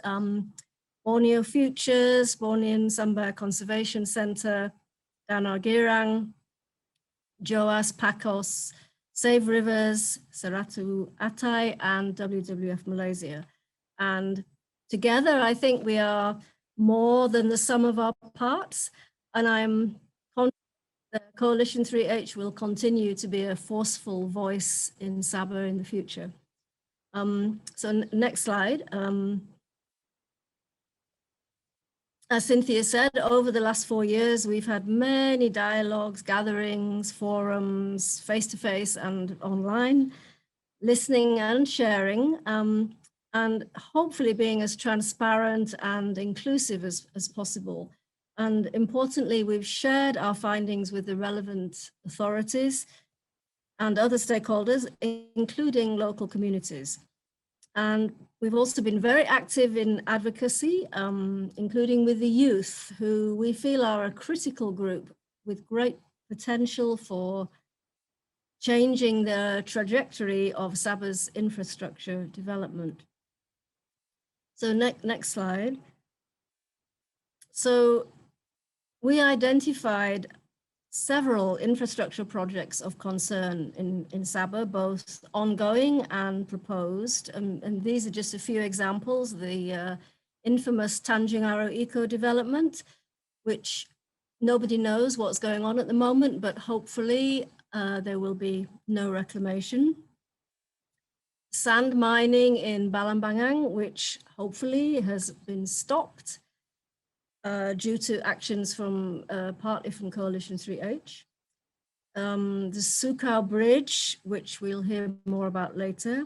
Borneo Futures, Bornean Samba Conservation Center, Danau Girang, Joas Pacos, Save Rivers, Saratu Atai, and WWF Malaysia. And together, I think we are more than the sum of our parts. And I'm confident that Coalition 3H will continue to be a forceful voice in Sabah in the future. So next slide. As Cynthia said, over the last 4 years, we've had many dialogues, gatherings, forums, face-to-face and online, listening and sharing, and hopefully being as transparent and inclusive as possible. And importantly, we've shared our findings with the relevant authorities and other stakeholders, including local communities. And we've also been very active in advocacy, including with the youth, who we feel are a critical group with great potential for changing the trajectory of Sabah's infrastructure development. So next slide. So we identified several infrastructure projects of concern in Sabah, both ongoing and proposed. And these are just a few examples. The infamous Tanjung Aro Eco Development, which nobody knows what's going on at the moment, but hopefully there will be no reclamation. Sand mining in Balambangan, which hopefully has been stopped due to actions from partly from Coalition 3H. The Sukau Bridge, which we'll hear more about later.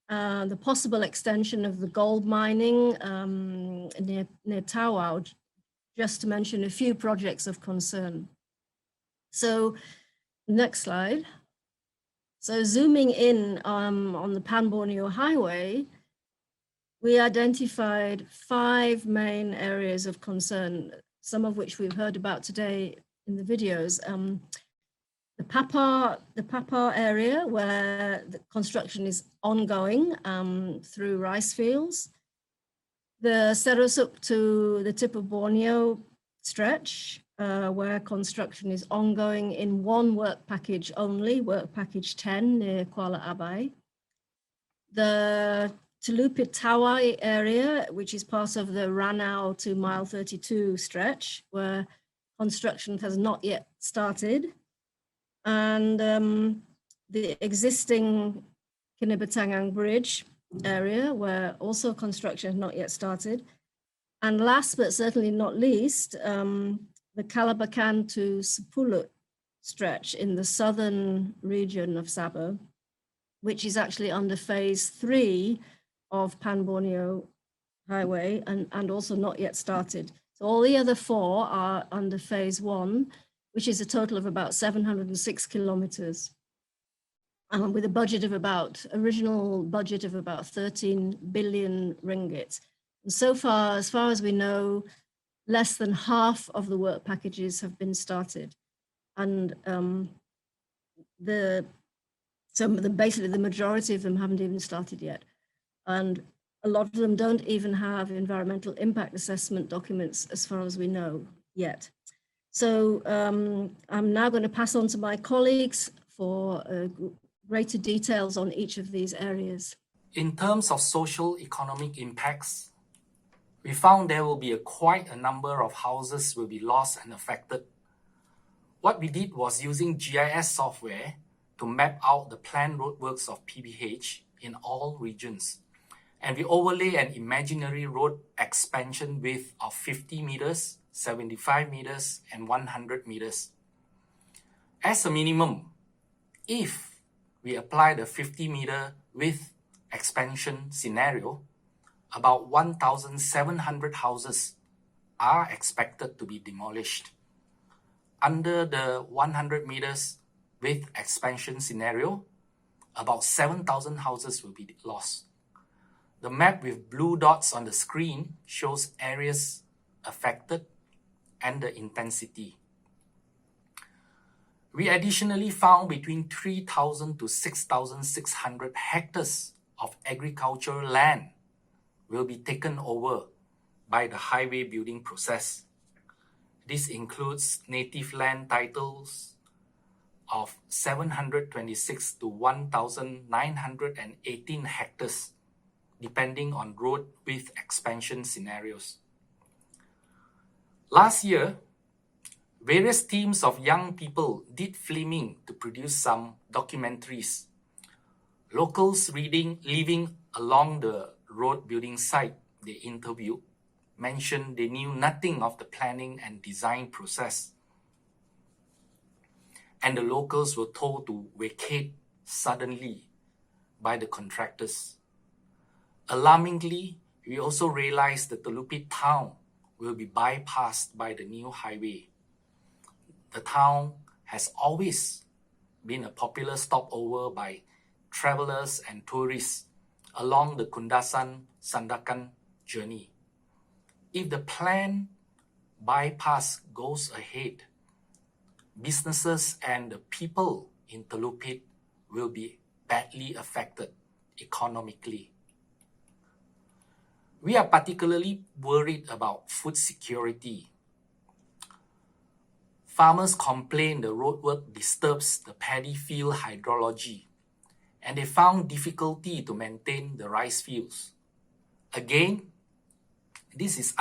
The possible extension of the gold mining near Tawau, just to mention a few projects of concern. So next slide. So zooming in on the Pan Borneo Highway, we identified 5 main areas of concern, some of which we've heard about today in the videos. The Papar area, where the construction is ongoing through rice fields. The Serosuk to the tip of Borneo stretch, where construction is ongoing in one work package only, work package 10 near Kuala Abai. The Telupit Tawai area, which is part of the Ranau to mile 32 stretch, where construction has not yet started. And the existing Kinabatangang Bridge area, where also construction has not yet started. And last but certainly not least, the Kalabakan to Sepulut stretch in the southern region of Sabah, which is actually under phase 3 of Pan Borneo Highway and also not yet started. So all the other 4 are under phase 1, which is a total of about 706 kilometers. With a original budget of about 13 billion ringgit. And so far, as far as we know, less than half of the work packages have been started. And basically the majority of them haven't even started yet. And a lot of them don't even have environmental impact assessment documents as far as we know yet. So I'm now going to pass on to my colleagues for greater details on each of these areas. In terms of social economic impacts, we found there will be quite a number of houses will be lost and affected. What we did was using GIS software to map out the planned roadworks of PBH in all regions. And we overlay an imaginary road expansion width of 50 meters, 75 meters, and 100 meters. As a minimum, if we apply the 50-meter width expansion scenario, about 1,700 houses are expected to be demolished. Under the 100 meters width expansion scenario, about 7,000 houses will be lost. The map with blue dots on the screen shows areas affected and the intensity. We additionally found between 3,000 to 6,600 hectares of agricultural land will be taken over by the highway building process. This includes native land titles of 726 to 1,918 hectares, depending on road width expansion scenarios. Last year, various teams of young people did filming to produce some documentaries. Locals living along the road building site they interviewed mentioned they knew nothing of the planning and design process. And the locals were told to vacate suddenly by the contractors. Alarmingly, we also realized that the Telupit town will be bypassed by the new highway. The town has always been a popular stopover by travelers and tourists along the Kundasan-Sandakan journey. If the planned bypass goes ahead, businesses and the people in Telupit will be badly affected economically. We are particularly worried about food security. Farmers complain the roadwork disturbs the paddy field hydrology, and they found difficulty to maintain the rice fields. Again, this is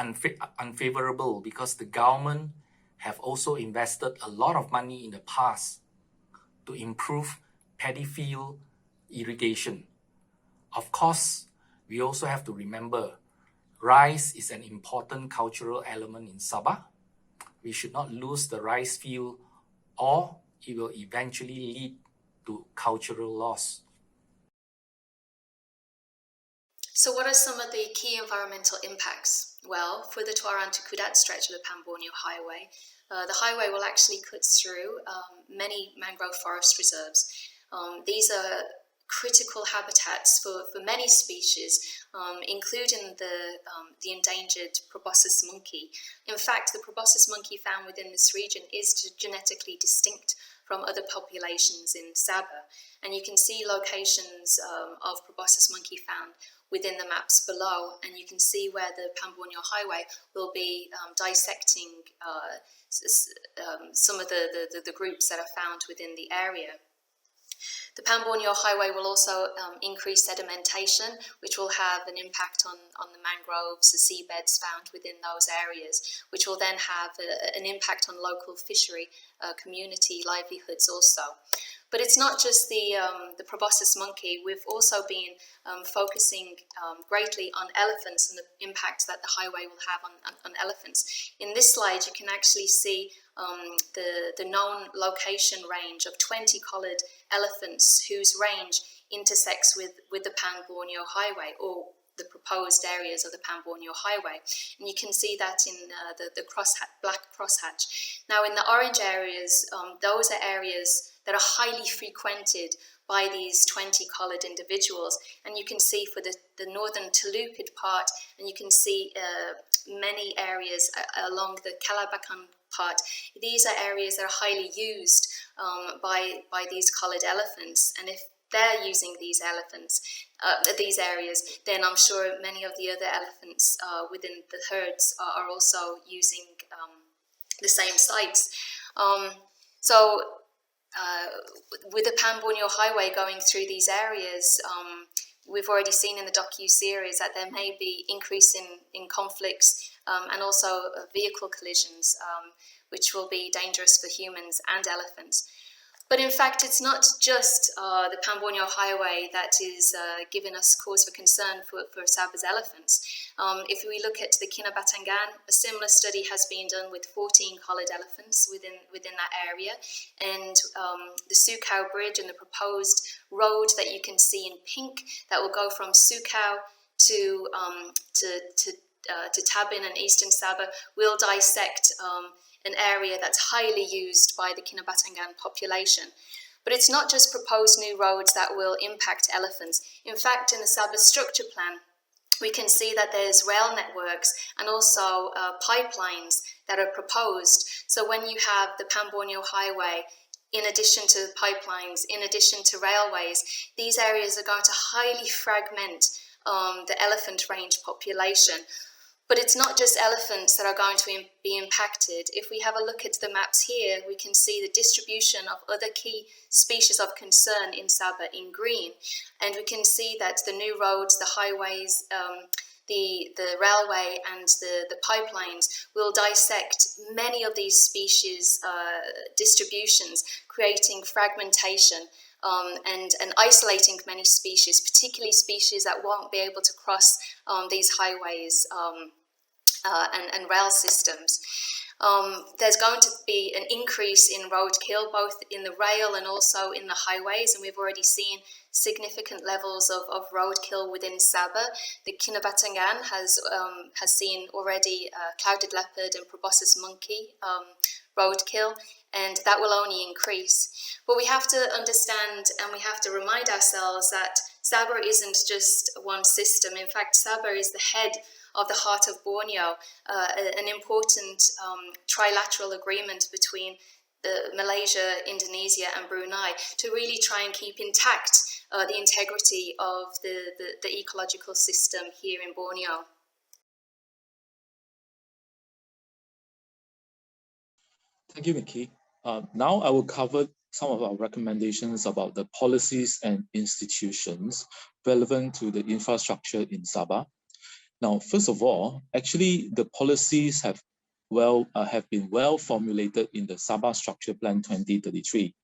unfavorable because the government have also invested a lot of money in the past to improve paddy field irrigation. Of course, we also have to remember rice is an important cultural element in Sabah. We should not lose the rice field, or it will eventually lead to cultural loss. So what are some of the key environmental impacts? Well, for the Tuaran to Kudat stretch of the Pan Borneo Highway, the highway will actually cut through many mangrove forest reserves. These are critical habitats for many species, including the endangered proboscis monkey. In fact, the proboscis monkey found within this region is genetically distinct from other populations in Sabah. And you can see locations of proboscis monkey found within the maps below, and you can see where the Pan Borneo Highway will be dissecting some of the groups that are found within the area. The Pan Borneo Highway will also increase sedimentation, which will have an impact on the mangroves, the seabeds found within those areas, which will then have an impact on local fishery community livelihoods also. But it's not just the proboscis monkey. We've also been focusing greatly on elephants and the impact that the highway will have on elephants. In this slide, you can actually see the known location range of 20 collared elephants whose range intersects with the Pan Borneo Highway, or the proposed areas of the Pan Borneo Highway. And you can see that in the black crosshatch. Now in the orange areas, those are areas that are highly frequented by these 20 collared individuals. And you can see for the northern Telupit part, and you can see many areas along the Calabacan part. These are areas that are highly used by these collared elephants. And if they're using these these areas, then I'm sure many of the other elephants within the herds are also using the same sites. With the Pan Borneo Highway going through these areas, we've already seen in the docu-series that there may be increase in conflicts and also vehicle collisions, which will be dangerous for humans and elephants. But in fact, it's not just the Pan Borneo Highway that is giving us cause for concern for Sabah's elephants. If we look at the Kinabatangan, a similar study has been done with 14 collared elephants within that area, and the Sukau Bridge and the proposed road that you can see in pink that will go from Sukau to Tabin and Eastern Sabah will dissect an area that's highly used by the Kinabatangan population. But it's not just proposed new roads that will impact elephants. In fact, in the Sabah structure plan, we can see that there's rail networks and also pipelines that are proposed. So when you have the Pan Borneo Highway, in addition to pipelines, in addition to railways, these areas are going to highly fragment the elephant range population. But it's not just elephants that are going to be impacted. If we have a look at the maps here, we can see the distribution of other key species of concern in Sabah in green. And we can see that the new roads, the highways, the railway and the pipelines will dissect many of these species distributions, creating fragmentation and isolating many species, particularly species that won't be able to cross these highways and rail systems. There's going to be an increase in roadkill, both in the rail and also in the highways, and we've already seen significant levels of roadkill within Sabah. The Kinabatangan has seen already clouded leopard and proboscis monkey roadkill, and that will only increase. But we have to understand and we have to remind ourselves that Sabah isn't just one system. In fact, Sabah is the head of the Heart of Borneo, an important trilateral agreement between Malaysia, Indonesia and Brunei to really try and keep intact the integrity of the ecological system here in Borneo. Thank you, Mickey. Now I will cover some of our recommendations about the policies and institutions relevant to the infrastructure in Sabah. Now, first of all, actually the policies have been well formulated in the Sabah Structure Plan 2033.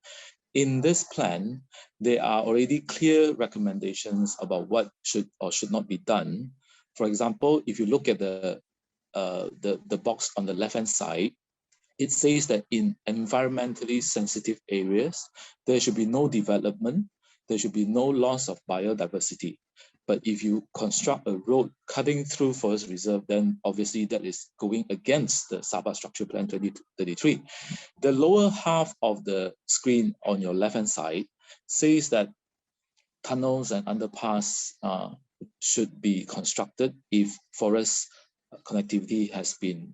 In this plan, there are already clear recommendations about what should or should not be done. For example, if you look at the box on the left-hand side, it says that in environmentally sensitive areas, there should be no development, there should be no loss of biodiversity. But if you construct a road cutting through forest reserve, then obviously that is going against the Sabah Structure Plan 2033. The lower half of the screen on your left-hand side says that tunnels and underpass should be constructed if forest connectivity has been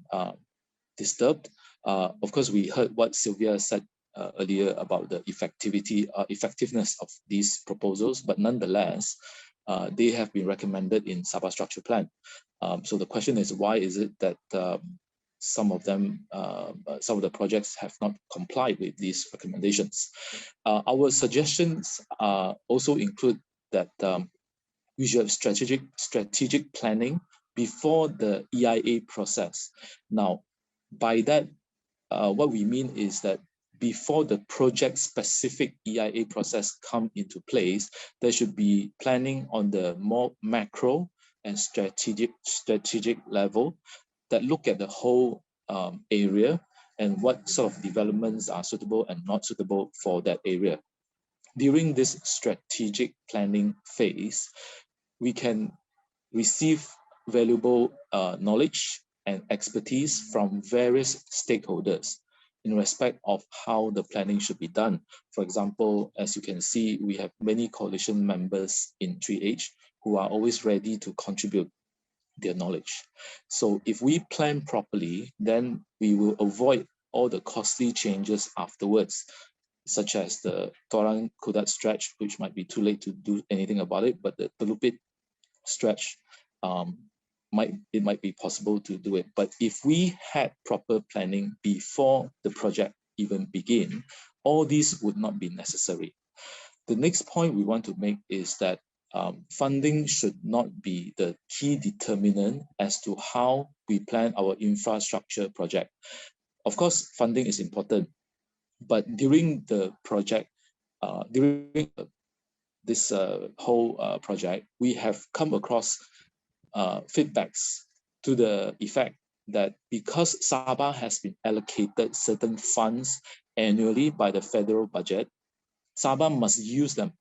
disturbed. Of course, we heard what Sylvia said earlier about the effectiveness of these proposals, but nonetheless, they have been recommended in Sabah Structure Plan. So the question is, why is it that some of the projects have not complied with these recommendations? Our suggestions also include that we should have strategic planning before the EIA process. Now, by that, what we mean is that before the project-specific EIA process come into place, there should be planning on the more macro and strategic level that look at the whole area and what sort of developments are suitable and not suitable for that area. During this strategic planning phase, we can receive valuable knowledge and expertise from various stakeholders in respect of how the planning should be done. For example, as you can see, we have many coalition members in 3H who are always ready to contribute their knowledge. So if we plan properly, then we will avoid all the costly changes afterwards, such as the Torang Kudat stretch, which might be too late to do anything about it, but the Telupit stretch, it might be possible to do it. But if we had proper planning before the project even begin, all these would not be necessary. The next point we want to make is that funding should not be the key determinant as to how we plan our infrastructure project. Of course, funding is important, but during the project, during this whole project, we have come across feedbacks to the effect that because Sabah has been allocated certain funds annually by the federal budget, Sabah must use them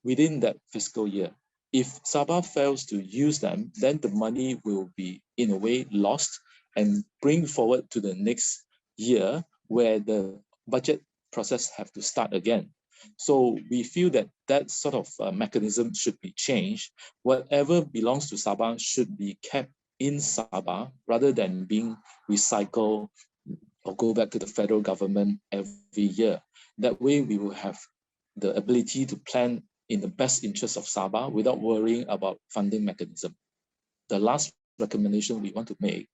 within that fiscal year. If Sabah fails to use them, then the money will be in a way lost and bring forward to the next year where the budget process have to start again. So we feel that that sort of mechanism should be changed. Whatever belongs to Sabah should be kept in Sabah rather than being recycled or go back to the federal government every year. That way we will have the ability to plan in the best interest of Sabah without worrying about funding mechanism. The last recommendation we want to make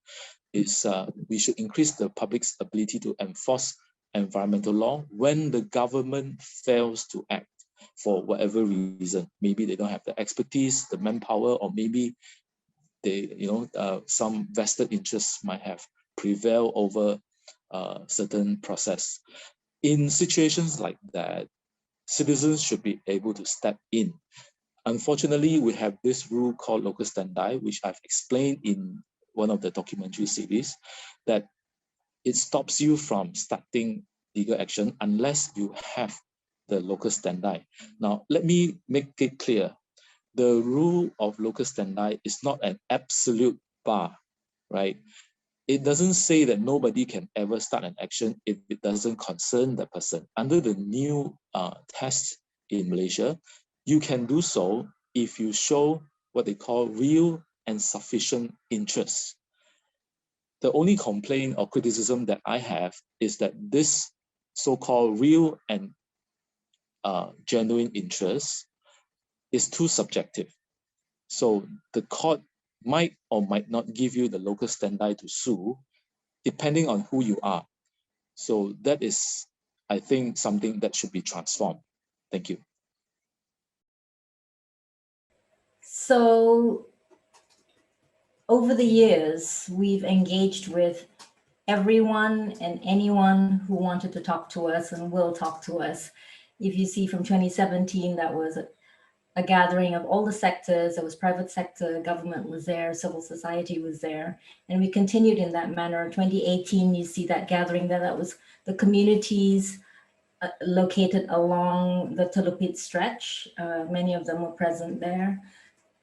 is we should increase the public's ability to enforce environmental law when the government fails to act for whatever reason. Maybe they don't have the expertise, the manpower, or maybe they, some vested interests might have prevailed over certain process. In situations like that, citizens should be able to step in. Unfortunately, we have this rule called locus standi, which I've explained in one of the documentary series, that it stops you from starting legal action unless you have the locus standi. Now, let me make it clear. The rule of locus standi is not an absolute bar, right? It doesn't say that nobody can ever start an action if it doesn't concern the person. Under the new test in Malaysia, you can do so if you show what they call real and sufficient interest. The only complaint or criticism that I have is that this so-called real and genuine interest is too subjective. So the court might or might not give you the locus standi to sue, depending on who you are. So that is, I think, something that should be transformed. Thank you. So over the years, we've engaged with everyone and anyone who wanted to talk to us and will talk to us. If you see from 2017, that was a gathering of all the sectors. There was private sector, government was there, civil society was there, and we continued in that manner. 2018, you see that gathering there, that was the communities located along the Telupit stretch. Many of them were present there.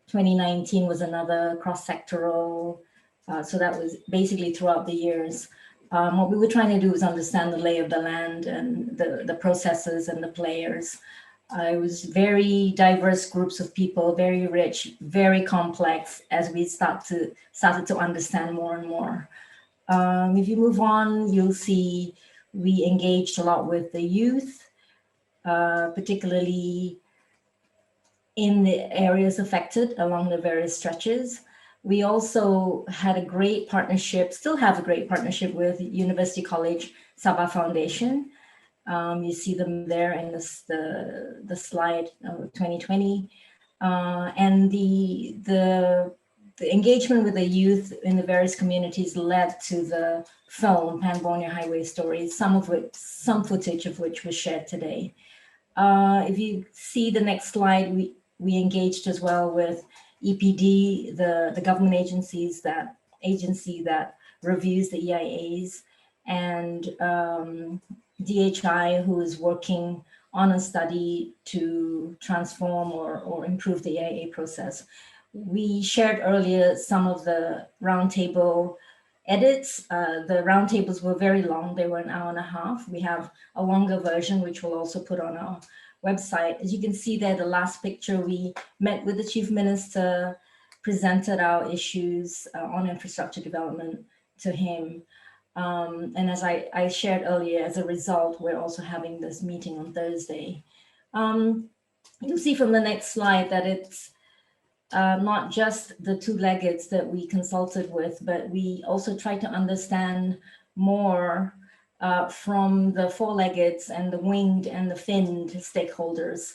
2019 was another cross-sectoral, so that was basically throughout the years. What we were trying to do was understand the lay of the land and the processes and the players. It was very diverse groups of people, very rich, very complex as we started to understand more and more. If you move on, you'll see we engaged a lot with the youth, particularly in the areas affected along the various stretches. We also had a great partnership, still have a great partnership with University College Sabah Foundation. You see them there in the slide 2020. And the engagement with the youth in the various communities led to the film Pan Borneo Highway Stories, some footage of which was shared today. If you see the next slide, we engaged as well with EPD, the government agency that reviews the EIAs, and DHI, who is working on a study to transform or improve the EIA process. We shared earlier some of the roundtable edits. The roundtables were very long. They were an hour and a half. We have a longer version, which we'll also put on our website. As you can see there, the last picture, we met with the Chief Minister, presented our issues on infrastructure development to him. And as I shared earlier, as a result, we're also having this meeting on Thursday. You'll see from the next slide that it's not just the two-leggeds that we consulted with, but we also tried to understand more from the four-leggeds and the winged and the finned stakeholders.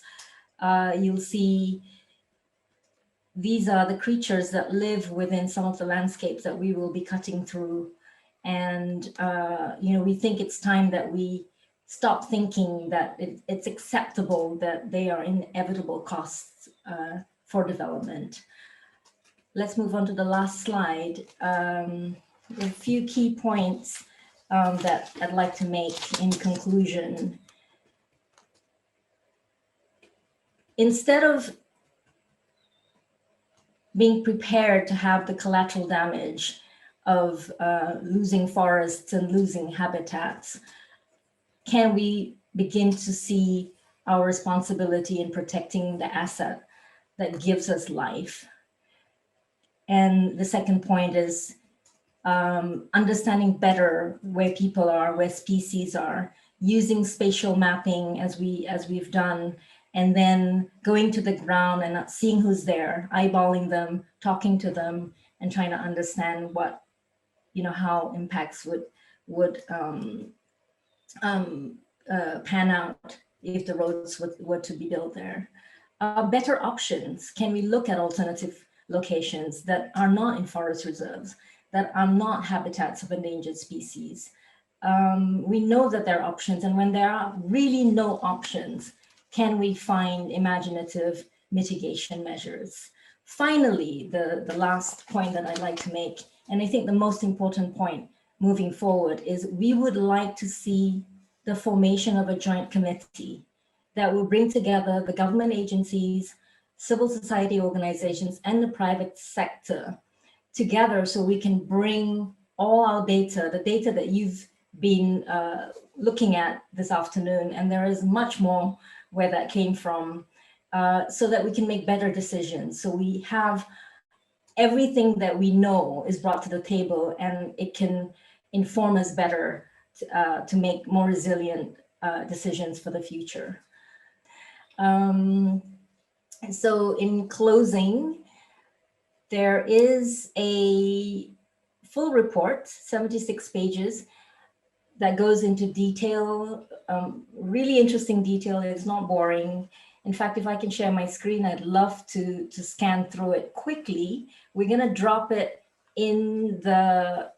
You'll see these are the creatures that live within some of the landscapes that we will be cutting through. And we think it's time that we stop thinking that it's acceptable that they are inevitable costs for development. Let's move on to the last slide. A few key points that I'd like to make in conclusion. Instead of being prepared to have the collateral damage of losing forests and losing habitats, can we begin to see our responsibility in protecting the asset that gives us life. And the second point is understanding better where people are, where species are, using spatial mapping as we've done, and then going to the ground and seeing who's there, eyeballing them, talking to them, and trying to understand what, how impacts would pan out if the roads were to be built there. Better options. Can we look at alternative locations that are not in forest reserves, that are not habitats of endangered species? We know that there are options, and when there are really no options, can we find imaginative mitigation measures? Finally, the last point that I'd like to make, and I think the most important point moving forward, is we would like to see the formation of a joint committee that will bring together the government agencies, civil society organizations, and the private sector together so we can bring all our data, the data that you've been looking at this afternoon, and there is much more where that came from, so that we can make better decisions. So we have everything that we know is brought to the table, and it can inform us better to make more resilient decisions for the future. So in closing, there is a full report, 76 pages, that goes into detail, really interesting detail. It's not boring. In fact, if I can share my screen, I'd love to scan through it quickly. We're gonna drop it in the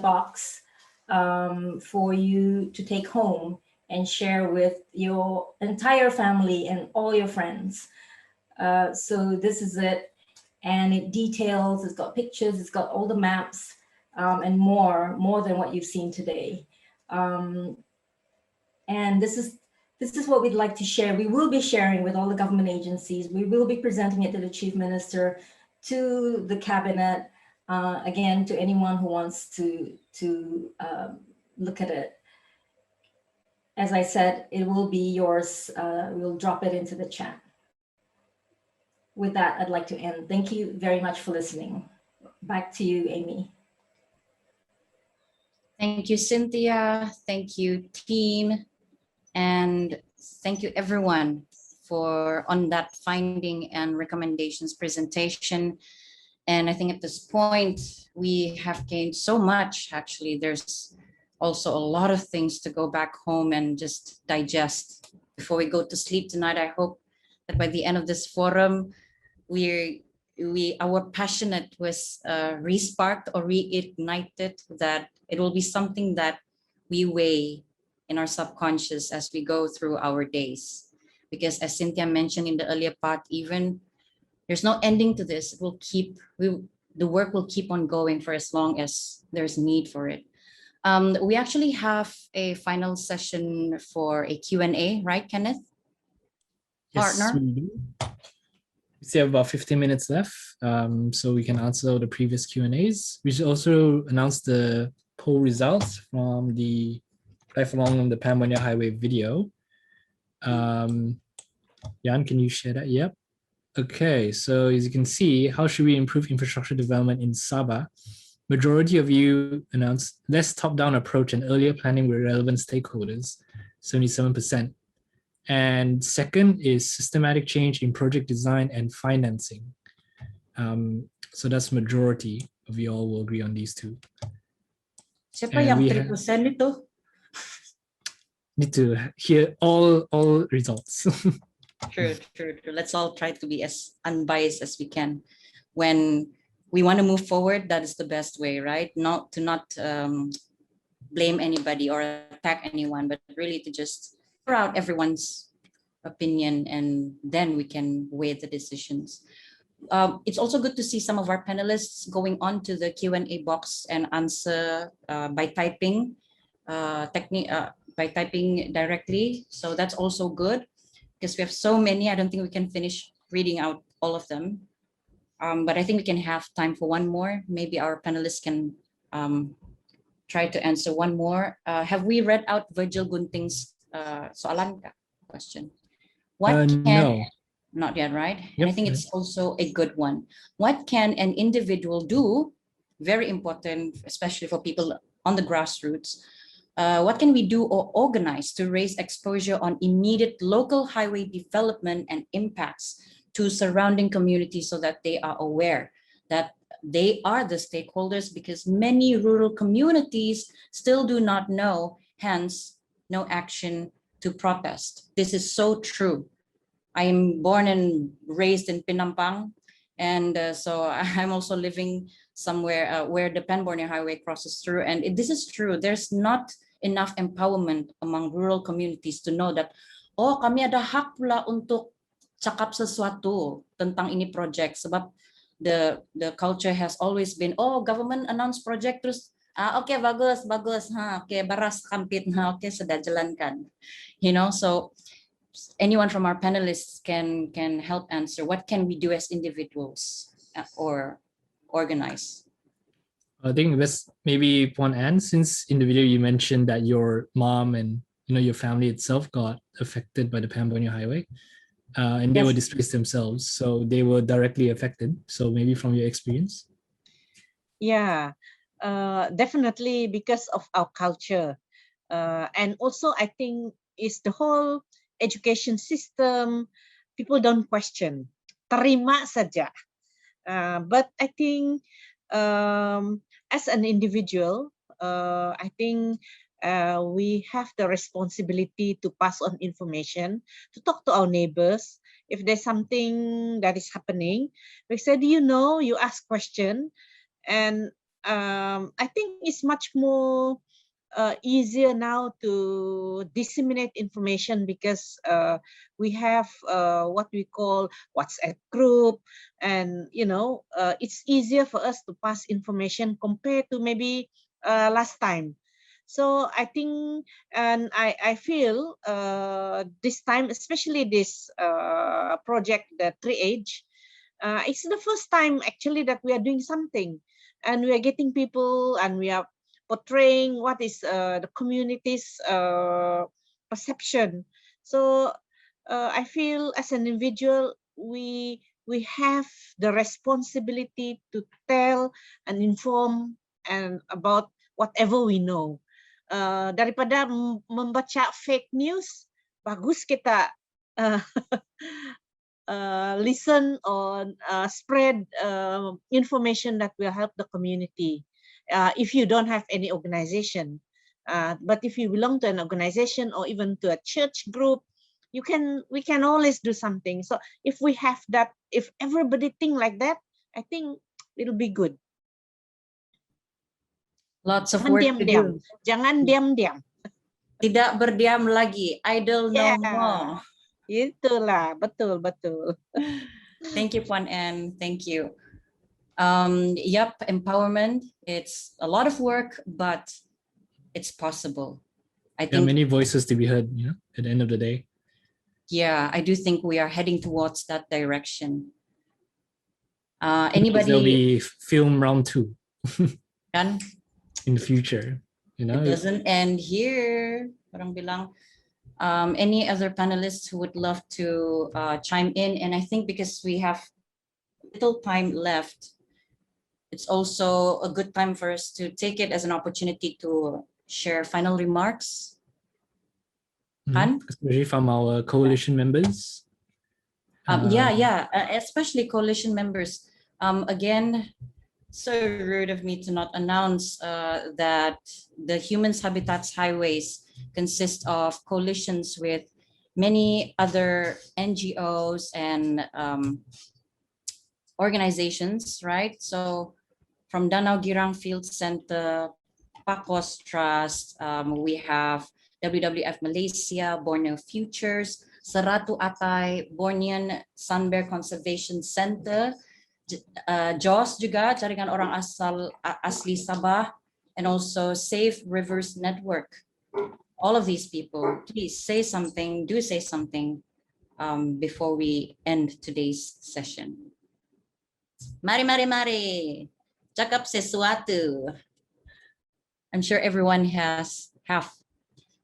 box for you to take home and share with your entire family and all your friends. So this is it. And it details, it's got pictures, it's got all the maps, and more than what you've seen today. And this is what we'd like to share. We will be sharing with all the government agencies. We will be presenting it to the Chief Minister, to the Cabinet, again, to anyone who wants to look at it. As I said, it will be yours. We'll drop it into the chat. With that, I'd like to end. Thank you very much for listening. Back to you, Amy. Thank you, Cynthia. Thank you, team. And thank you, everyone, on that finding and recommendations presentation. And I think at this point, we have gained so much. Actually, there's also a lot of things to go back home and just digest before we go to sleep tonight. I hope that by the end of this forum, our passionate was resparked or reignited, that it will be something that we weigh in our subconscious as we go through our days. Because as Cynthia mentioned in the earlier part, even there's no ending to this. The work will keep on going for as long as there's need for it. We actually have a final session for a Q&A, right, Kenneth? Yes, Partner? we do. We still have about 15 minutes left, so we can answer the previous Q&As. We should also announce the poll results from the Life Along the Pan Borneo Highway video. Jan, can you share that? Yep. Okay, so as you can see, how should we improve infrastructure development in Sabah? Majority of you announced less top-down approach and earlier planning with relevant stakeholders, 77%. And second is systematic change in project design and financing. So that's majority of you all will agree on these two. Siapa And yang we 3% itu? need to hear all results. True. Let's all try to be as unbiased as we can. When we want to move forward, that is the best way, right? Not blame anybody or attack anyone, but really to just throw out everyone's opinion, and then we can weigh the decisions. It's also good to see some of our panelists going on to the Q&A box and answer by typing directly. So that's also good, because we have so many. I don't think we can finish reading out all of them. But I think we can have time for one more. Maybe our panelists can try to answer one more. Have we read out Virgil Gunting's soalan ka? Question? What can No. not yet, right? Yep. And I think it's also a good one. What can an individual do? Very important, especially for people on the grassroots. What can we do or organize to raise exposure on immediate local highway development and impacts to surrounding communities so that they are aware that they are the stakeholders, because many rural communities still do not know, hence no action to protest. This is so true. I am born and raised in Pinampang, and so I'm also living somewhere where the Pan Borneo Highway crosses through. And this is true. There's not enough empowerment among rural communities to know that, oh, kami ada hak pula untuk cakap sesuatu tentang ini project. Sebab the culture has always been, oh, government announce project terus, okay, bagus, okay, baras kampit, okay, sudah jalankan. So anyone from our panelists can help answer. What can we do as individuals or organize? I think that's maybe one end, since in the video you mentioned that your mom and your family itself got affected by the Pan Borneo Highway, and they were displaced themselves, so they were directly affected. So maybe from your experience. Yeah, definitely because of our culture, and also I think it's the whole education system. People don't question, terima saja. But I think as an individual, I think we have the responsibility to pass on information, to talk to our neighbors. If there's something that is happening, we said, you ask question. And I think it's much more easier now to disseminate information, because we have what we call WhatsApp group, and it's easier for us to pass information compared to maybe last time. So I think, and I feel this time, especially this project, the 3H, it's the first time actually that we are doing something, and we are getting people, and we are portraying what is the community's perception. So I feel as an individual, we have the responsibility to tell and inform and about whatever we know. Daripada membaca fake news, bagus kita listen or spread information that will help the community. If you don't have any organization, but if you belong to an organization or even to a church group, we can always do something. So if we have that, if everybody think like that, I think it'll be good. Lots of work to do. Jangan diam-diam. Tidak berdiam lagi. Idle no more. Itulah, betul. Thank you, Puan Ann. Thank you. Yep, empowerment. It's a lot of work, but it's possible. I think many voices to be heard, at the end of the day. Yeah, I do think we are heading towards that direction. Anybody? There'll be film round 2 Kan? In the future. It doesn't end here. Parang bilang. Any other panelists who would love to chime in? And I think because we have little time left, it's also a good time for us to take it as an opportunity to share final remarks. Especially from our coalition members. Especially coalition members. Again, so rude of me to not announce that the Humans Habitats Highways consist of coalitions with many other NGOs and organizations, right? So from Danau Girang Field Center, Pakos Trust, we have WWF Malaysia, Borneo Futures, Seratu Atay, Bornean Sun Bear Conservation Center, JOS juga, Jaringan Orang Asli Sabah, and also Safe Rivers Network. All of these people, please say something, do say something before we end today's session. Mari. Cakap sesuatu. I'm sure everyone have,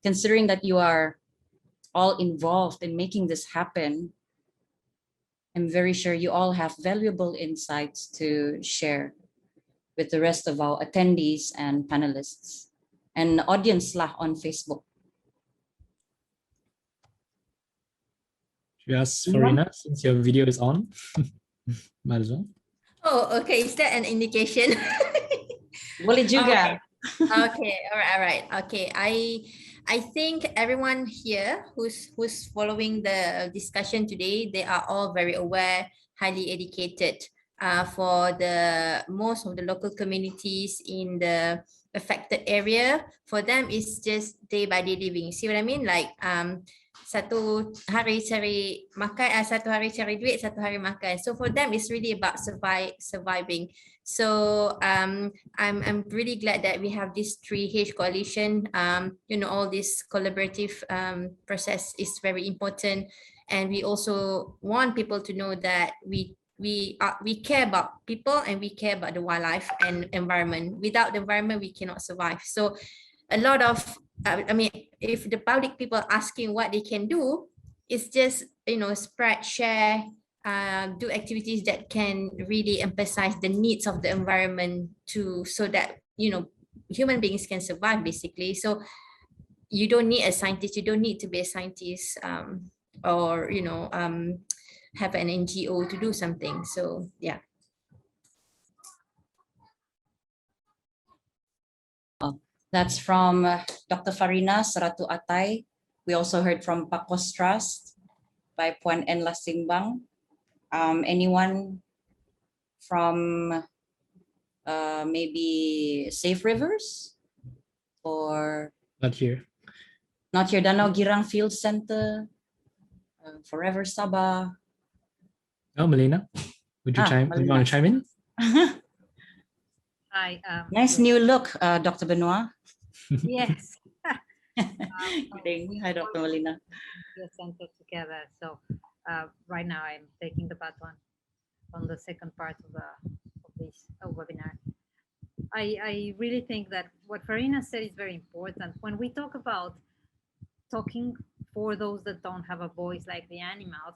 considering that you are all involved in making this happen. I'm very sure you all have valuable insights to share with the rest of our attendees and panelists and audience lah on Facebook. Should we ask Anyone? Farina, since your video is on? Might as well. Oh, okay. Is that an indication? Boleh juga. Okay, all right. Okay, I think everyone here who's following the discussion today, they are all very aware, highly educated. For the most of the local communities in the affected area, for them it's just day by day living. See what I mean? Like satu hari cari makan, satu hari cari duit, satu hari makan. So for them, it's really about surviving. So I'm really glad that we have this 3H coalition. You know, all this collaborative process is very important, and we also want people to know that we care about people and we care about the wildlife and environment. Without the environment, we cannot survive. So a lot of, I mean, if the public people asking what they can do, it's just, you know, spread, share, do activities that can really emphasize the needs of the environment so that, you know, human beings can survive basically. So you don't need a scientist, you don't need to be a scientist or, you know, have an NGO to do something. So yeah. That's from Dr. Farina Seratu Atay. We also heard from Pakos Trust by Puan En Lasimbang. Anyone from maybe Safe Rivers or? Not here. Not here. Danau Girang Field Center, Forever Sabah. Oh, Melina, would you want to chime in? Hi. Nice new look, Dr. Benoit. Yes. Good evening. Hi, Dr. Melina. The center together. So right now I'm taking the baton on the second part of this webinar. I really think that what Farina said is very important. When we talk about talking for those that don't have a voice like the animals,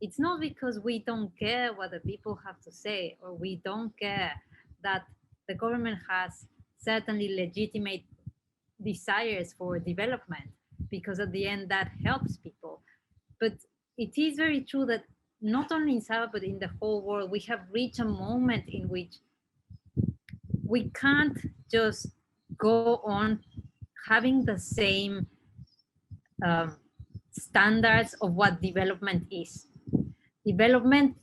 it's not because we don't care what the people have to say, or we don't care that the government has certainly legitimate desires for development, because at the end that helps people. But it is very true that not only in Sabah, but in the whole world, we have reached a moment in which we can't just go on having the same standards of what development is. Development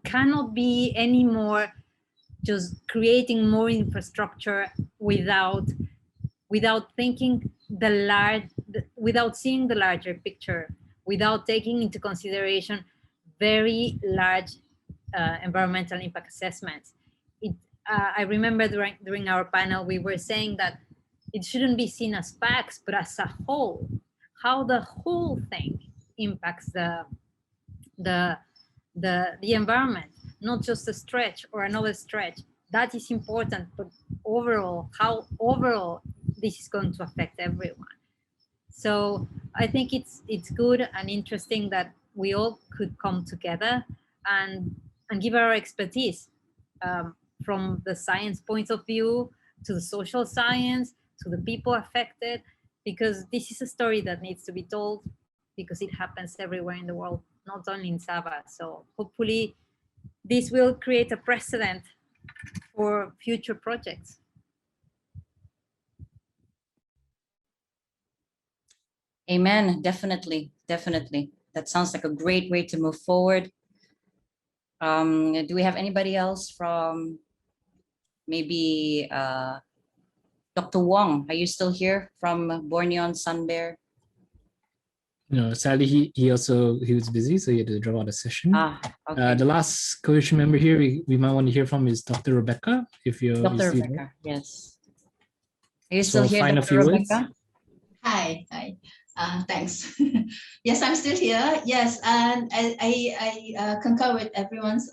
cannot be anymore just creating more infrastructure without thinking without seeing the larger picture, without taking into consideration very large environmental impact assessments. I remember during our panel, we were saying that it shouldn't be seen as facts, but as a whole, how the whole thing impacts the environment, not just a stretch or another stretch. That is important, but overall, how overall this is going to affect everyone. So I think it's good and interesting that we all could come together and give our expertise from the science point of view to the social science to the people affected, because this is a story that needs to be told, because it happens everywhere in the world, not only in Sabah. So hopefully this will create a precedent for future projects. Amen. Definitely. Definitely. That sounds like a great way to move forward. Do we have anybody else from maybe Dr. Wong? Are you still here from Borneo and Sun Bear? No, sadly, he was busy, so he had to drop out the session. Okay. The last coalition member here we might want to hear from is Dr. Rebecca, if you're Dr. still Rebecca, there. Yes. Are you still here, final Dr. few Rebecca? Hi. Thanks. Yes, I'm still here. Yes, and I concur with everyone's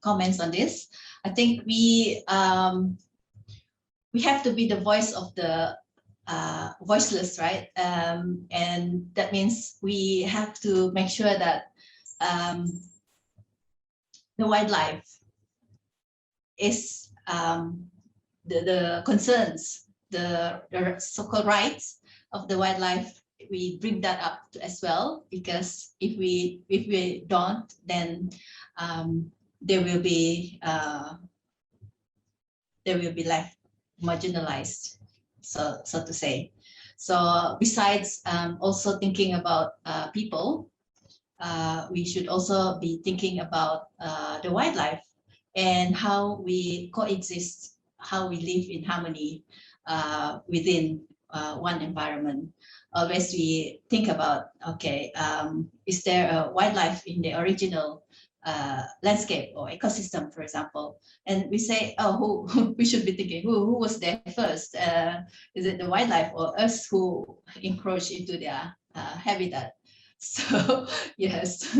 comments on this. I think we have to be the voice of the voiceless, right? And that means we have to make sure that the wildlife is the concerns, the so-called rights of the wildlife. We bring that up as well, because if we don't, then they will be left marginalized, so to say. So besides also thinking about people, we should also be thinking about the wildlife and how we coexist, how we live in harmony within one environment. Always we think about, okay, is there a wildlife in the original landscape or ecosystem, for example? And we say, oh, who we should be thinking, who was there first? Is it the wildlife or us who encroach into their habitat? So yes,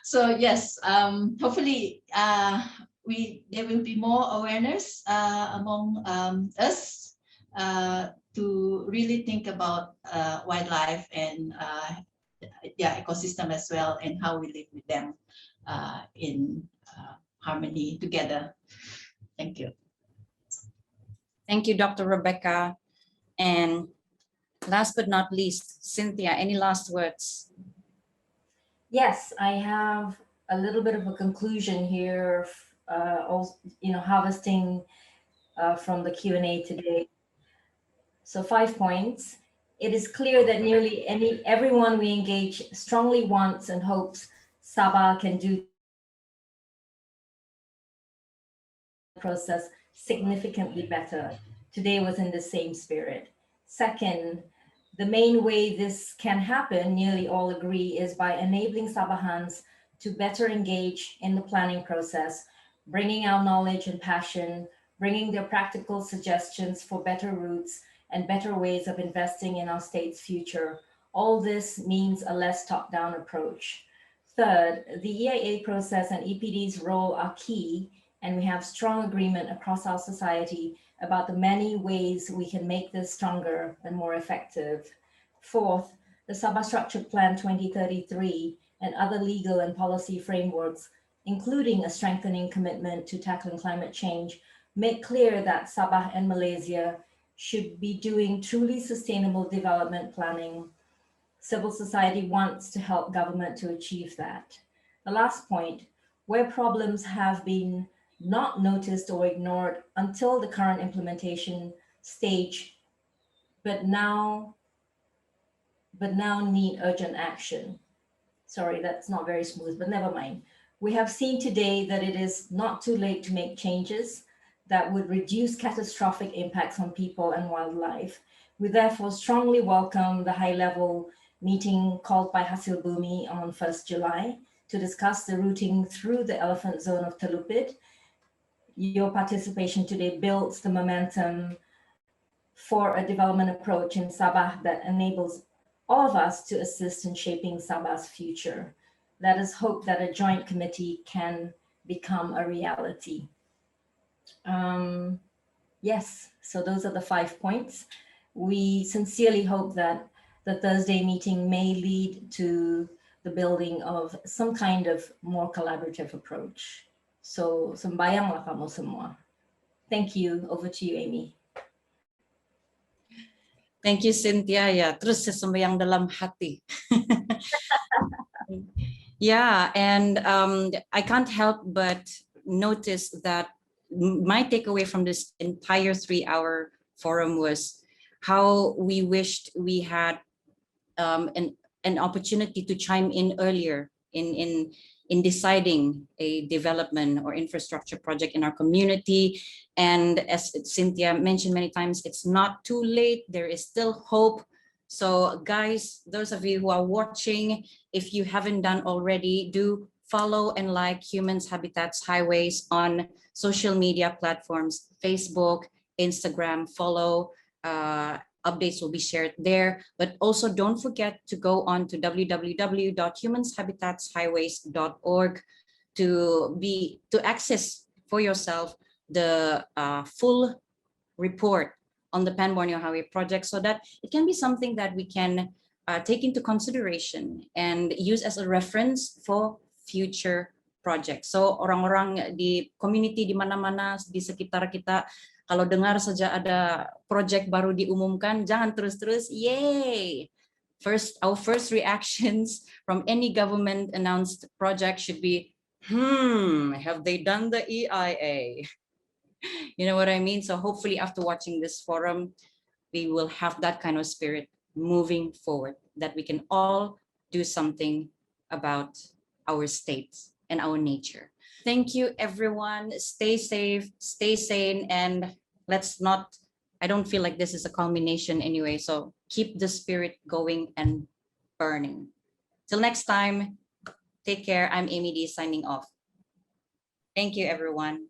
so yes, hopefully there will be more awareness among us to really think about wildlife and ecosystem as well, and how we live with them in harmony together. Thank you. Thank you, Dr. Rebecca. And last but not least, Cynthia, any last words? Yes, I have a little bit of a conclusion here, also, harvesting from the Q&A today. So 5 points. It is clear that nearly everyone we engage strongly wants and hopes Sabah can do the process significantly better. Today was in the same spirit. Second, the main way this can happen, nearly all agree, is by enabling Sabahans to better engage in the planning process, bringing our knowledge and passion, bringing their practical suggestions for better routes and better ways of investing in our state's future. All this means a less top-down approach. Third, the EIA process and EPD's role are key, and we have strong agreement across our society about the many ways we can make this stronger and more effective. Fourth, the Sabah Structured Plan 2033 and other legal and policy frameworks, including a strengthening commitment to tackling climate change, make clear that Sabah and Malaysia should be doing truly sustainable development planning. Civil society wants to help government to achieve that. The last point, where problems have been not noticed or ignored until the current implementation stage, but now need urgent action. Sorry, that's not very smooth, but never mind. We have seen today that it is not too late to make changes that would reduce catastrophic impacts on people and wildlife. We therefore strongly welcome the high-level meeting called by Hasil Bumi on 1st July to discuss the routing through the elephant zone of Telupit. Your participation today builds the momentum for a development approach in Sabah that enables all of us to assist in shaping Sabah's future. Let us hope that a joint committee can become a reality. Yes, so those are the 5 points. We sincerely hope that the Thursday meeting may lead to the building of some kind of more collaborative approach. So sembayanglah kamu semua. Thank you. Over to you, Amy. Thank you, Cynthia. Ya, terus sesembayang dalam hati. Yeah, and I can't help but notice that my takeaway from this entire 3-hour forum was how we wished we had an opportunity to chime in earlier in deciding a development or infrastructure project in our community. And as Cynthia mentioned many times, it's not too late. There is still hope. So guys, those of you who are watching, if you haven't done already, do follow and like Humans, Habitats, Highways on social media platforms, Facebook, Instagram, follow. Updates will be shared there, but also don't forget to go on to www.humanshabitatshighways.org to access for yourself the full report on the Pan Borneo Highway project, so that it can be something that we can take into consideration and use as a reference for future projects. So orang-orang di community di mana-mana di sekitar kita, kalau dengar saja ada project baru diumumkan, jangan terus-terus, yay! Our first reactions from any government announced project should be, have they done the EIA? You know what I mean? So hopefully after watching this forum, we will have that kind of spirit moving forward, that we can all do something about our states and our nature. Thank you, everyone. Stay safe, stay sane, and let's not, I don't feel like this is a culmination anyway, so keep the spirit going and burning. Till next time, take care. I'm Amy D signing off. Thank you, everyone.